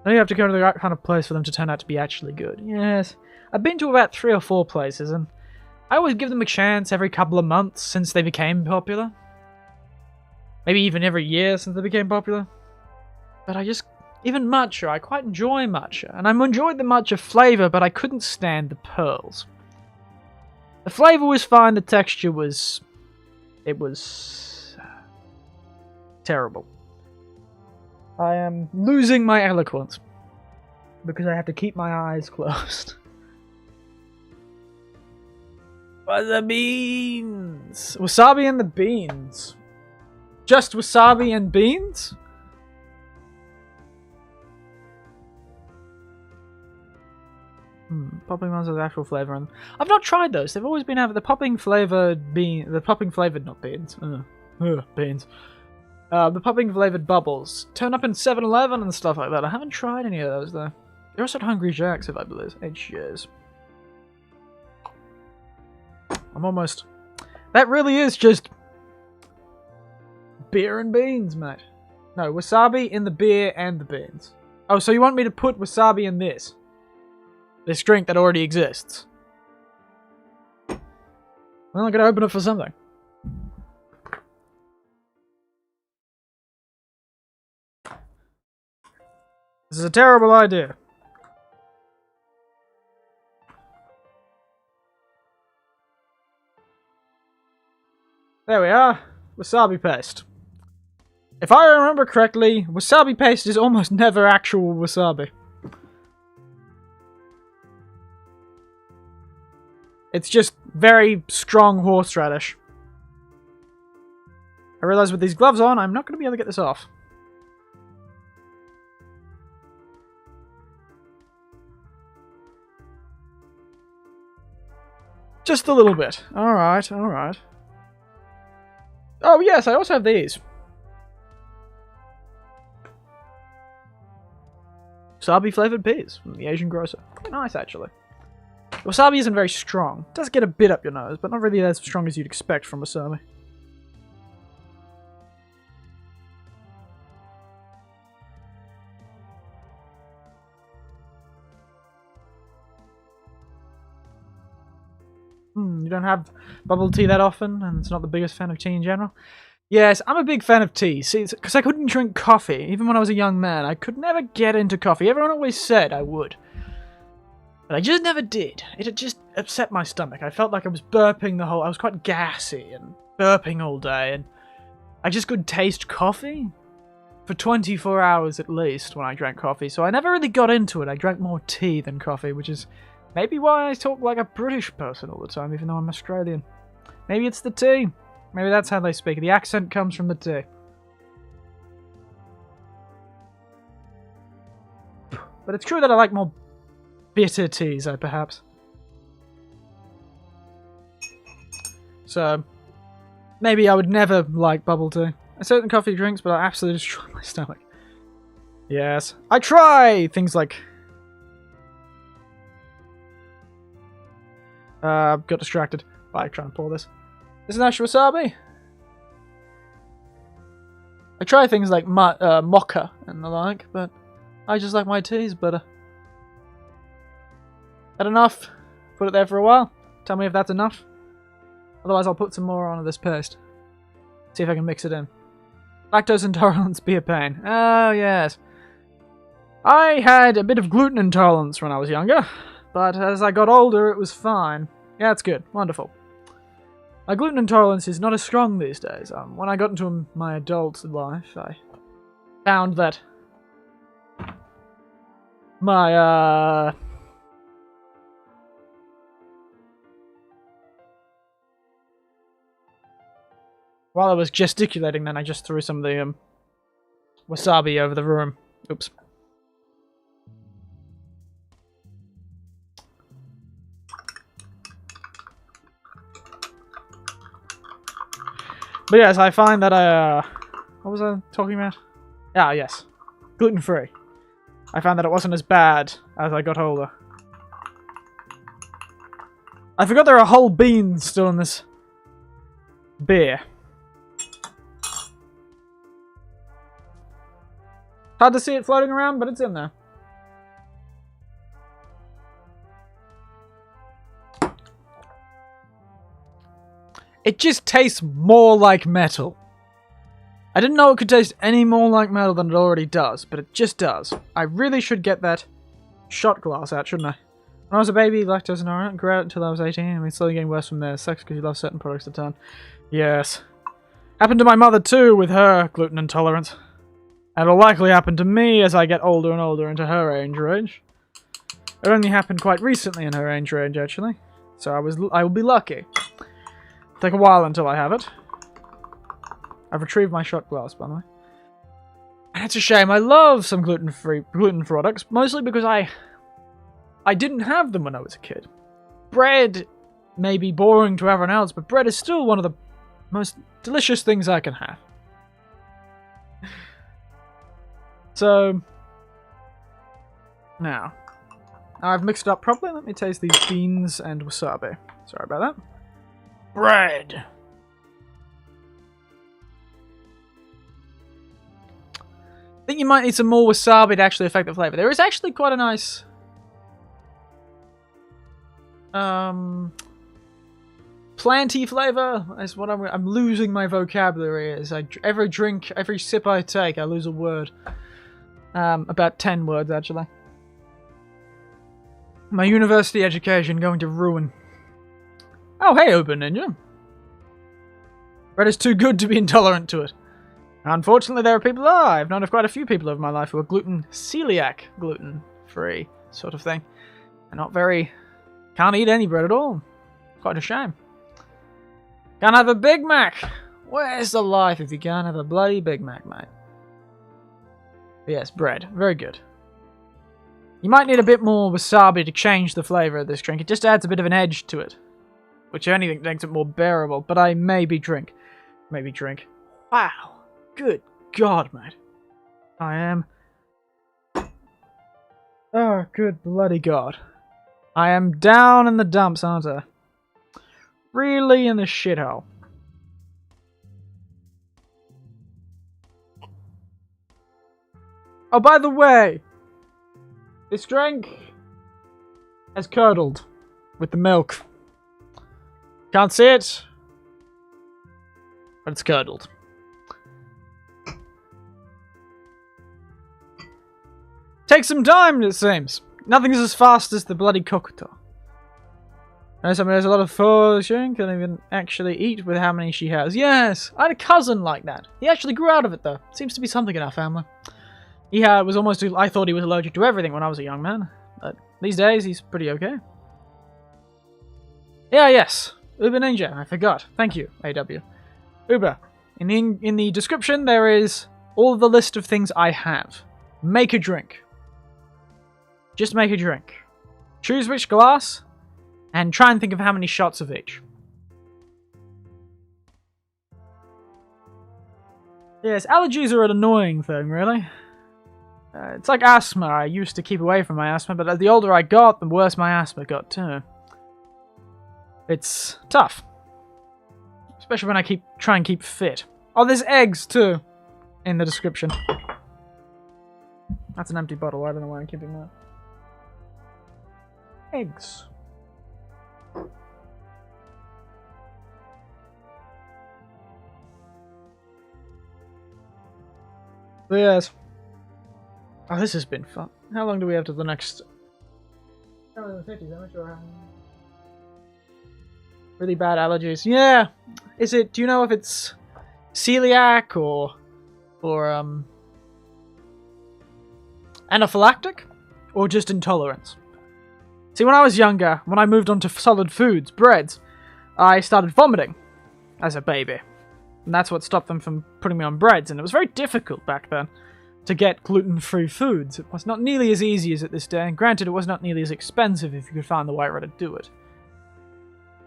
Now you have to go to the right kind of place for them to turn out to be actually good. Yes. I've been to about 3 or 4 places, and I always give them a chance every couple of months since they became popular. Maybe even every year since they became popular. But even matcha, I quite enjoy matcha. And I enjoyed the matcha flavour, but I couldn't stand the pearls. The flavour was fine, the texture was... It was... terrible. I am losing my eloquence. Because I have to keep my eyes closed. The beans! Wasabi and the beans. Just wasabi and beans? Popping ones with actual flavour in them. I've not tried those. They've always been having the popping flavoured bean... The popping flavoured... Not beans. Beans. The popping flavoured bubbles. Turn up in 7-Eleven and stuff like that. I haven't tried any of those, though. They're also at Hungry Jack's, if I believe. 8 years. I'm almost... That really is just... beer and beans, mate. No, wasabi in the beer and the beans. Oh, so you want me to put wasabi in this? This drink that already exists? Well, I'm gonna open it for something. This is a terrible idea. There we are. Wasabi paste. If I remember correctly, wasabi paste is almost never actual wasabi. It's just very strong horseradish. I realise with these gloves on, I'm not going to be able to get this off. Just a little bit. Alright, alright. Oh yes, I also have these. Wasabi flavoured peas from the Asian grocer. Quite nice, actually. Wasabi isn't very strong. It does get a bit up your nose, but not really as strong as you'd expect from wasabi. You don't have bubble tea that often, and it's not the biggest fan of tea in general? Yes, I'm a big fan of tea. See, because I couldn't drink coffee. Even when I was a young man, I could never get into coffee. Everyone always said I would. But I just never did. It had just upset my stomach. I felt like I was burping the whole... I was quite gassy and burping all day, and I just couldn't taste coffee for 24 hours at least when I drank coffee. So I never really got into it. I drank more tea than coffee, which is maybe why I talk like a British person all the time, even though I'm Australian. Maybe it's the tea. Maybe that's how they speak. The accent comes from the tea. But it's true that I like more bitter teas, perhaps. So, maybe I would never like bubble tea. I certain coffee drinks, but I absolutely destroy my stomach. Yes. I try things like... got distracted by trying to pour this. This is actual wasabi. I try things like mocha and the like, but I just like my teas better. That enough? Put it there for a while. Tell me if that's enough. Otherwise I'll put some more onto this paste. See if I can mix it in. Lactose intolerance be a pain. Oh yes. I had a bit of gluten intolerance when I was younger, but as I got older it was fine. Yeah, it's good. Wonderful. My gluten intolerance is not as strong these days. When I got into my adult life, I found that my, while I was gesticulating then, I just threw some of the, wasabi over the room. Oops. But yes, I find that what was I talking about? Ah, yes. Gluten-free. I found that it wasn't as bad as I got older. I forgot there are whole beans still in this beer. Hard to see it floating around, but it's in there. It just tastes more like metal. I didn't know it could taste any more like metal than it already does, but it just does. I really should get that shot glass out, shouldn't I? When I was a baby, lactose intolerant, grew out until I was 18, and it's slowly getting worse from there. Sucks because you love certain products a ton. Yes. Happened to my mother too, with her gluten intolerance. And it'll likely happen to me as I get older and older into her age range. It only happened quite recently in her age range, actually. So I will be lucky. Take a while until I have it. I've retrieved my shot glass, by the way. And it's a shame. I love some gluten products, mostly because I didn't have them when I was a kid. Bread may be boring to everyone else, but bread is still one of the most delicious things I can have. So, now I've mixed it up properly. Let me taste these beans and wasabi. Sorry about that. Bread. I think you might need some more wasabi to actually affect the flavor. There is actually quite a nice planty flavor. Is what I'm losing my vocabulary as every sip I take, I lose a word. About 10 words, actually. My university education going to ruin. Oh, hey, Uber Ninja. Bread is too good to be intolerant to it. Unfortunately, there are people. I've known of quite a few people over my life who are celiac, gluten-free sort of thing. They're not very. Can't eat any bread at all. Quite a shame. Can't have a Big Mac. Where's the life if you can't have a bloody Big Mac, mate? But yes, bread. Very good. You might need a bit more wasabi to change the flavour of this drink. It just adds a bit of an edge to it. Which if anything makes it more bearable. But I maybe drink. Wow. Good God, mate. I am... Oh, good bloody God. I am down in the dumps, aren't I? Really in the shithole. Oh, by the way, this drink has curdled with the milk. Can't see it, but it's curdled. Takes some time, it seems. Nothing is as fast as the bloody Kokuto. I somebody has a lot of food, she can't even actually eat with how many she has. Yes, I had a cousin like that. He actually grew out of it, though. Seems to be something in our family. He was almost... I thought he was allergic to everything when I was a young man. But these days, he's pretty okay. Yeah, yes. Uber Ninja, I forgot. Thank you, AW. Uber. In the description, there is all the list of things I have. Make a drink. Just make a drink. Choose which glass, and try and think of how many shots of each. Yes, allergies are an annoying thing, really. It's like asthma. I used to keep away from my asthma, but the older I got, the worse my asthma got, too. It's tough. Especially when I try and keep fit. Oh, there's eggs, too, in the description. That's an empty bottle. I don't know why I'm keeping that. Eggs. So yes. Oh, this has been fun. How long do we have to the next... 50, I'm not sure how... Really bad allergies. Yeah! Is it... Do you know if it's... celiac or anaphylactic? Or just intolerance? See, when I was younger, when I moved on to solid foods, breads, I started vomiting as a baby. And that's what stopped them from putting me on breads, and it was very difficult back then to get gluten-free foods. It was not nearly as easy as it this day, and granted, it was not nearly as expensive if you could find the right way to do it.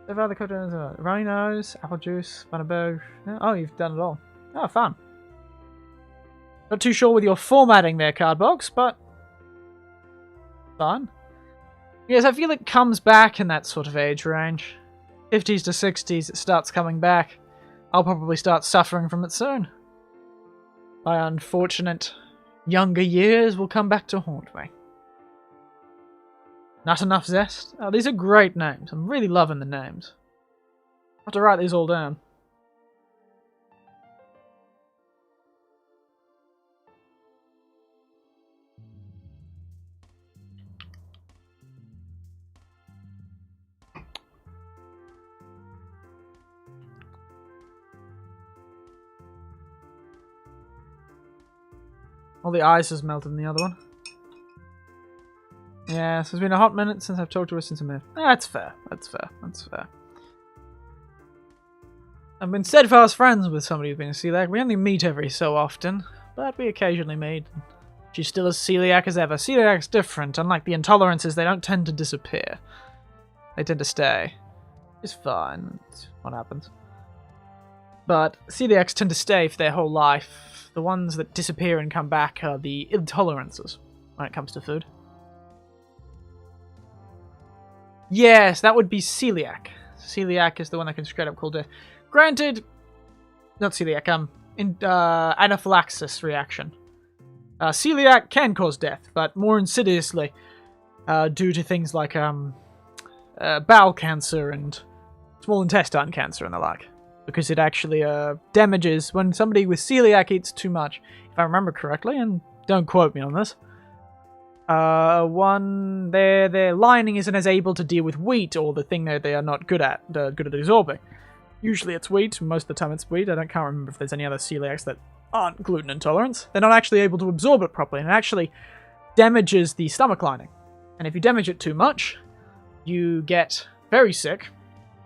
Runny nose, apple juice, Bundaberg. Oh, you've done it all. Oh, fun. Not too sure with your formatting there, Cardbox, but fun. Yes, I feel it comes back in that sort of age range. 50s to 60s, it starts coming back. I'll probably start suffering from it soon. My unfortunate younger years will come back to haunt me. Not enough zest? Oh, these are great names. I'm really loving the names. I'll have to write these all down. All the ice has melted in the other one. Yes, it's been a hot minute since I've talked to her since I moved. That's fair. That's fair. That's fair. I've been steadfast friends with somebody who's been a celiac. We only meet every so often, but we occasionally meet. She's still as celiac as ever. Celiac's different. Unlike the intolerances, they don't tend to disappear. They tend to stay. It's fine. It's what happens. But celiacs tend to stay for their whole life. The ones that disappear and come back are the intolerances when it comes to food. Yes, that would be celiac. Celiac is the one that can straight up call death. Granted, not celiac, anaphylaxis reaction. Celiac can cause death, but more insidiously due to things like bowel cancer and small intestine cancer and the like. Because it actually damages when somebody with celiac eats too much. If I remember correctly, and Don't quote me on this. Their lining isn't as able to deal with wheat, or the thing that they are not good at absorbing. Usually it's wheat, most of the time it's wheat. I can't remember if there's any other celiacs that aren't gluten intolerant. They're not actually able to absorb it properly, and it actually damages the stomach lining. And if you damage it too much, you get very sick,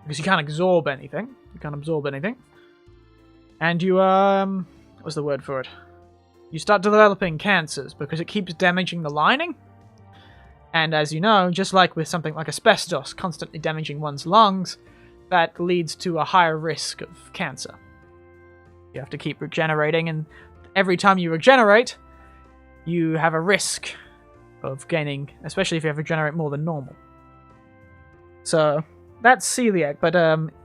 because you can't absorb anything. And you, what's the word for it? You start developing cancers, because it keeps damaging the lining. And as you know, just like with something like asbestos constantly damaging one's lungs, that leads to a higher risk of cancer. You have to keep regenerating, and every time you regenerate, you have a risk of gaining, especially if you have to regenerate more than normal. So, that's celiac, but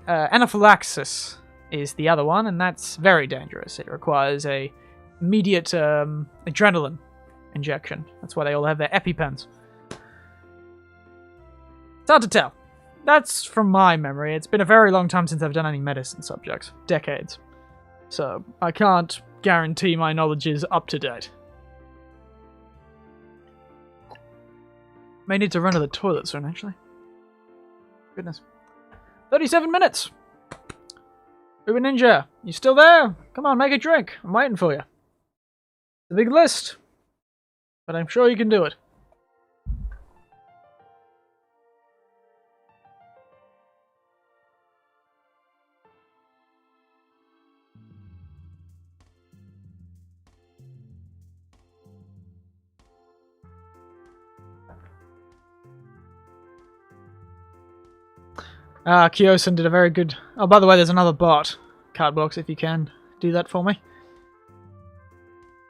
anaphylaxis is the other one, and that's very dangerous. It requires a immediate adrenaline injection. That's why they all have their EpiPens. It's hard to tell. That's from my memory. It's been a very long time since I've done any medicine subjects. Decades. So, I can't guarantee my knowledge is up to date. May need to run to the toilet soon, actually. Goodness. 37 minutes! Uber Ninja, you still there? Come on, make a drink. I'm waiting for you. It's a big list. But I'm sure you can do it. Kyosen did a very good... Oh, by the way, there's another bot. Card blocks, if you can. Do that for me.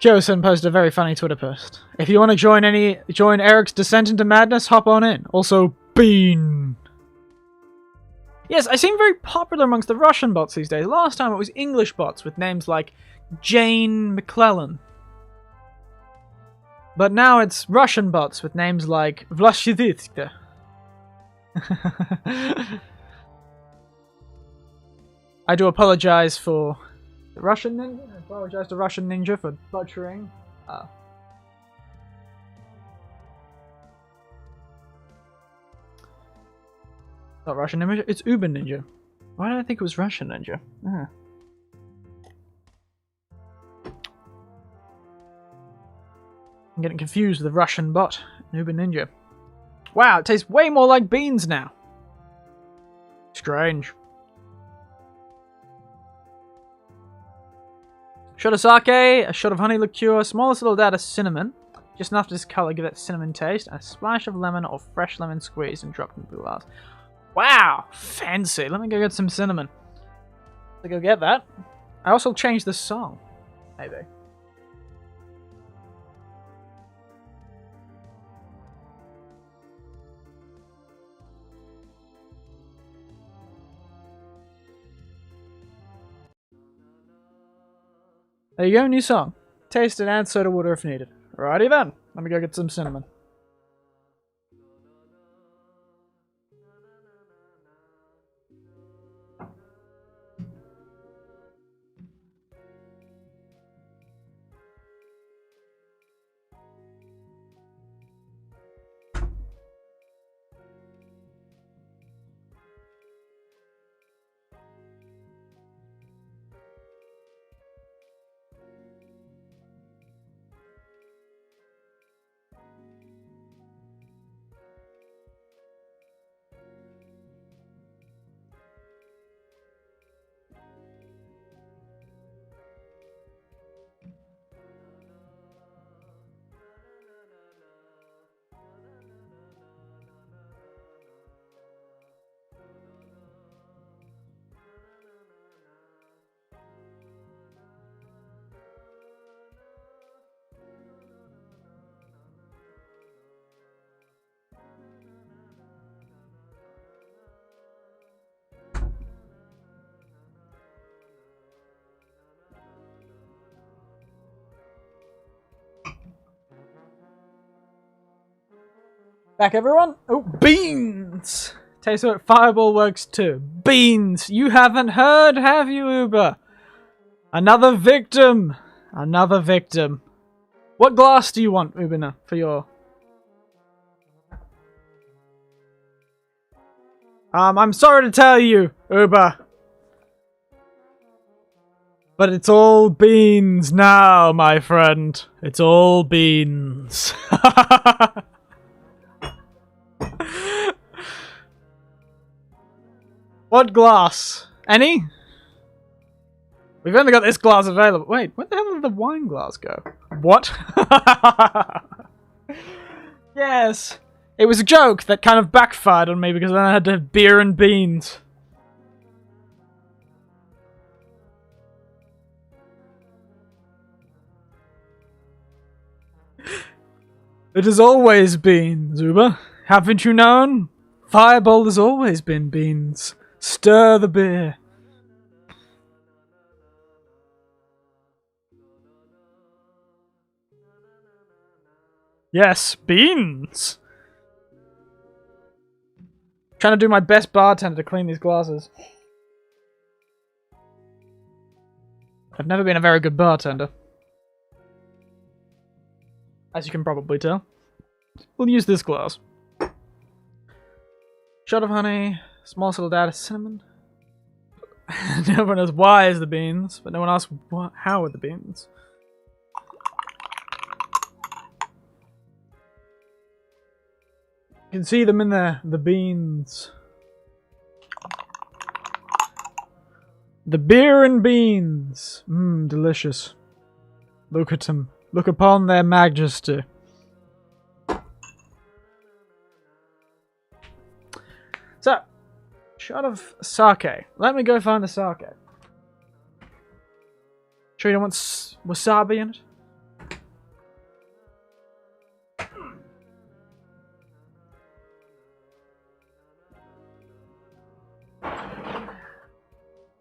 Kyosen posted a very funny Twitter post. If you want to join Eric's descent into madness, hop on in. Also, Bean. Yes, I seem very popular amongst the Russian bots these days. Last time it was English bots with names like Jane McClellan. But now it's Russian bots with names like Vlashiditska. I do apologize for the Russian Ninja. I apologize to Russian Ninja for butchering. Not Russian Ninja, it's Uber Ninja. Why did I think it was Russian Ninja? I'm getting confused with the Russian bot, Uber Ninja. Wow, it tastes way more like beans now. Strange. Shot of sake, a shot of honey liqueur, smallest little dab of cinnamon, just enough to discolor, give that cinnamon taste, and a splash of lemon or fresh lemon squeezed and dropped in the glass. Wow, fancy. Let me go get some cinnamon. Let's go get that. I also changed the song, maybe. There you go, new song. Taste it and soda water if needed. Alrighty then, let me go get some cinnamon. Back everyone? Oh, beans! Taste what Fireball works too. Beans! You haven't heard, have you, Uber? Another victim! Another victim. What glass do you want, Ubina, for your... I'm sorry to tell you, Uber. But it's all beans now, my friend. It's all beans. What glass? Any? We've only got this glass available. Wait, where the hell did the wine glass go? What? Yes. It was a joke that kind of backfired on me because then I had to have beer and beans. It has always been, Zuba. Haven't you known? Fireball has always been beans. Stir the beer. Yes, beans. Trying to do my best bartender to clean these glasses. I've never been a very good bartender, as you can probably tell. We'll use this glass. Shot of honey, small little dab of cinnamon. No one knows why is the beans, but no one asks how are the beans. You can see them in there, the beans. The beer and beans. Mmm, delicious. Look at them. Look upon their majesty. So, shot of sake. Let me go find the sake. Sure you don't want wasabi in it?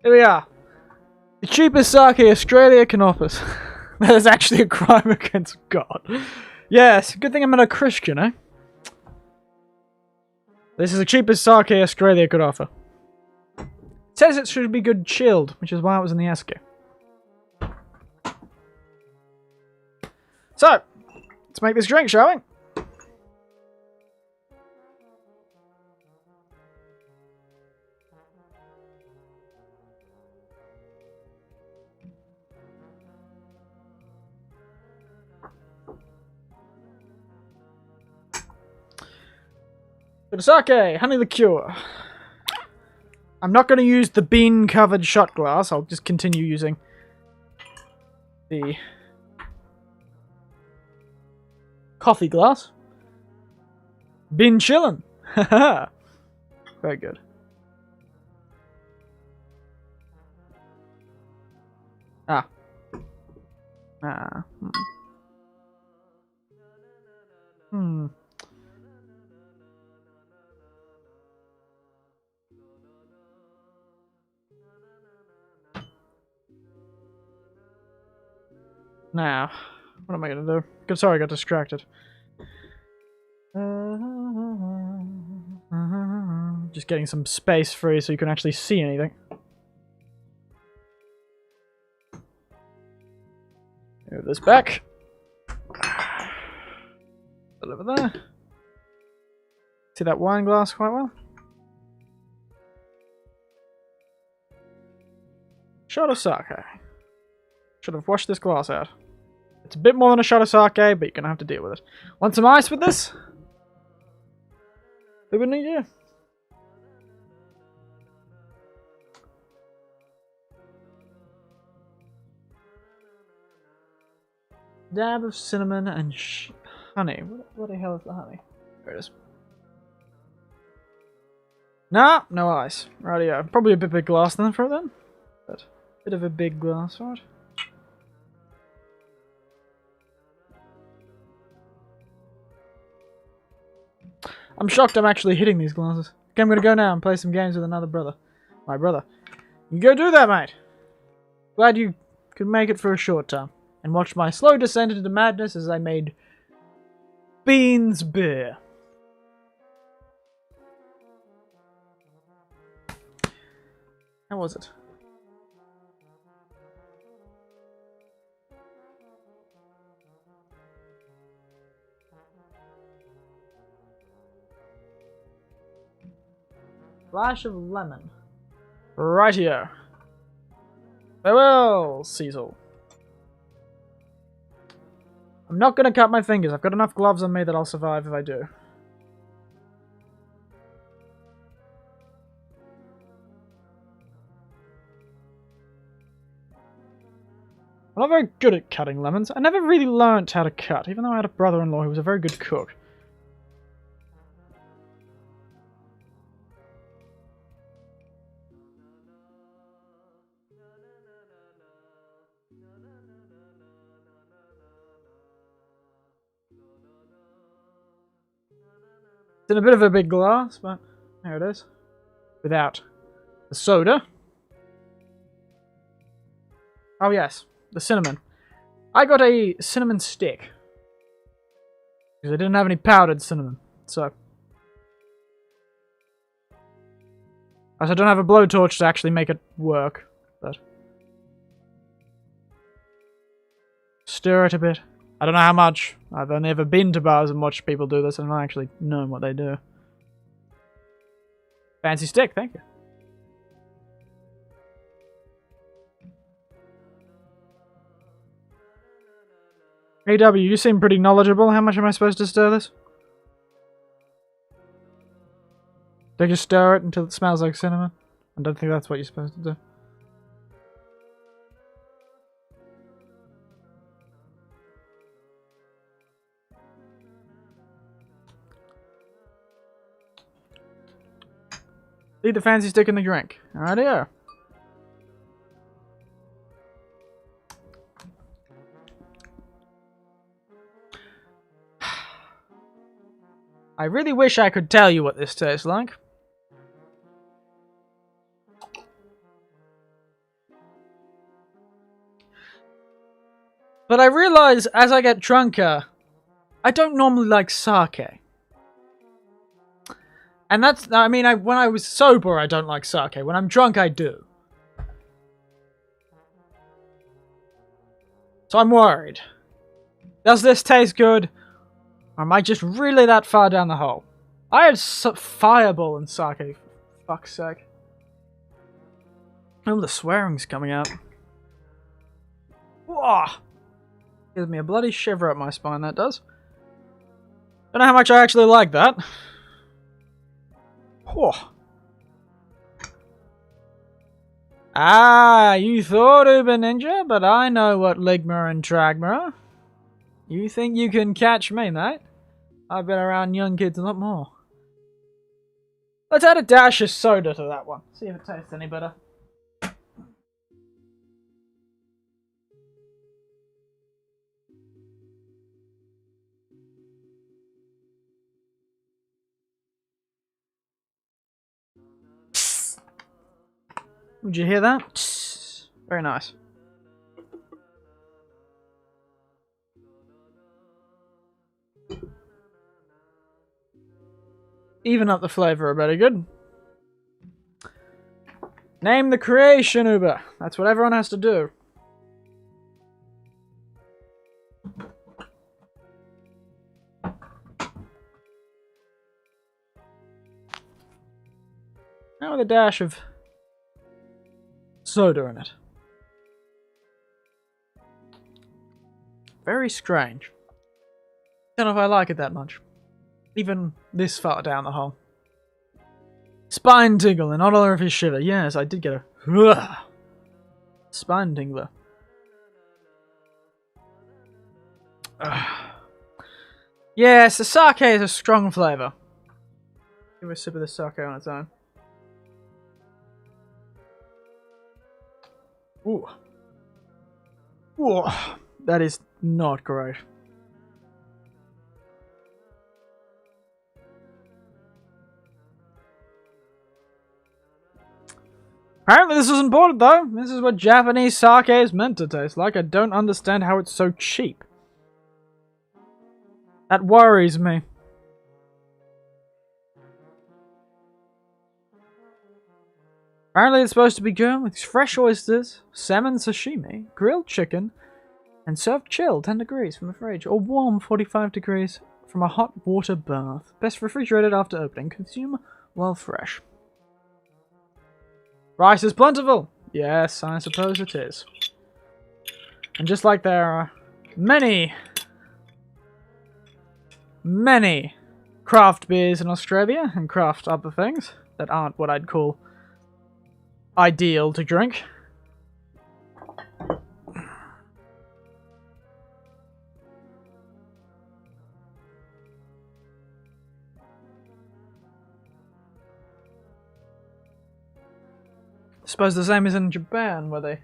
Here we are. The cheapest sake Australia can offer. That is actually a crime against God. Yes, good thing I'm not a Christian, eh? This is the cheapest sake Australia could offer. It says it should be good chilled, which is why it was in the SK. So, let's make this drink, shall we? For the sake, honey liqueur. I'm not going to use the bean-covered shot glass. I'll just continue using the coffee glass. Bean chillin'. Haha. Very good. Ah. Ah. Hmm. Now, what am I gonna do? Sorry, I got distracted. Just getting some space free so you can actually see anything. Move this back. Put it over there. See that wine glass quite well? Shot of sake. Should have washed this glass out. It's a bit more than a shot of sake, but you're gonna have to deal with it. Want some ice with this? Who would need you? Dab of cinnamon and honey. What the hell is the honey? There it is. Nah, no ice. Rightio. Probably a bit big glass then for it then. But a bit of a big glass, right? I'm shocked I'm actually hitting these glasses. Okay, I'm gonna go now and play some games with another brother. My brother. You go do that, mate. Glad you could make it for a short time. And watch my slow descent into madness as I made beans beer. How was it? Splash of lemon. Rightio. Farewell, Cecil. I'm not gonna cut my fingers. I've got enough gloves on me that I'll survive if I do. I'm not very good at cutting lemons. I never really learnt how to cut, even though I had a brother-in-law who was a very good cook. It's in a bit of a big glass, but there it is. Without the soda. Oh yes, the cinnamon. I got a cinnamon stick. Because I didn't have any powdered cinnamon, so. I don't have a blowtorch to actually make it work, but. Stir it a bit. I don't know how much. I've only ever been to bars and watched people do this and not actually known what they do. Fancy stick, thank you. AW, you seem pretty knowledgeable. How much am I supposed to stir this? Do I just stir it until it smells like cinnamon? I don't think that's what you're supposed to do. Leave the fancy stick in the drink. Alrighty-o. I really wish I could tell you what this tastes like. But I realize as I get drunker, I don't normally like sake. And that's, I mean, when I was sober, I don't like sake. When I'm drunk, I do. So I'm worried. Does this taste good? Or am I just really that far down the hole? I had fireball and sake, for fuck's sake. Oh, the swearing's coming out. Whoa! Gives me a bloody shiver up my spine, that does. Don't know how much I actually like that. Whoa. Ah, you thought Uber Ninja, but I know what Ligma and Tragma are. You think you can catch me, mate? I've been around young kids a lot more. Let's add a dash of soda to that one. See if it tastes any better. Would you hear that? Very nice. Even up the flavour a bit good. Name the creation, Uber. That's what everyone has to do. Now with a dash of soda in it. Very strange. Don't know if I like it that much. Even this far down the hole. Spine tingle in honor of his shiver. Yes, I did get a spine tingler. Yes, the sake is a strong flavour. Give me a sip of the sake on its own. Ooh. Ooh. That is not great. Apparently this was imported though. This is what Japanese sake is meant to taste like. I don't understand how it's so cheap. That worries me. Apparently it's supposed to be good with fresh oysters, salmon sashimi, grilled chicken, and served chilled 10 degrees from the fridge, or warm 45 degrees from a hot water bath. Best refrigerated after opening. Consume while fresh. Rice is plentiful. Yes, I suppose it is. And just like there are many craft beers in Australia and craft other things that aren't what I'd call ideal to drink. I suppose the same is in Japan, where they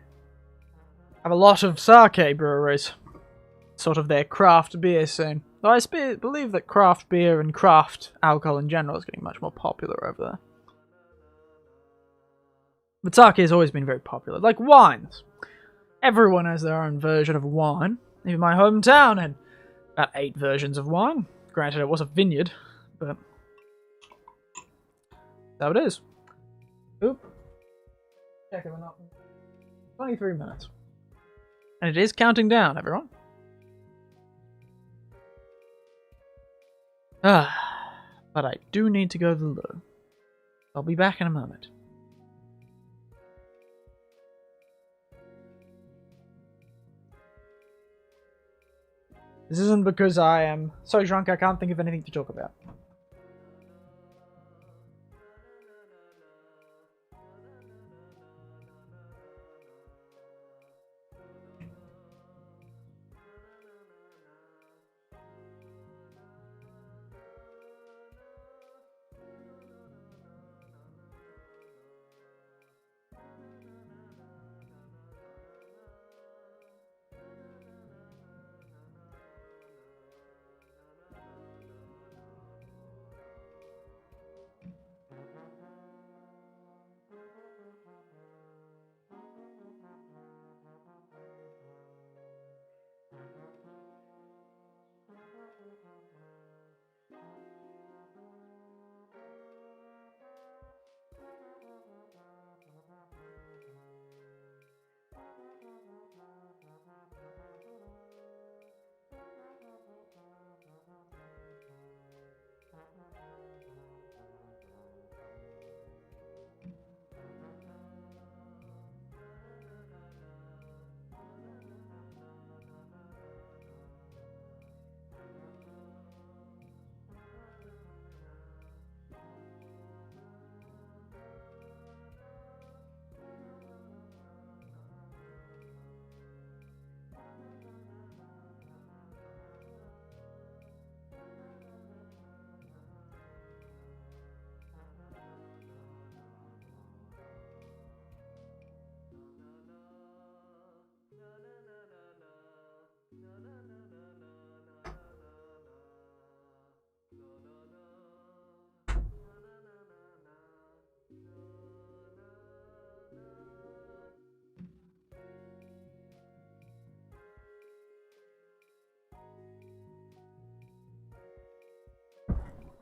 have a lot of sake breweries. Sort of their craft beer scene. Though I believe that craft beer and craft alcohol in general is getting much more popular over there. But sake has always been very popular. Like wines. Everyone has their own version of wine. Even my hometown had about 8 versions of wine. Granted, it was a vineyard, but that's how it is. Oop. Check it, we're not. 23 minutes. And it is counting down, everyone. But I do need to go to the loo. I'll be back in a moment. This isn't because I am so drunk I can't think of anything to talk about.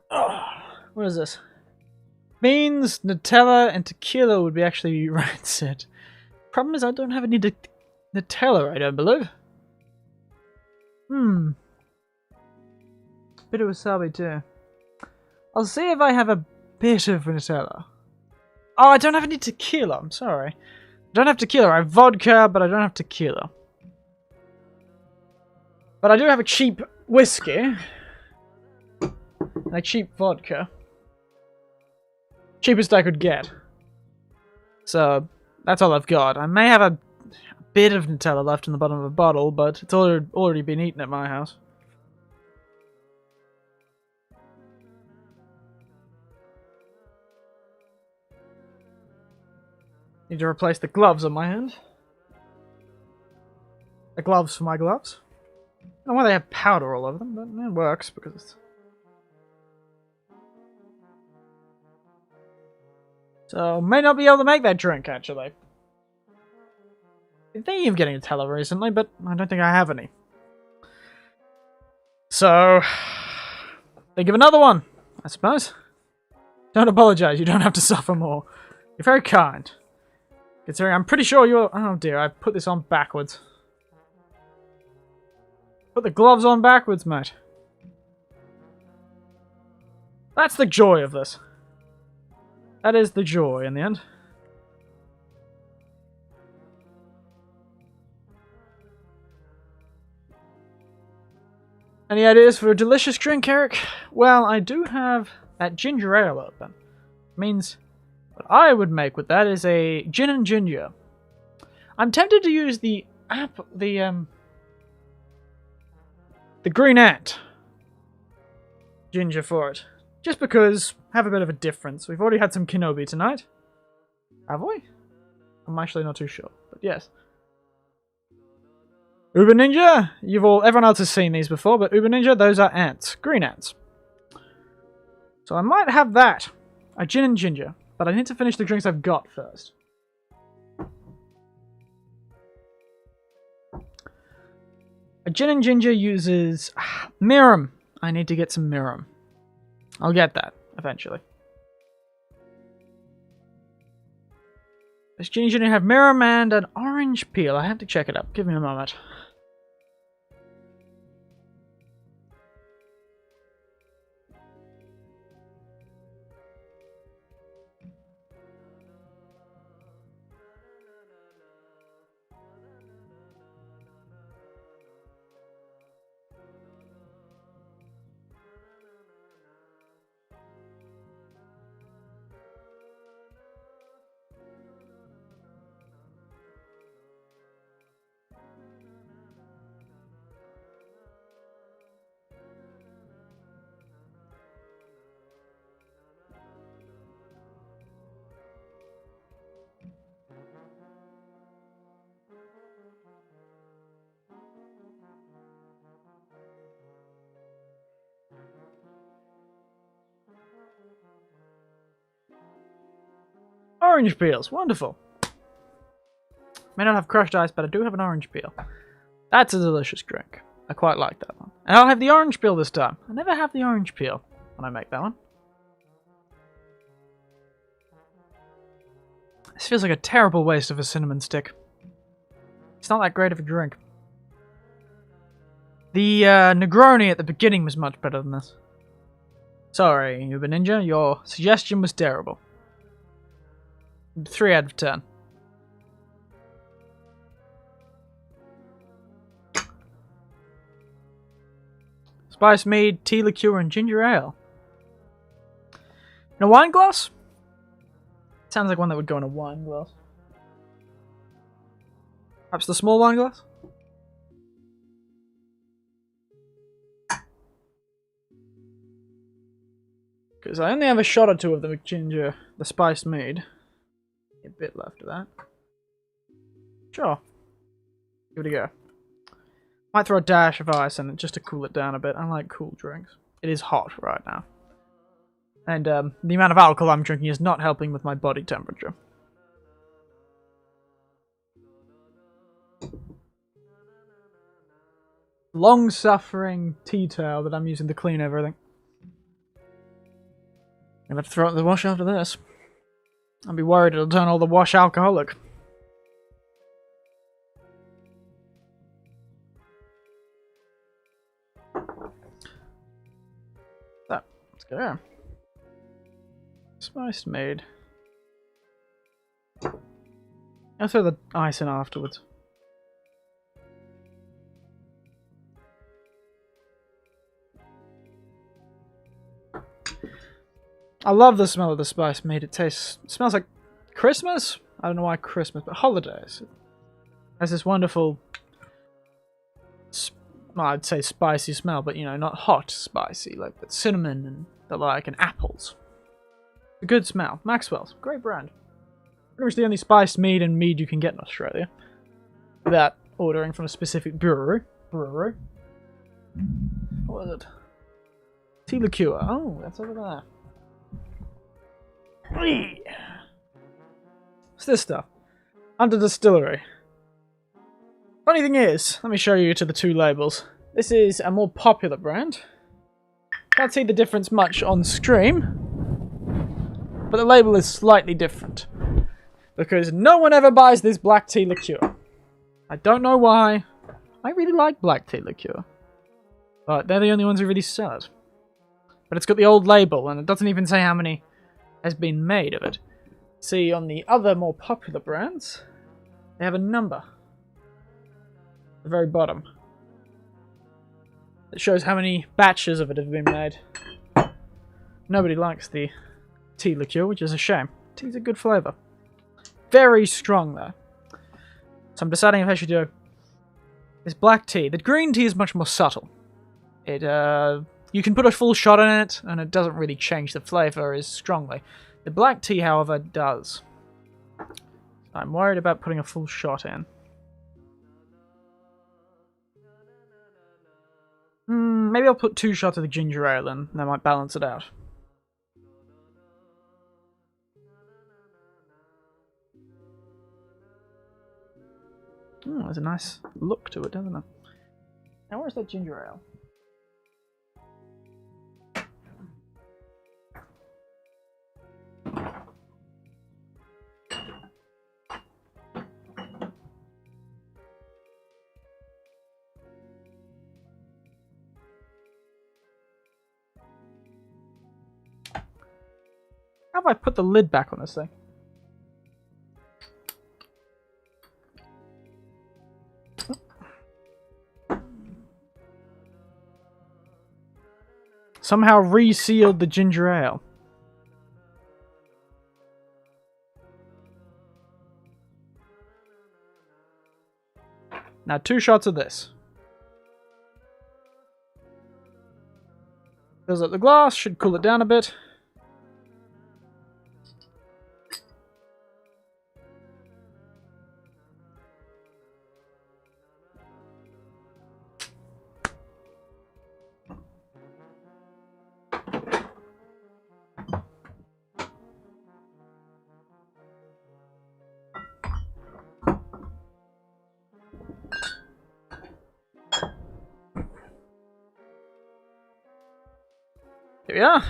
Oh, what is this? Beans, Nutella, and tequila would be actually right said. Problem is I don't have any Nutella, I don't believe. Bit of wasabi too. I'll see if I have a bit of Nutella. Oh, I don't have any tequila, I'm sorry. I don't have tequila, I have vodka, but I don't have tequila. But I do have a cheap whiskey. And a cheap vodka. Cheapest I could get. So, that's all I've got. I may have a bit of Nutella left in the bottom of a bottle, but it's already been eaten at my house. Need to replace the gloves on my hand. The gloves for my gloves. I don't know why they have powder all over them, but it works because it's... So, may not be able to make that drink, actually. I'm thinking of getting a Nutella recently, but I don't think I have any. So, think of another one, I suppose. Don't apologize, you don't have to suffer more. You're very kind. Considering I'm pretty sure you're... Oh dear, I put this on backwards. Put the gloves on backwards, mate. That's the joy of this. That is the joy in the end. Any ideas for a delicious drink, Eric? Well, I do have that ginger ale open. Means what I would make with that is a gin and ginger. I'm tempted to use the green ant ginger for it, just because have a bit of a difference. We've already had some Kenobi tonight, have we? I'm actually not too sure, but yes. Uber Ninja, everyone else has seen these before, but Uber Ninja, those are ants, green ants. So I might have that, a gin and ginger, but I need to finish the drinks I've got first. A gin and ginger uses mirum. I need to get some mirum. I'll get that eventually. This gin and ginger have mirum and an orange peel. I have to check it up. Give me a moment. Orange peels, wonderful. May not have crushed ice, but I do have an orange peel. That's a delicious drink. I quite like that one. And I'll have the orange peel this time. I never have the orange peel when I make that one. This feels like a terrible waste of a cinnamon stick. It's not that great of a drink. The Negroni at the beginning was much better than this. Sorry, Uber Ninja, your suggestion was terrible. 3 out of 10. Spice Mead, Tea Liqueur, and Ginger Ale. In a wine glass? Sounds like one that would go in a wine glass. Perhaps the small wine glass? Because I only have a shot or two of the ginger, the spiced mead. A bit left of that. Sure. Give it a go. Might throw a dash of ice in it just to cool it down a bit. I like cool drinks. It is hot right now. And the amount of alcohol I'm drinking is not helping with my body temperature. Long-suffering tea towel that I'm using to clean everything. I'm gonna have to throw it in the wash after this. I'll be worried it'll turn all the wash alcoholic. So, let's go. Spiced Mead. I'll throw the ice in afterwards. I love the smell of the Spice Mead. It smells like Christmas? I don't know why Christmas, but holidays. It has this wonderful, well, I'd say spicy smell, but you know, not hot spicy, like but cinnamon and the like, and apples. A good smell. Maxwell's, great brand. Pretty much the only spiced mead and mead you can get in Australia. Without ordering from a specific brewery. What was it? Tea Liqueur. Oh, that's over there. What's this stuff? Under Distillery. Funny thing is, let me show you to the 2 labels. This is a more popular brand. Can't see the difference much on stream, but the label is slightly different. Because no one ever buys this black tea liqueur. I don't know why. I really like black tea liqueur. But they're the only ones who really sell it. But it's got the old label, and it doesn't even say how many has been made of it. See, on the other more popular brands, they have a number. At the very bottom. It shows how many batches of it have been made. Nobody likes the tea liqueur, which is a shame. Tea's a good flavour. Very strong, though. So I'm deciding if I should do this black tea. The green tea is much more subtle. It, you can put a full shot in it, and it doesn't really change the flavour as strongly. The black tea, however, does. I'm worried about putting a full shot in. Maybe I'll put 2 shots of the ginger ale in. That might balance it out. There's a nice look to it, doesn't it? Now, where's that ginger ale? How have I put the lid back on this thing? Somehow resealed the ginger ale. Now 2 shots of this. Fills up the glass, should cool it down a bit. Here we are.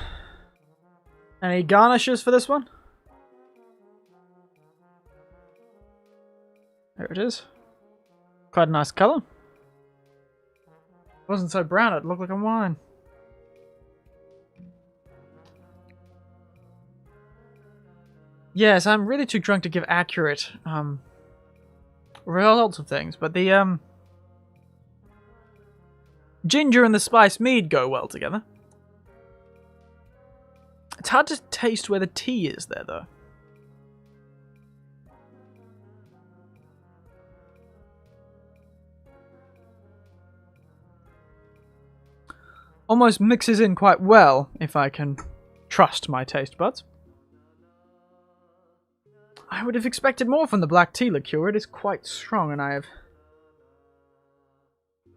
Any garnishes for this one? There it is. Quite a nice colour. It wasn't so brown, it looked like a wine. Yes, I'm really too drunk to give accurate results of things, but the ginger and the spice mead go well together. It's hard to taste where the tea is there, though. Almost mixes in quite well, if I can trust my taste buds. I would have expected more from the black tea liqueur. It is quite strong, and I have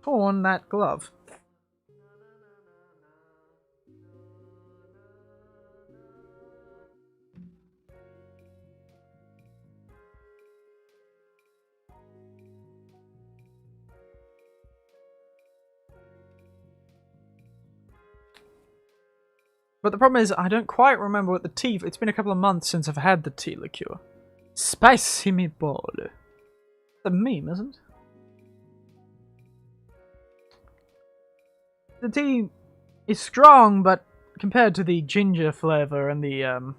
torn that glove. But the problem is, I don't quite remember what the tea... It's been a couple of months since I've had the tea liqueur. Spicy meatball. It's a meme, isn't it? The tea is strong, but compared to the ginger flavour and the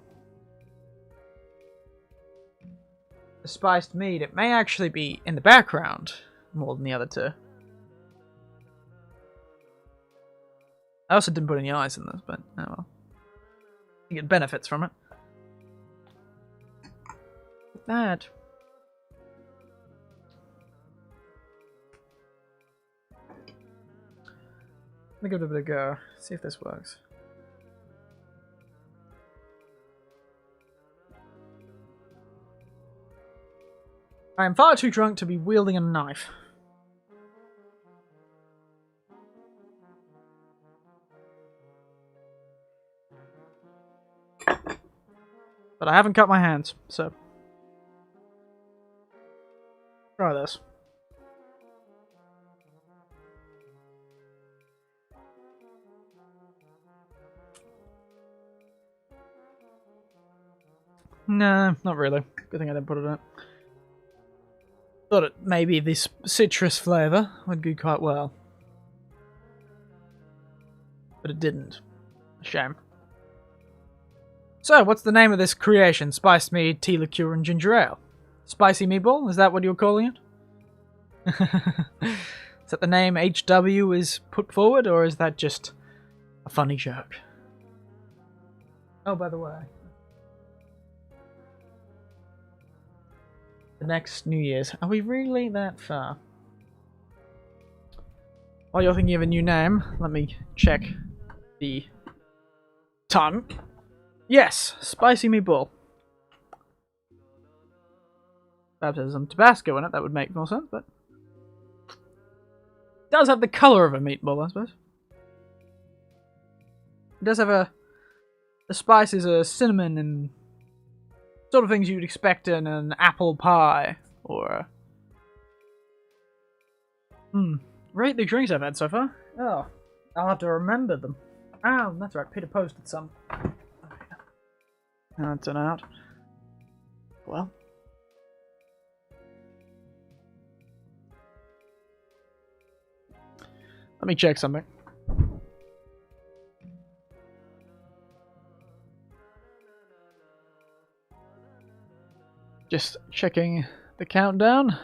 spiced mead, it may actually be in the background more than the other two. I also didn't put any ice in this, but oh well. You get benefits from it. Like that. Let me give it a bit of a go. See if this works. I am far too drunk to be wielding a knife. But I haven't cut my hands, so try this. No, not really. Good thing I didn't put it in. Thought it maybe this citrus flavour would go quite well. But it didn't. A shame. So, what's the name of this creation? Spiced mead, tea liqueur, and ginger ale. Spicy meatball? Is that what you're calling it? Is that the name HW is put forward, or is that just a funny joke? Oh, by the way. The next New Year's. Are we really that far? While you're thinking of a new name, let me check the time. Yes, spicy meatball. Perhaps there's some Tabasco in it, that would make more sense, but... It does have the colour of a meatball, I suppose. It does have the spices are cinnamon and sort of things you'd expect in an apple pie, or rate the drinks I've had so far. Oh, I'll have to remember them. Oh, that's right, Peter posted some. That turned out well. Let me check something. Just checking the countdown.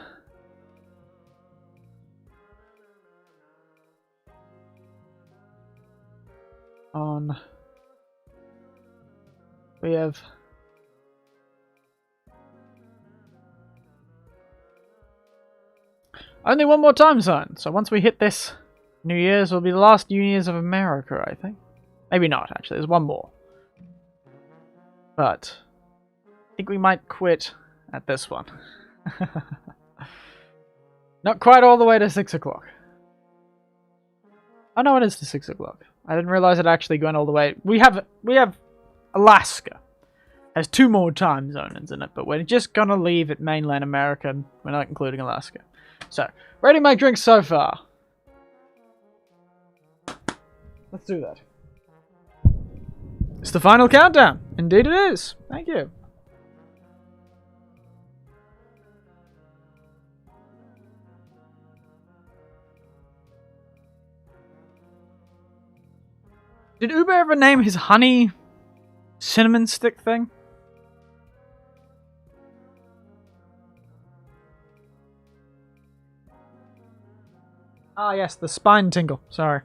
We have only one more time zone, so once we hit this New Year's will be the last New Year's of America, I think. Maybe not, actually, there's one more. But I think we might quit at this one. Not quite all the way to 6 o'clock. Oh no, it is to 6 o'clock. I didn't realize it actually went all the way. We have Alaska. Has 2 more time zones in it, but we're just gonna leave at mainland America. We're not including Alaska. So, rating my drinks so far. Let's do that. It's the final countdown. Indeed it is. Thank you. Did Uber ever name his honey cinnamon stick thing? Ah, yes, the spine tingle. Sorry.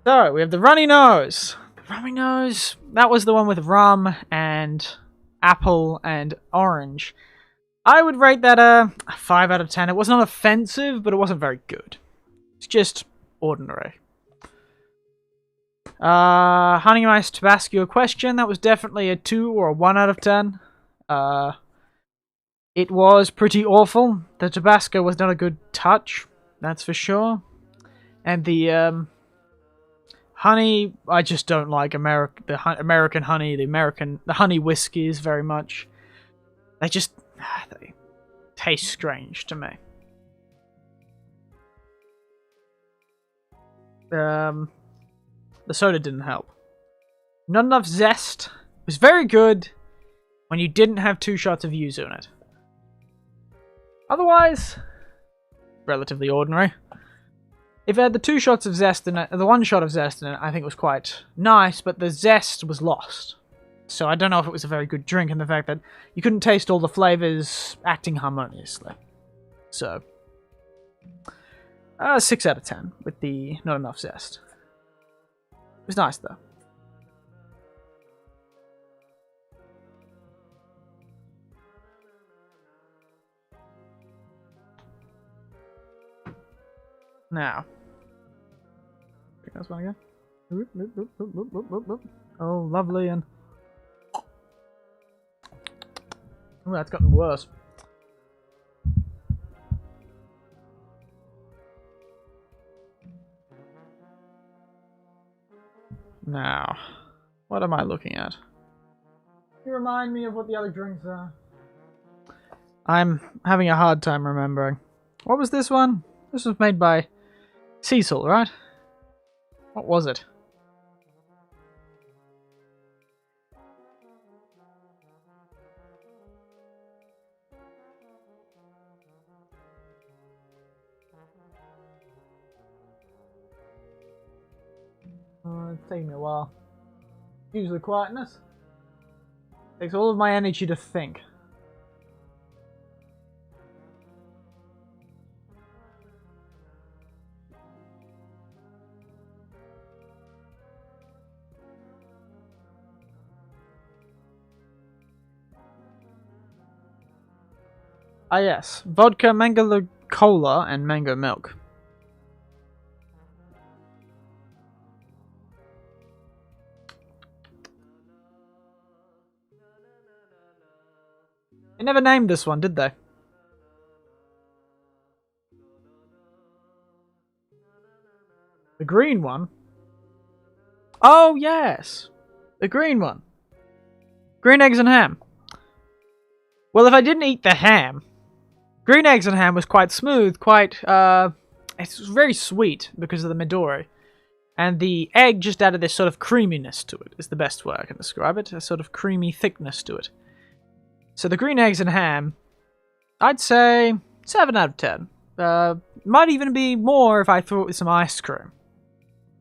So, we have the runny nose. The runny nose, that was the one with rum and apple and orange. I would rate that a 5 out of 10. It was not offensive, but it wasn't very good. It's just ordinary. Honey Ice Tabasco question, that was definitely a 2 or a 1 out of 10. It was pretty awful. The Tabasco was not a good touch, that's for sure. And the honey, I just don't like American honey, the honey whiskies very much. They just they taste strange to me. The soda didn't help. Not enough zest. It was very good when you didn't have 2 shots of yuzu in it. Otherwise, relatively ordinary. If it had the 2 shots of zest in it, the 1 shot of zest in it, I think it was quite nice, but the zest was lost. So I don't know if it was a very good drink, and the fact that you couldn't taste all the flavors acting harmoniously. So 6 out of 10 with the not enough zest. It was nice though. Now, that's one again. Oh, lovely, and oh, that's gotten worse. Now, what am I looking at? You remind me of what the other drinks are. I'm having a hard time remembering. What was this one? This was made by Cecil, right? What was it? It's taking me a while. Usually quietness. Takes all of my energy to think. Ah yes, vodka, mango cola, and mango milk. They never named this one, did they? The green one? Oh, yes! The green one. Green eggs and ham. Well, if I didn't eat the ham, green eggs and ham was quite smooth, it's very sweet because of the Midori. And the egg just added this sort of creaminess to it, is the best way I can describe it. A sort of creamy thickness to it. So the green eggs and ham, I'd say 7 out of 10. Might even be more if I threw it with some ice cream.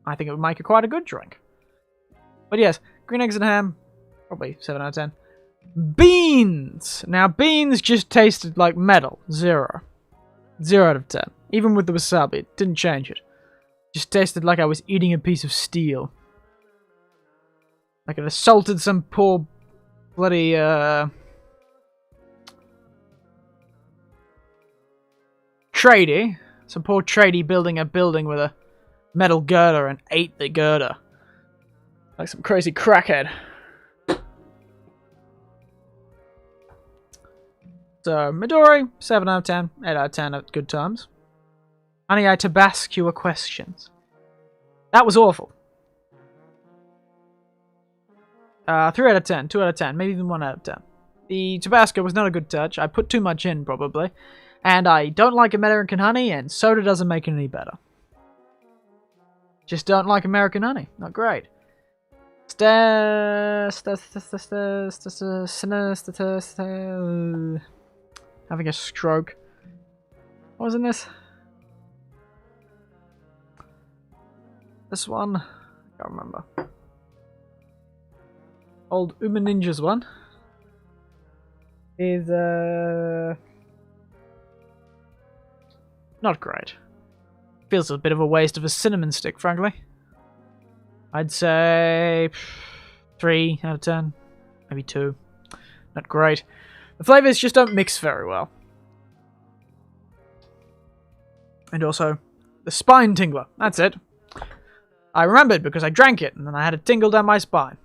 I think it would make it quite a good drink. But yes, green eggs and ham, probably 7 out of 10. Beans! Now, beans just tasted like metal. 0. 0 out of 10. Even with the wasabi, it didn't change it. Just tasted like I was eating a piece of steel. Like it assaulted some poor bloody, tradie. Some poor tradie building a building with a metal girder and ate the girder. Like some crazy crackhead. So, Midori, 7 out of 10. 8 out of 10 at good times. Honey, I Tabasco your questions. That was awful. 3 out of 10, 2 out of 10, maybe even 1 out of 10. The Tabasco was not a good touch. I put too much in, probably. And I don't like American honey, and soda doesn't make it any better. Just don't like American honey. Not great. Having a stroke. What was in this? This one? I can't remember. Old Uma Ninja's one. Is, not great. Feels a bit of a waste of a cinnamon stick, frankly. I'd say 3 out of 10. Maybe 2. Not great. The flavours just don't mix very well. And also, the spine tingler. That's it. I remembered because I drank it, and then I had a tingle down my spine.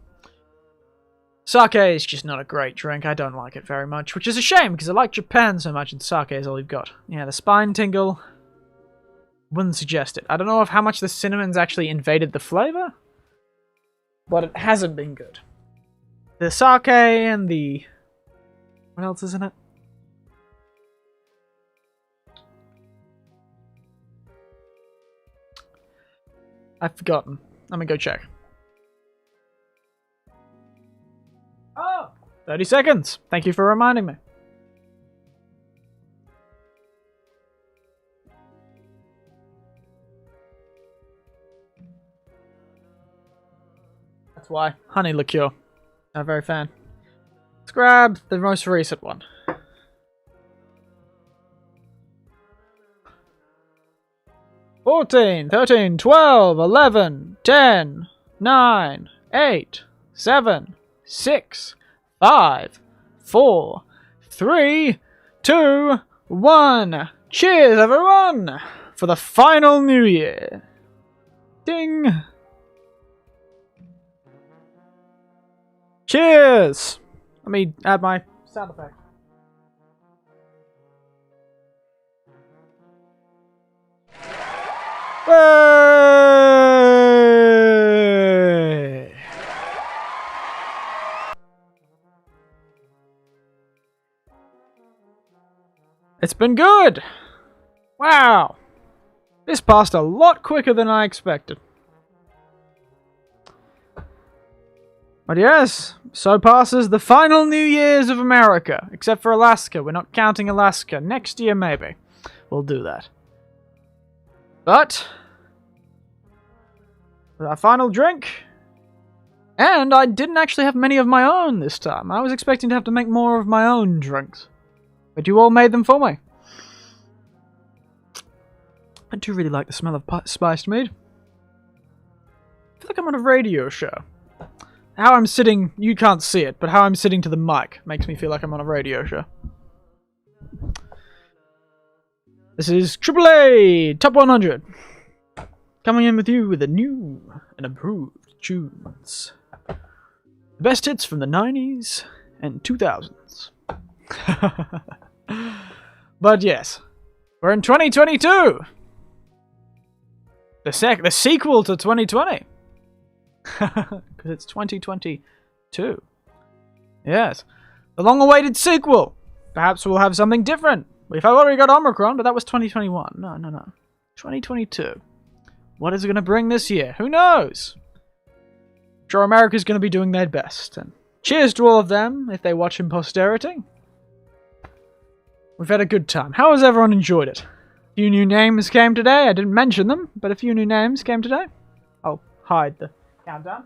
Sake is just not a great drink. I don't like it very much, which is a shame, because I like Japan so much, and sake is all you've got. Yeah, the spine tingle, wouldn't suggest it. I don't know if how much the cinnamon's actually invaded the flavour, but it hasn't been good. The sake and the... what else is in it? I've forgotten. Let me go check. Oh! 30 seconds! Thank you for reminding me. That's why. Honey liqueur. Not a very fan. Let's grab the most recent one. 14, 13, 12, 11, 10, 9, 8, 7, 6, 5, 4, 3, 2, 1. Cheers, everyone, for the final New Year. Ding. Cheers. Let me add my sound effect. Hey! It's been good! Wow! This passed a lot quicker than I expected. But yes, so passes the final New Year's of America. Except for Alaska. We're not counting Alaska. Next year, maybe. We'll do that. But... with our final drink... and I didn't actually have many of my own this time. I was expecting to have to make more of my own drinks. But you all made them for me. I do really like the smell of spiced mead. I feel like I'm on a radio show. How I'm sitting, you can't see it, but how I'm sitting to the mic makes me feel like I'm on a radio show. This is AAA Top 100. Coming in with you with the new and improved tunes. The best hits from the 90s and 2000s. But yes, we're in 2022! The sequel to 2020! Because it's 2022. Yes. The long-awaited sequel! Perhaps we'll have something different. We've already got Omicron, but that was 2021. No. 2022. What is it going to bring this year? Who knows? I'm sure America's going to be doing their best. And cheers to all of them, if they watch in posterity. We've had a good time. How has everyone enjoyed it? A few new names came today. I didn't mention them, but a few new names came today. I'll hide the countdown.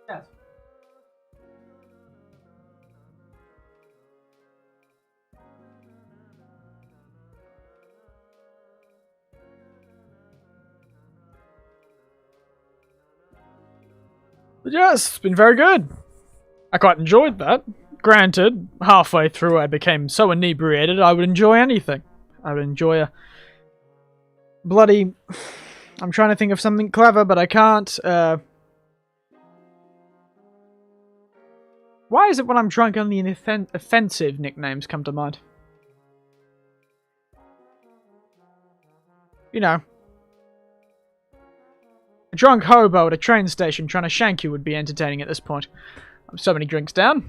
Yes. But yes, it's been very good. I quite enjoyed that. Granted, halfway through I became so inebriated I would enjoy anything. I would enjoy a bloody... I'm trying to think of something clever, but I can't. Why is it when I'm drunk only offensive nicknames come to mind? You know. A drunk hobo at a train station trying to shank you would be entertaining at this point. I'm so many drinks down.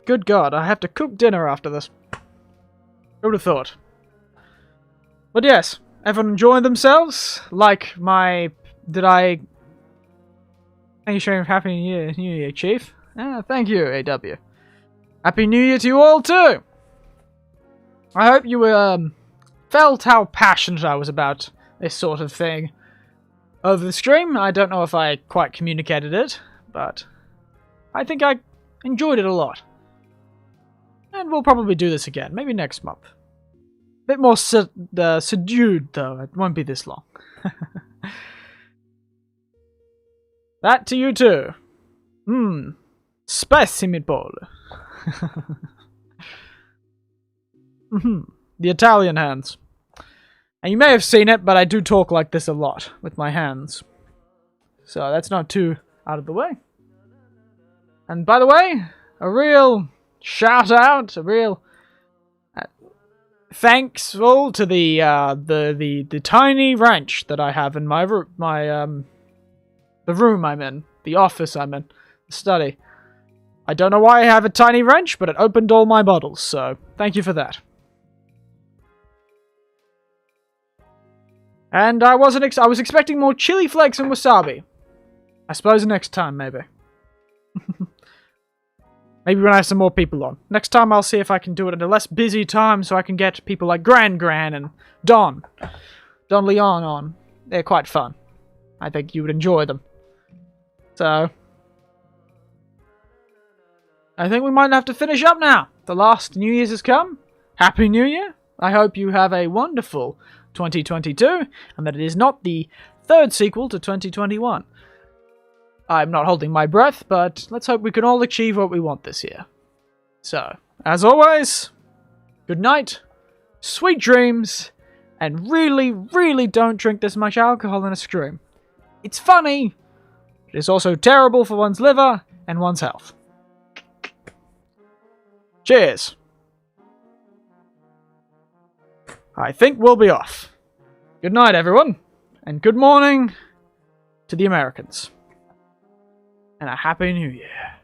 Good God, I have to cook dinner after this. Who would have thought? But yes, everyone enjoying themselves? Like my... Did I... Thank you, Shane. Happy New Year, Chief. Thank you, AW. Happy New Year to you all, too! I hope you, felt how passionate I was about this sort of thing over the stream. I don't know if I quite communicated it, but I think I enjoyed it a lot. And we'll probably do this again, maybe next month. A bit more subdued, though. It won't be this long. That to you, too. Spicy meatball. The Italian hands. And you may have seen it, but I do talk like this a lot with my hands. So that's not too out of the way. And by the way, a real shout out, a real thankful to the tiny wrench that I have in my the room I'm in, the office I'm in, the study. I don't know why I have a tiny wrench, but it opened all my bottles, so thank you for that. And I was expecting more chili flakes and wasabi. I suppose next time, maybe. Maybe when I have some more people on. Next time I'll see if I can do it at a less busy time so I can get people like Gran and Don Leon on. They're quite fun. I think you would enjoy them. So, I think we might have to finish up now. The last New Year's has come. Happy New Year. I hope you have a wonderful 2022 and that it is not the third sequel to 2021. I'm not holding my breath, but let's hope we can all achieve what we want this year. So, as always, good night, sweet dreams, and really, really don't drink this much alcohol in a stream. It's funny, but it's also terrible for one's liver and one's health. Cheers. I think we'll be off. Good night, everyone, and good morning to the Americans. And a Happy New Year.